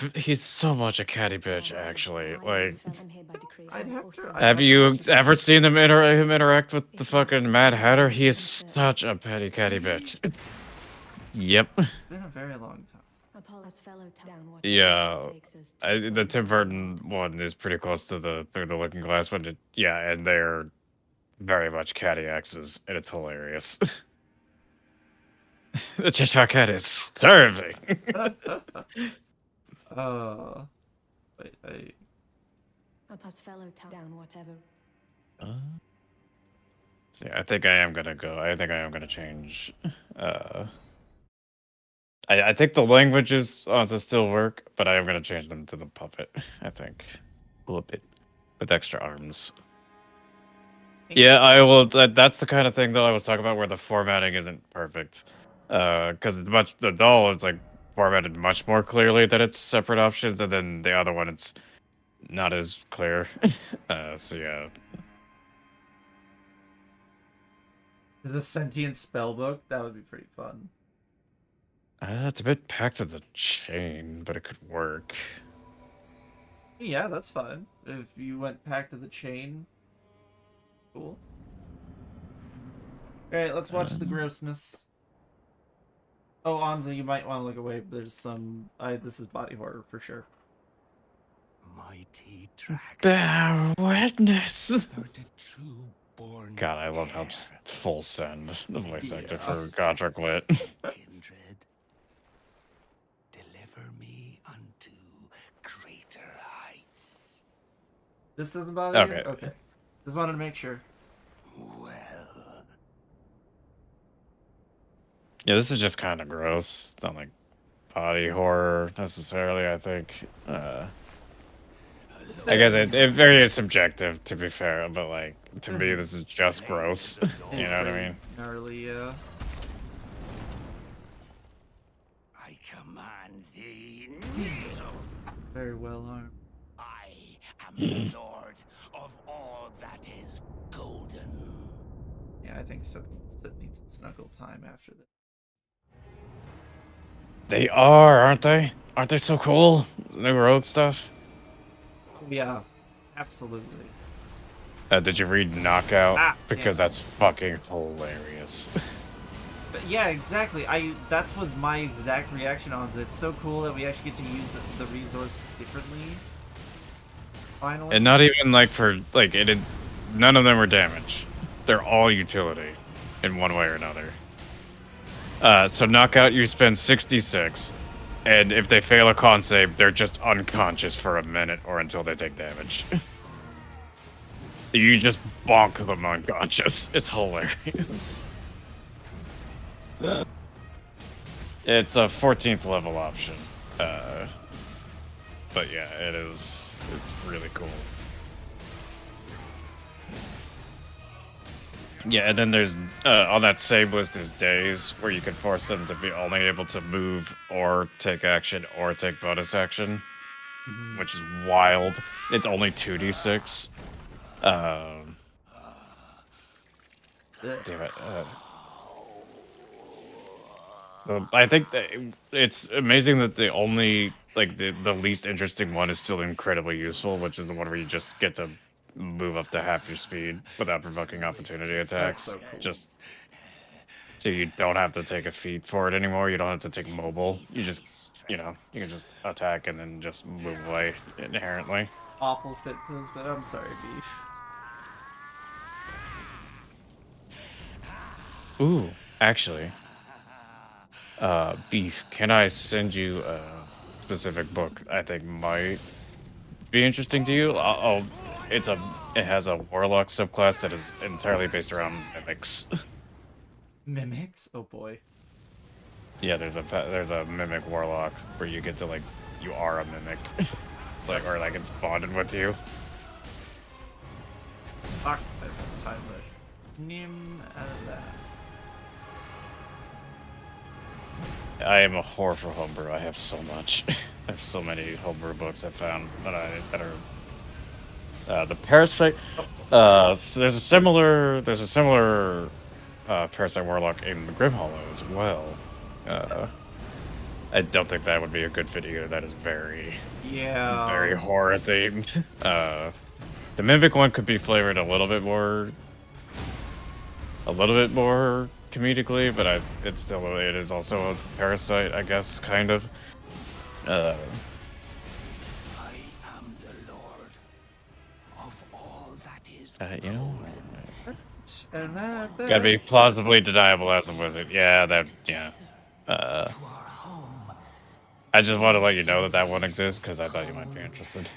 so much a catty bitch, actually. Like, I'd have to. have you ever seen him interact with the fucking Mad Hatter? He is such a petty catty bitch. Yep. It's been a very long time. Yeah, the Tim Burton one is pretty close to the Through the Looking Glass one. Yeah, and they're very much catty exes, and it's hilarious. The Cheshire Cat is starving. Wait, Yeah, I think I am gonna go. I think I am gonna change. I think the languages also still work, but I am gonna change them to the puppet. I think a little bit with extra arms. Yeah, I will. That's the kind of thing that I was talking about where the formatting isn't perfect. Because the doll is like formatted much more clearly that it's separate options, and then the other one it's not as clear. So yeah. Is a sentient spell book? That would be pretty fun. It's a bit packed to the chain, but it could work. Yeah, that's fine. If you went back to the chain. Cool. Alright, let's watch the grossness. Oh, Anza, you might want to look away. There's some... this is body horror for sure. Mighty track. Bear witness. Born God, I love how just full send the voice actor for Yes. Godric Lit. kindred. Deliver me unto greater heights. This doesn't bother you? Okay. Okay. Just wanted to make sure. Well, Yeah, this is just kind of gross. It's not like body horror necessarily, I think. I guess it very subjective, to be fair, but like, to me, this is just gross. You know what I mean? Gnarly, I command thee, kneel. very well armed. I am the lord of all that is golden. Yeah, I think so. It needs a snuggle time after this. They are, aren't they? Aren't they so cool? New road stuff? Yeah, absolutely. Did you read Knockout? Ah, Because damn. that's fucking hilarious. But yeah, exactly. That was my exact reaction on it. It's so cool that we actually get to use the resource differently. Finally. And not even like for, like, none of them were damage. They're all utility in one way or another. So Knockout, you spend 66. And if they fail a con save, they're just unconscious for a minute or until they take damage. You just bonk them unconscious. It's hilarious. It's a 14th level option. But yeah, it's really cool. Yeah, and then there's on that same list there's days where you can force them to be only able to move or take action or take bonus action, which is wild. It's only 2d6. Damn it. I think that it's amazing that the only, like, the least interesting one is still incredibly useful, which is the one where you just get to move up to half your speed without provoking opportunity attacks. so cool. Just so you don't have to take a feat for it anymore. You don't have to take mobile. You just, you can just attack and then just move away inherently. Awful fit pills, but I'm sorry, Beef. Ooh, actually, Beef, can I send you a specific book I think might be interesting to you? It has a warlock subclass that is entirely based around mimics. Mimics? Oh boy. Yeah, there's a mimic warlock where you get to, like, you are a mimic, like, or like it's bonded with you. Fuck, I missed time rush. Nim out of that. I am a whore for homebrew. I have so much. I have so many homebrew books I found that are the Parasite. So there's a similar Parasite Warlock in the Grim Hollow as well. I don't think that would be a good fit either. That is very Yeah. horror themed. The Mimic one could be flavored a little bit more comedically, but it is also a parasite, I guess, kind of. I am the Lord of all that is You know, golden. And that gotta be plausibly deniable as I'm with it. Yeah. To our home. I just want to let you know that that one exists because I thought you might be interested.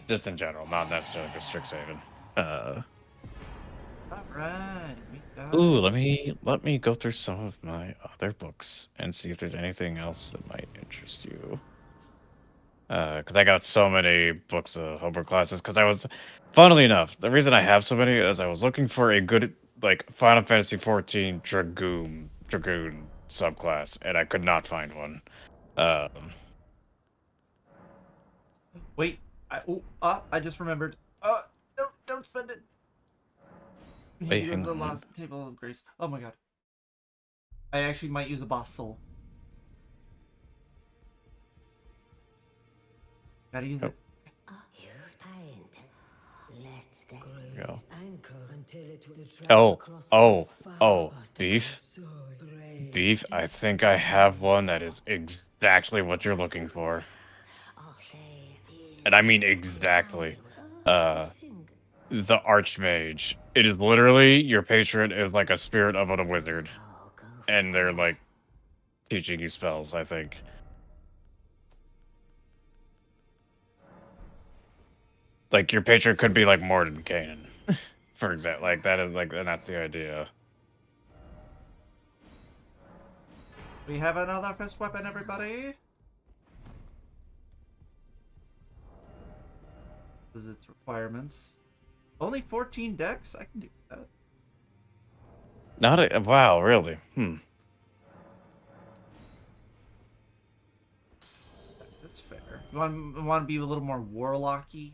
Just in general, not necessarily for Strixhaven. Alright, we got Ooh, let me go through some of my other books and see if there's anything else that might interest you. Because I got so many books of homebrew classes. Funnily enough, the reason I have so many is I was looking for a good like Final Fantasy 14 Dragoon subclass, and I could not find one. Wait, I just remembered. Don't spend it. Wait, You hang the on. last table of grace. Oh my god. I actually might use a boss soul. Gotta use it. Go. Oh, beef. Beef. I think I have one that is exactly what you're looking for, and I mean exactly. The Archmage. It is literally your patron is like a spirit of a wizard, and they're like teaching you spells. I think. Like your patron could be like Mordenkainen, for example. Like that is like, and that's the idea. We have another first weapon, everybody. This is its requirements. Only 14 decks? I can do that. Wow, really? That's fair. You want to be a little more warlocky?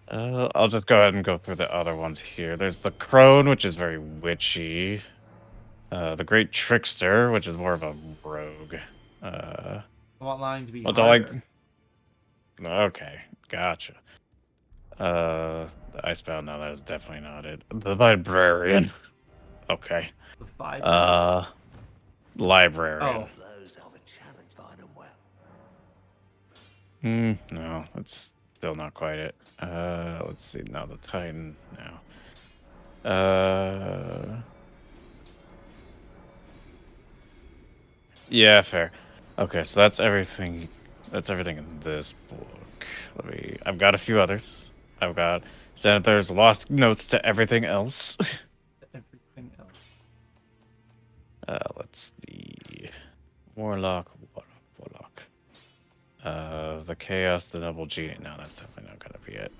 I'll just go ahead and go through the other ones here. There's the Crone, which is very witchy. The Great Trickster, which is more of a rogue. I want lying to be Well, harder. okay, gotcha. The Icebound, no, that is definitely not it. The Librarian. Okay. The 5. Librarian. Oh. Those of a challenge find them well. No, that's still not quite it. Let's see. No, the Titan. No. Yeah, fair. Okay, so that's everything. That's everything in this book. I've got a few others. I've got Xanathar's lost notes to everything else. Everything else. Let's see. Warlock. The Chaos, the Noble Genie. No, that's definitely not gonna be it.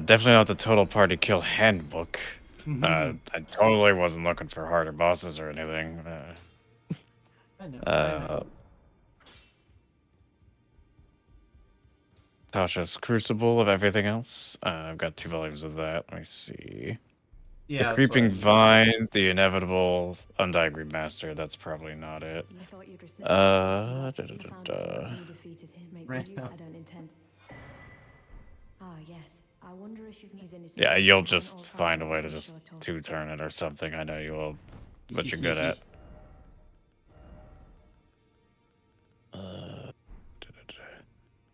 Definitely not the Total Party Kill Handbook. I totally wasn't looking for harder bosses or anything. I know. Tasha's Crucible of everything else. I've got 2 volumes of that. Let me see. Yeah. The Creeping Vine, the Inevitable Undying Remaster. That's probably not it. Yeah, you'll just find a way to just 2-turn it or something. I know you will, but you're good at.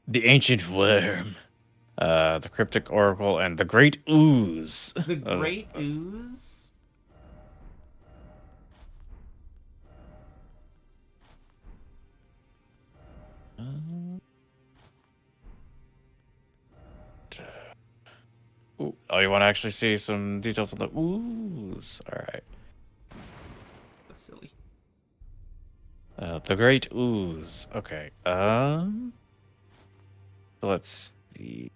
The Ancient Worm, the Cryptic Oracle, and the Great Ooze. The Great Ooze? Oh, you want to actually see some details on the ooze? All right. That's silly. The Great Ooze. Okay. Let's see.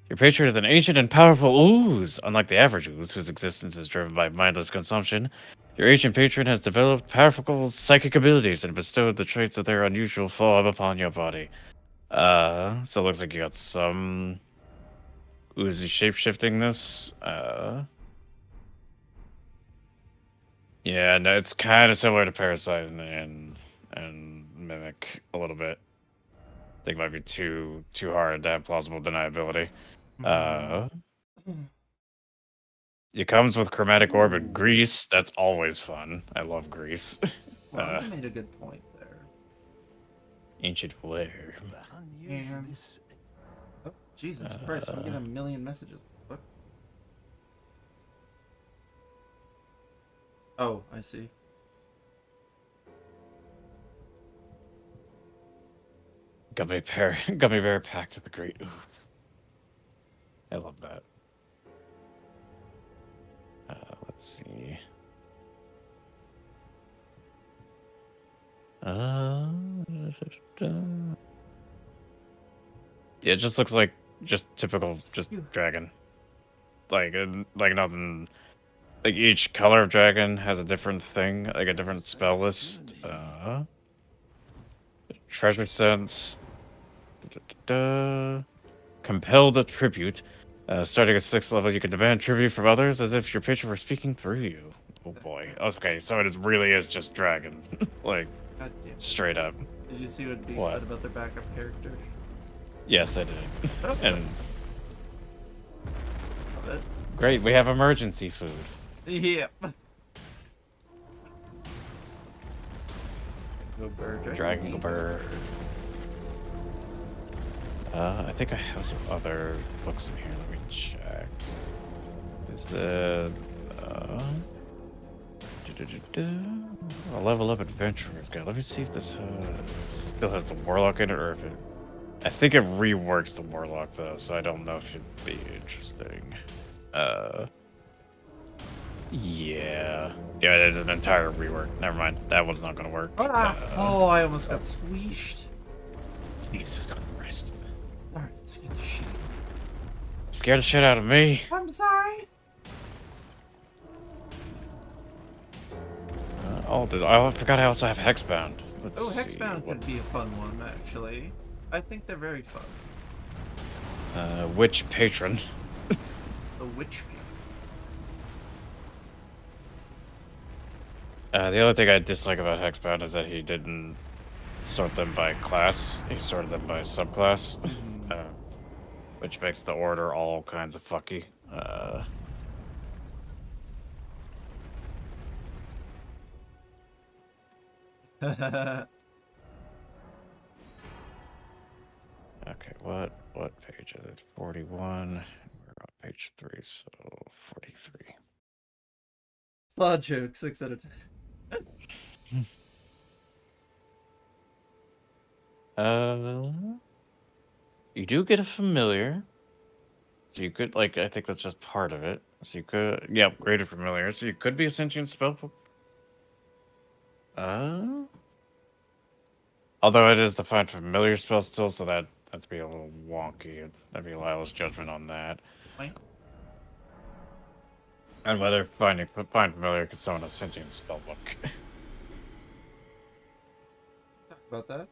Your patron is an ancient and powerful ooze. Unlike the average ooze, whose existence is driven by mindless consumption, your ancient patron has developed powerful psychic abilities and bestowed the traits of their unusual form upon your body. So it looks like you got some oozy shape-shifting this. Yeah, no, it's kind of similar to Parasite and Mimic a little bit. I think it might be too hard to have plausible deniability. It comes with chromatic orb and Ooh. grease. That's always fun. I love grease. Lonza made a good point there. Ancient flare. The unusualness. Oh, Jesus Christ, I'm getting a million messages. What? Oh, I see. Gummy bear packed at the great ooze. I love that. Let's see. Yeah, it just looks like just typical dragon. Like nothing. Like each color of dragon has a different thing, like a different spell list. Treasure sense. Compel the tribute. Starting at 6th level, you can demand tribute from others as if your patron were speaking through you. Oh boy. Okay, so really is just dragon. Like, God damn. straight up. Did you see what Beef What? said about their backup character? Yes, I did. And Love it. great, we have emergency food. Yep. Go bird. Dragon bird. I think I have some other books in here. Let me check. Is the a level up adventurer's guide? Let me see if this still has the warlock in it, or if it. I think it reworks the warlock though, so I don't know if it'd be interesting. Yeah, there's an entire rework. Never mind, that one's not gonna work. Oh, I almost got squeezed. Jesus Christ! Alright, let's get the shit. Scared the shit out of me. I'm sorry. I forgot I also have Hexbound. Let's Oh, see, Hexbound could be a fun one, actually. I think they're very fun. Witch Patron. The Witch People. The other thing I dislike about Hexbound is that he didn't sort them by class. He sorted them by subclass, which makes the order all kinds of fucky. Okay, what page is it? 41. We're on page 3, so 43. Flaw joke, 6 out of 10. You do get a familiar. So you could, like, I think that's just part of it. So you could, yeah, upgraded familiar. So you could be a sentient spellbook. Although it is the find familiar spell still, so that'd be a little wonky. That'd be Lylas' judgment on that. Wait. And whether find familiar could summon a sentient spellbook. Talk about that.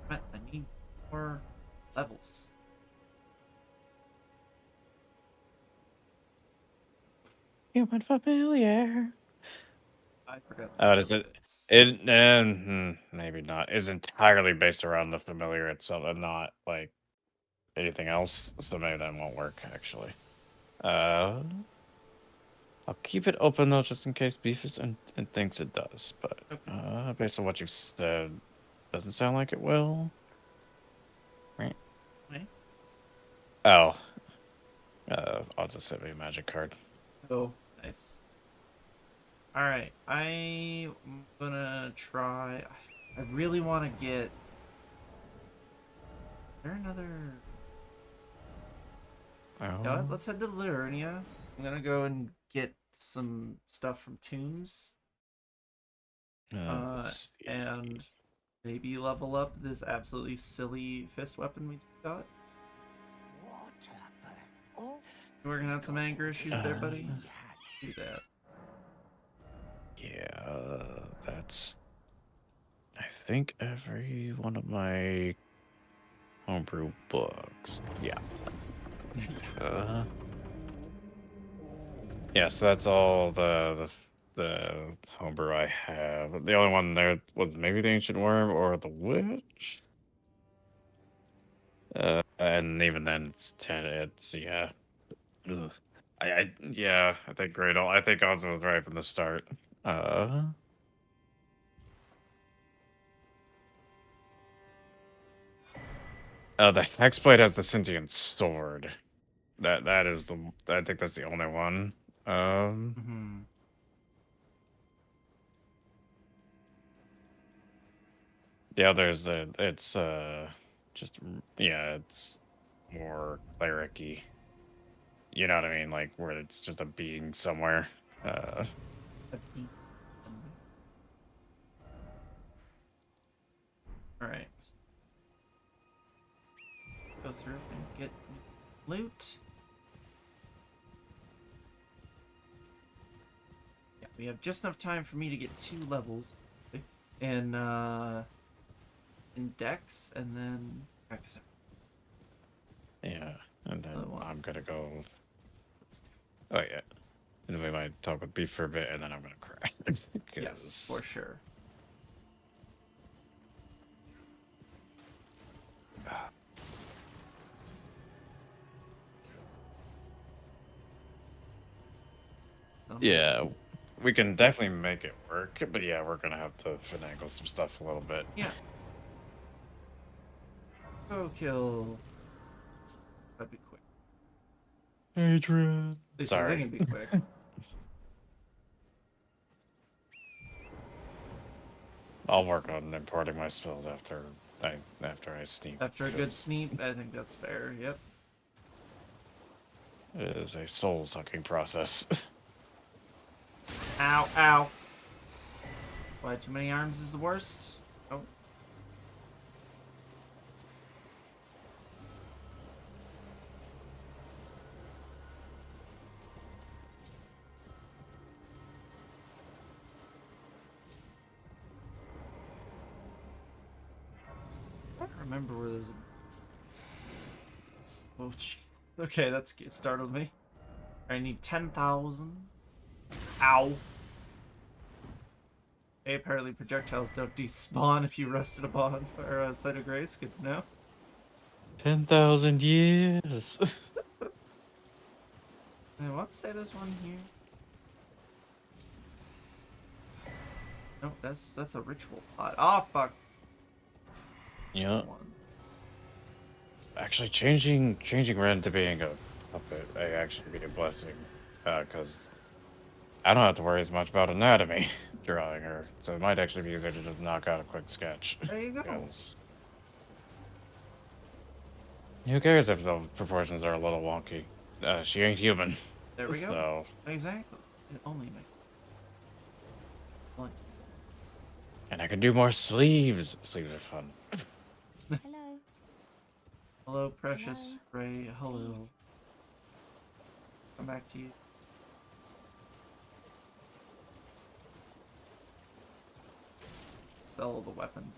I need more levels. Human familiar. I forgot. Oh, is it? Maybe not. Is entirely based around the familiar itself, and not like anything else. So maybe that won't work. Actually, I'll keep it open though, just in case Beef is and thinks it does. But based on what you've said, doesn't sound like it will. Right? Right. Oh, I'll just send me a magic card. Oh, nice. Alright, I'm gonna try. I really want to get. Is there another. Oh. You know what? Let's head to Liurnia. I'm gonna go and get some stuff from Tombs. And maybe level up this absolutely silly fist weapon we just got. What happened? Oh, You working on some anger issues there, buddy? Do that. Yeah, that's. I think every one of my homebrew books. Yeah. Yeah, so that's all the homebrew I have. The only one there was maybe the Ancient Worm or the Witch. And even then, it's 10. It's yeah. Ugh. I think Great. I think Odds was right from the start. Uh, the Hexblade has the sentient sword. That is the. I think that's the only one. Mm-hmm. The others, it's just yeah, it's more cleric-y. You know what I mean? Like where it's just a being somewhere. Alright. Go through and get loot. Yeah, we have just enough time for me to get 2 levels in Dex, and then practice. Yeah, and then Another one. I'm gonna go. Oh yeah, and we might talk with Beef for a bit, and then I'm gonna cry. Yes, for sure. Yeah, we can definitely make it work, but yeah, we're gonna have to finagle some stuff a little bit. Yeah. Go kill. That'd be quick. Adrian. At least Sorry. I think it'd be quick. I'll work on importing my spells after I sneak. After a good sneak, I think that's fair. Yep. It is a soul-sucking process. Ow, ow. Why too many arms is the worst? Oh. I don't remember where there's a... Oh, jeez. Okay, that's it startled me. I need 10,000. Ow. Hey, apparently projectiles don't despawn if you rested upon or a site of grace. Good to know. 10,000 years. I want to say this one here. No, that's a ritual pot. Oh fuck. Yeah. One. Actually, changing Ren to being a puppet may actually be a blessing, because I don't have to worry as much about anatomy drawing her, so it might actually be easier to just knock out a quick sketch. There you go. Because who cares if the proportions are a little wonky? She ain't human. There we go. So, Exactly. It only makes. One. and I can do more sleeves. Sleeves are fun. Hello. Hello, precious Hello. Ray. Hello. Please. Come back to you. Sell the weapons.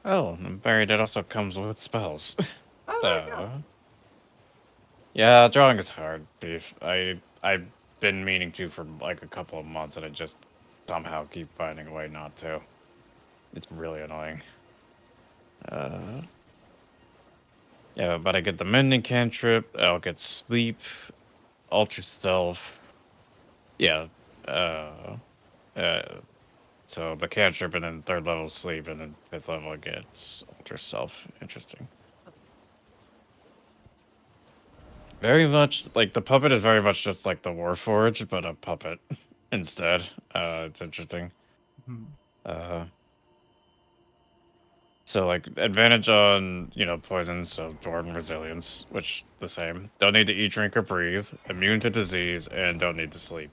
Oh, and buried it also comes with spells. Oh, there you go. Yeah, drawing is hard, Beef. I've been meaning to for like a couple of months, and I just somehow keep finding a way not to. It's really annoying. Yeah, but I get the mending cantrip. I'll get sleep, ultra stealth. Yeah. So the cantrip, and then 3rd level sleep, and then 5th level it gets ultra stealth. Interesting. Very much like the puppet is very much just like the Warforged, but a puppet instead. It's interesting. Hmm. So like advantage on poison, so Dwarven resilience, which the same. Don't need to eat, drink, or breathe. Immune to disease, and don't need to sleep.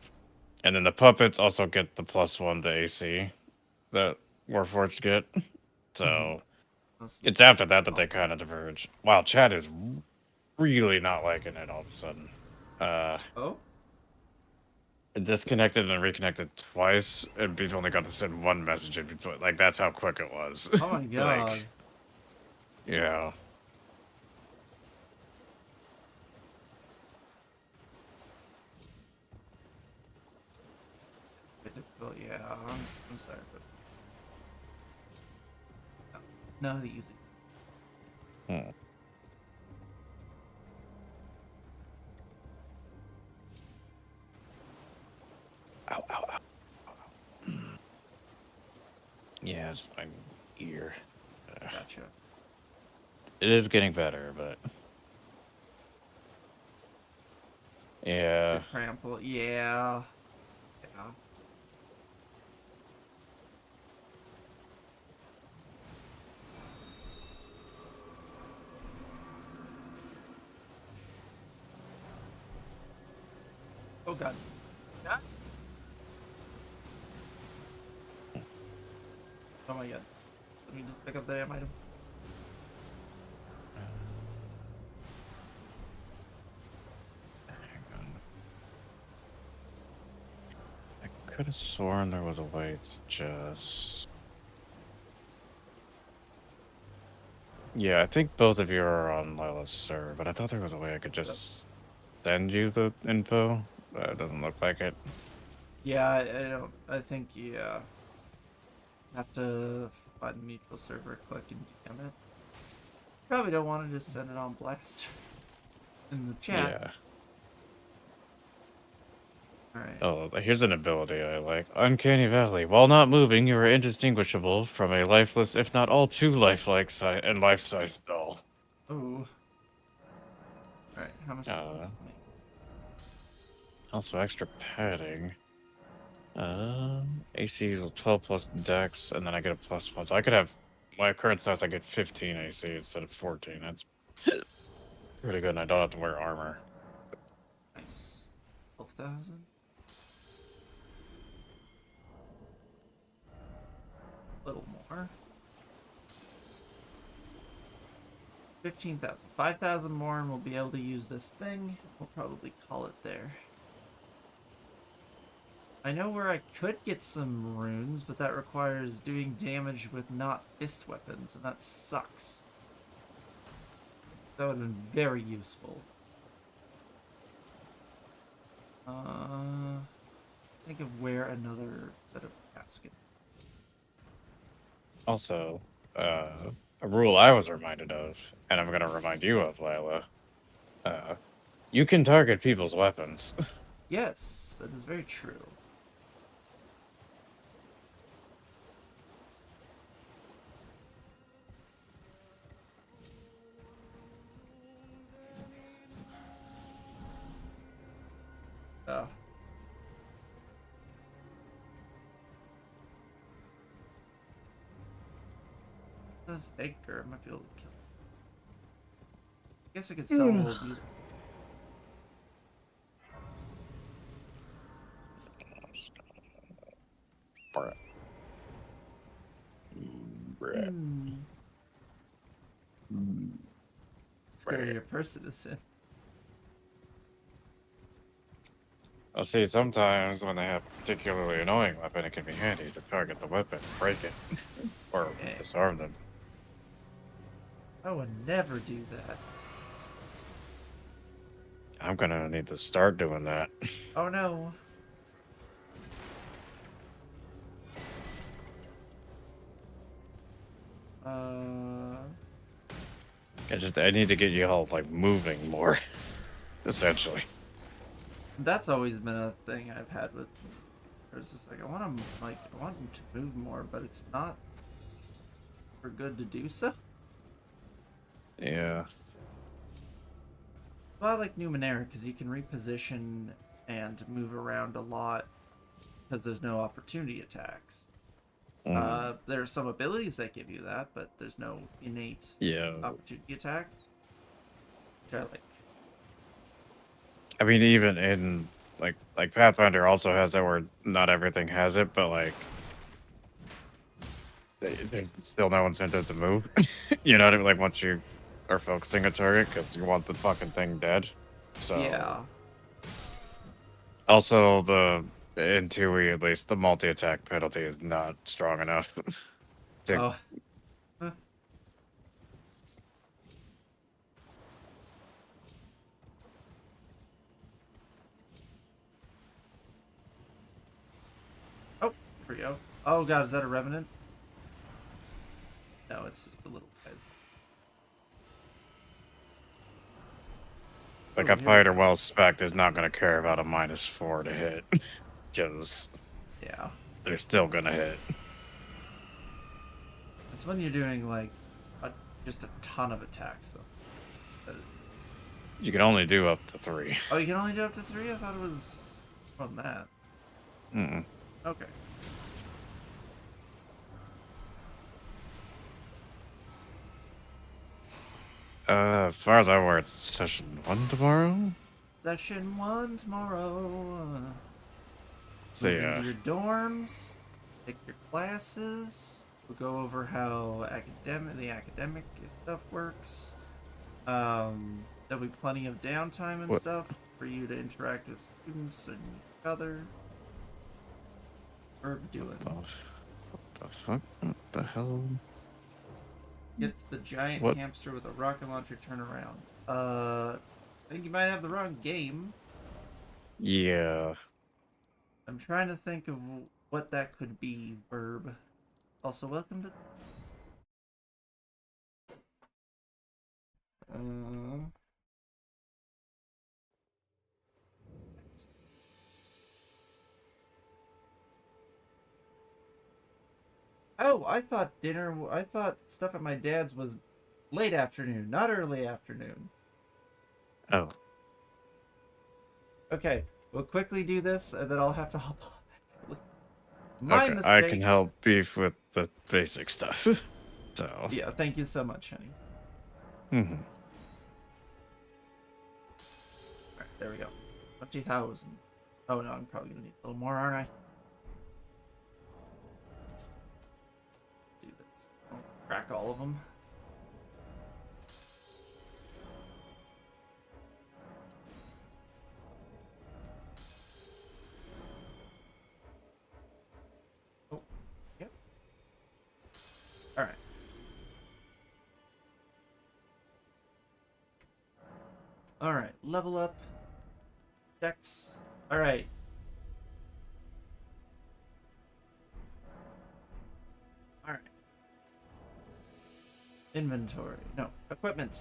And then the puppets also get the +1 to AC that Warforged get. So it's after that that they kind of diverge. Wow, Chad is really not liking it all of a sudden. Oh? It disconnected and reconnected twice, and we've only got to send one message in between. Like, that's how quick it was. Oh my god. Like, yeah. Bit difficult, yeah. I'm sorry, but no, easy. Hmm. Ow, ow, ow. Yeah, it's my ear. Gotcha. It is getting better, but yeah. Trample, yeah. Yeah. Oh god. Ah. Oh my god. Let me just pick up the damn item. Hang on. I could have sworn there was a way to just. Yeah, I think both of you are on Lylas server, but I thought there was a way I could just send you the info. It doesn't look like it. Yeah, I don't. I think yeah. Have to find a mutual server, click and DM it. Probably don't want to just send it on blast in the chat. Yeah. Alright. Oh, here's an ability I like. Uncanny Valley. While not moving, you are indistinguishable from a lifeless, if not all too lifelike and life-size doll. Ooh. Alright, how much does this make? Also extra padding. AC is 12 plus dex, and then I get a +1. So I could have my current stats. I get 15 AC instead of 14. That's pretty good, and I don't have to wear armor. Nice. 12,000? A little more. 15,000. 5,000 more and we'll be able to use this thing. We'll probably call it there. I know where I could get some runes, but that requires doing damage with not fist weapons, and that sucks. That would have been very useful. Think of where another set of casket. Also, a rule I was reminded of, and I'm going to remind you of, Lila. You can target people's weapons. Yes, that is very true. Oh. This Edgar might be able to kill him. I guess I could sell all of these. Scarier person to sin. I'll see, sometimes when they have a particularly annoying weapon, it can be handy to target the weapon, break it, or disarm them. I would never do that. I'm gonna need to start doing that. Oh no. I need to get you all, like, moving more, essentially. That's always been a thing I've had with. It's just like I want him to move more, but it's not for good to do so. Yeah. Well, I like Numenera because you can reposition and move around a lot because there's no opportunity attacks. There are some abilities that give you that, but there's no innate opportunity attack, which I like. I mean, even in like Pathfinder also has that where not everything has it, but like there's still no incentive to move. You know what I mean? Like once you are focusing a target because you want the fucking thing dead. So Yeah. also in 2E at least the multi-attack penalty is not strong enough. to, Oh. Huh. Oh, here we go. Oh god, is that a revenant? No, it's just the little guys. Like Oh, a here we fighter go. well spec'd is not going to care about a -4 to hit. Because Yeah. they're still going to hit. It's when you're doing like just a ton of attacks though. You can only do up to 3. Oh, you can only do up to 3? I thought it was more than that. Mm-mm. Okay. As far as I'm aware, it's session 1 tomorrow. Session 1 tomorrow. So Move yeah, into your dorms, pick your classes. We'll go over how the academic stuff works. There'll be plenty of downtime and What? stuff for you to interact with students and each other. What are we doing? what the fuck? What the hell? Get to the giant What? hamster with a rocket launcher turnaround. I think you might have the wrong game. Yeah. I'm trying to think of what that could be, Verb. Also, welcome to... Oh, I thought stuff at my dad's was late afternoon, not early afternoon. Oh. Okay, we'll quickly do this, and then I'll have to hop off. My Okay, mistake. I can help beef with the basic stuff. So. Yeah, thank you so much, honey. Mm-hmm. Alright, there we go. 20,000. Oh no, I'm probably gonna need a little more, aren't I? Let's do this. I'll crack all of them. Oh, yep. Alright. Alright, level up. Dex. Alright. Alright. Inventory. No, equipment.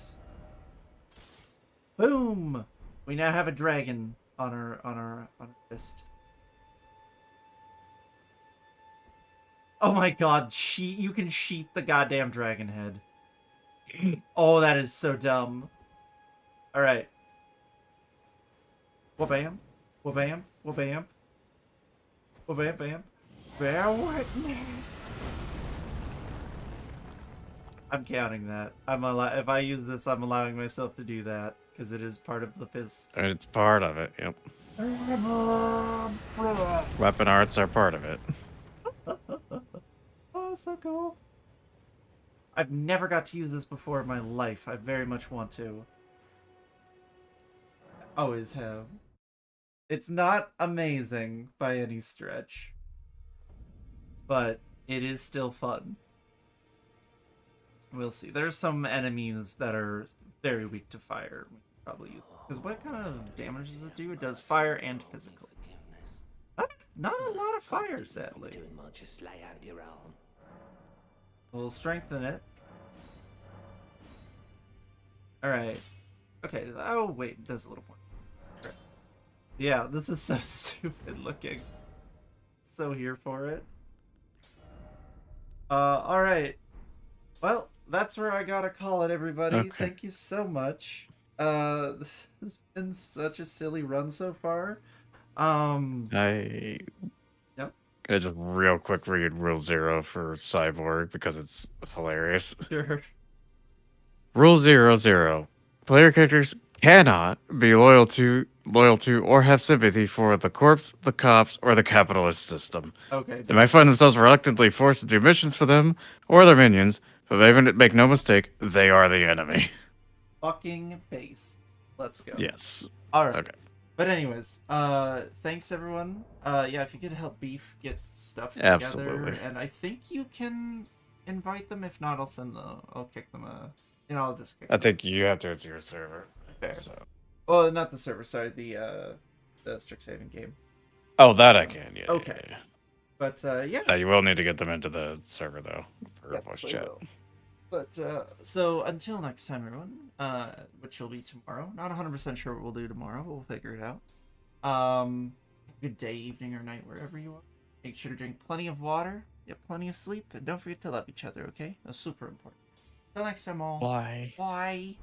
Boom! We now have a dragon on our wrist. Oh my god, you can sheath the goddamn dragon head. Oh, that is so dumb. Alright. Wha-bam. Wha-bam. Wha-bam. Wha-bam bam. Bear witness. I'm counting that. If I use this, I'm allowing myself to do that. Because it is part of the fist. It's part of it, yep. Weapon arts are part of it. Oh, so cool. I've never got to use this before in my life. I very much want to. Always have. It's not amazing by any stretch. But it is still fun. We'll see. There's some enemies that are very weak to fire. We can probably use it. Because what kind of damage does it do? It does fire and physical. Not a lot of fire, sadly. Doing much, just lay out your own. We'll strengthen it. Alright. Okay. Oh, wait. It does a little more. Right. Yeah, this is so stupid looking. So here for it. Alright. Well, that's where I gotta call it, everybody. Okay. Thank you so much. This has been such a silly run so far. Yep. Gonna just real quick read Rule 0 for Cyborg because it's hilarious. Sure. Rule 0, 0. Player characters cannot be loyal to loyal to, or have sympathy for the corpse, the cops, or the capitalist system. Okay. They might find themselves reluctantly forced to do missions for them or their minions, but make no mistake, they are the enemy. Fucking base. Let's go. Yes. All right. Okay. But anyways, thanks everyone. Yeah, if you could help Beef get stuff together, Absolutely. and I think you can invite them. If not, I'll kick them I'll just kick I them. think you have to. It's your server. Fair. So. Well, not the server. Sorry, the Strixhaven game. Oh, that I can. Yeah. Okay. Yeah, But yeah. yeah. You will need to get them into the server though for Yes, voice I chat. will. But so until next time, everyone, which will be tomorrow. Not 100% sure what we'll do tomorrow. But we'll figure it out. Good day, evening, or night, wherever you are. Make sure to drink plenty of water, get plenty of sleep, and don't forget to love each other. Okay, that's super important. Till next time, all. Bye. Bye.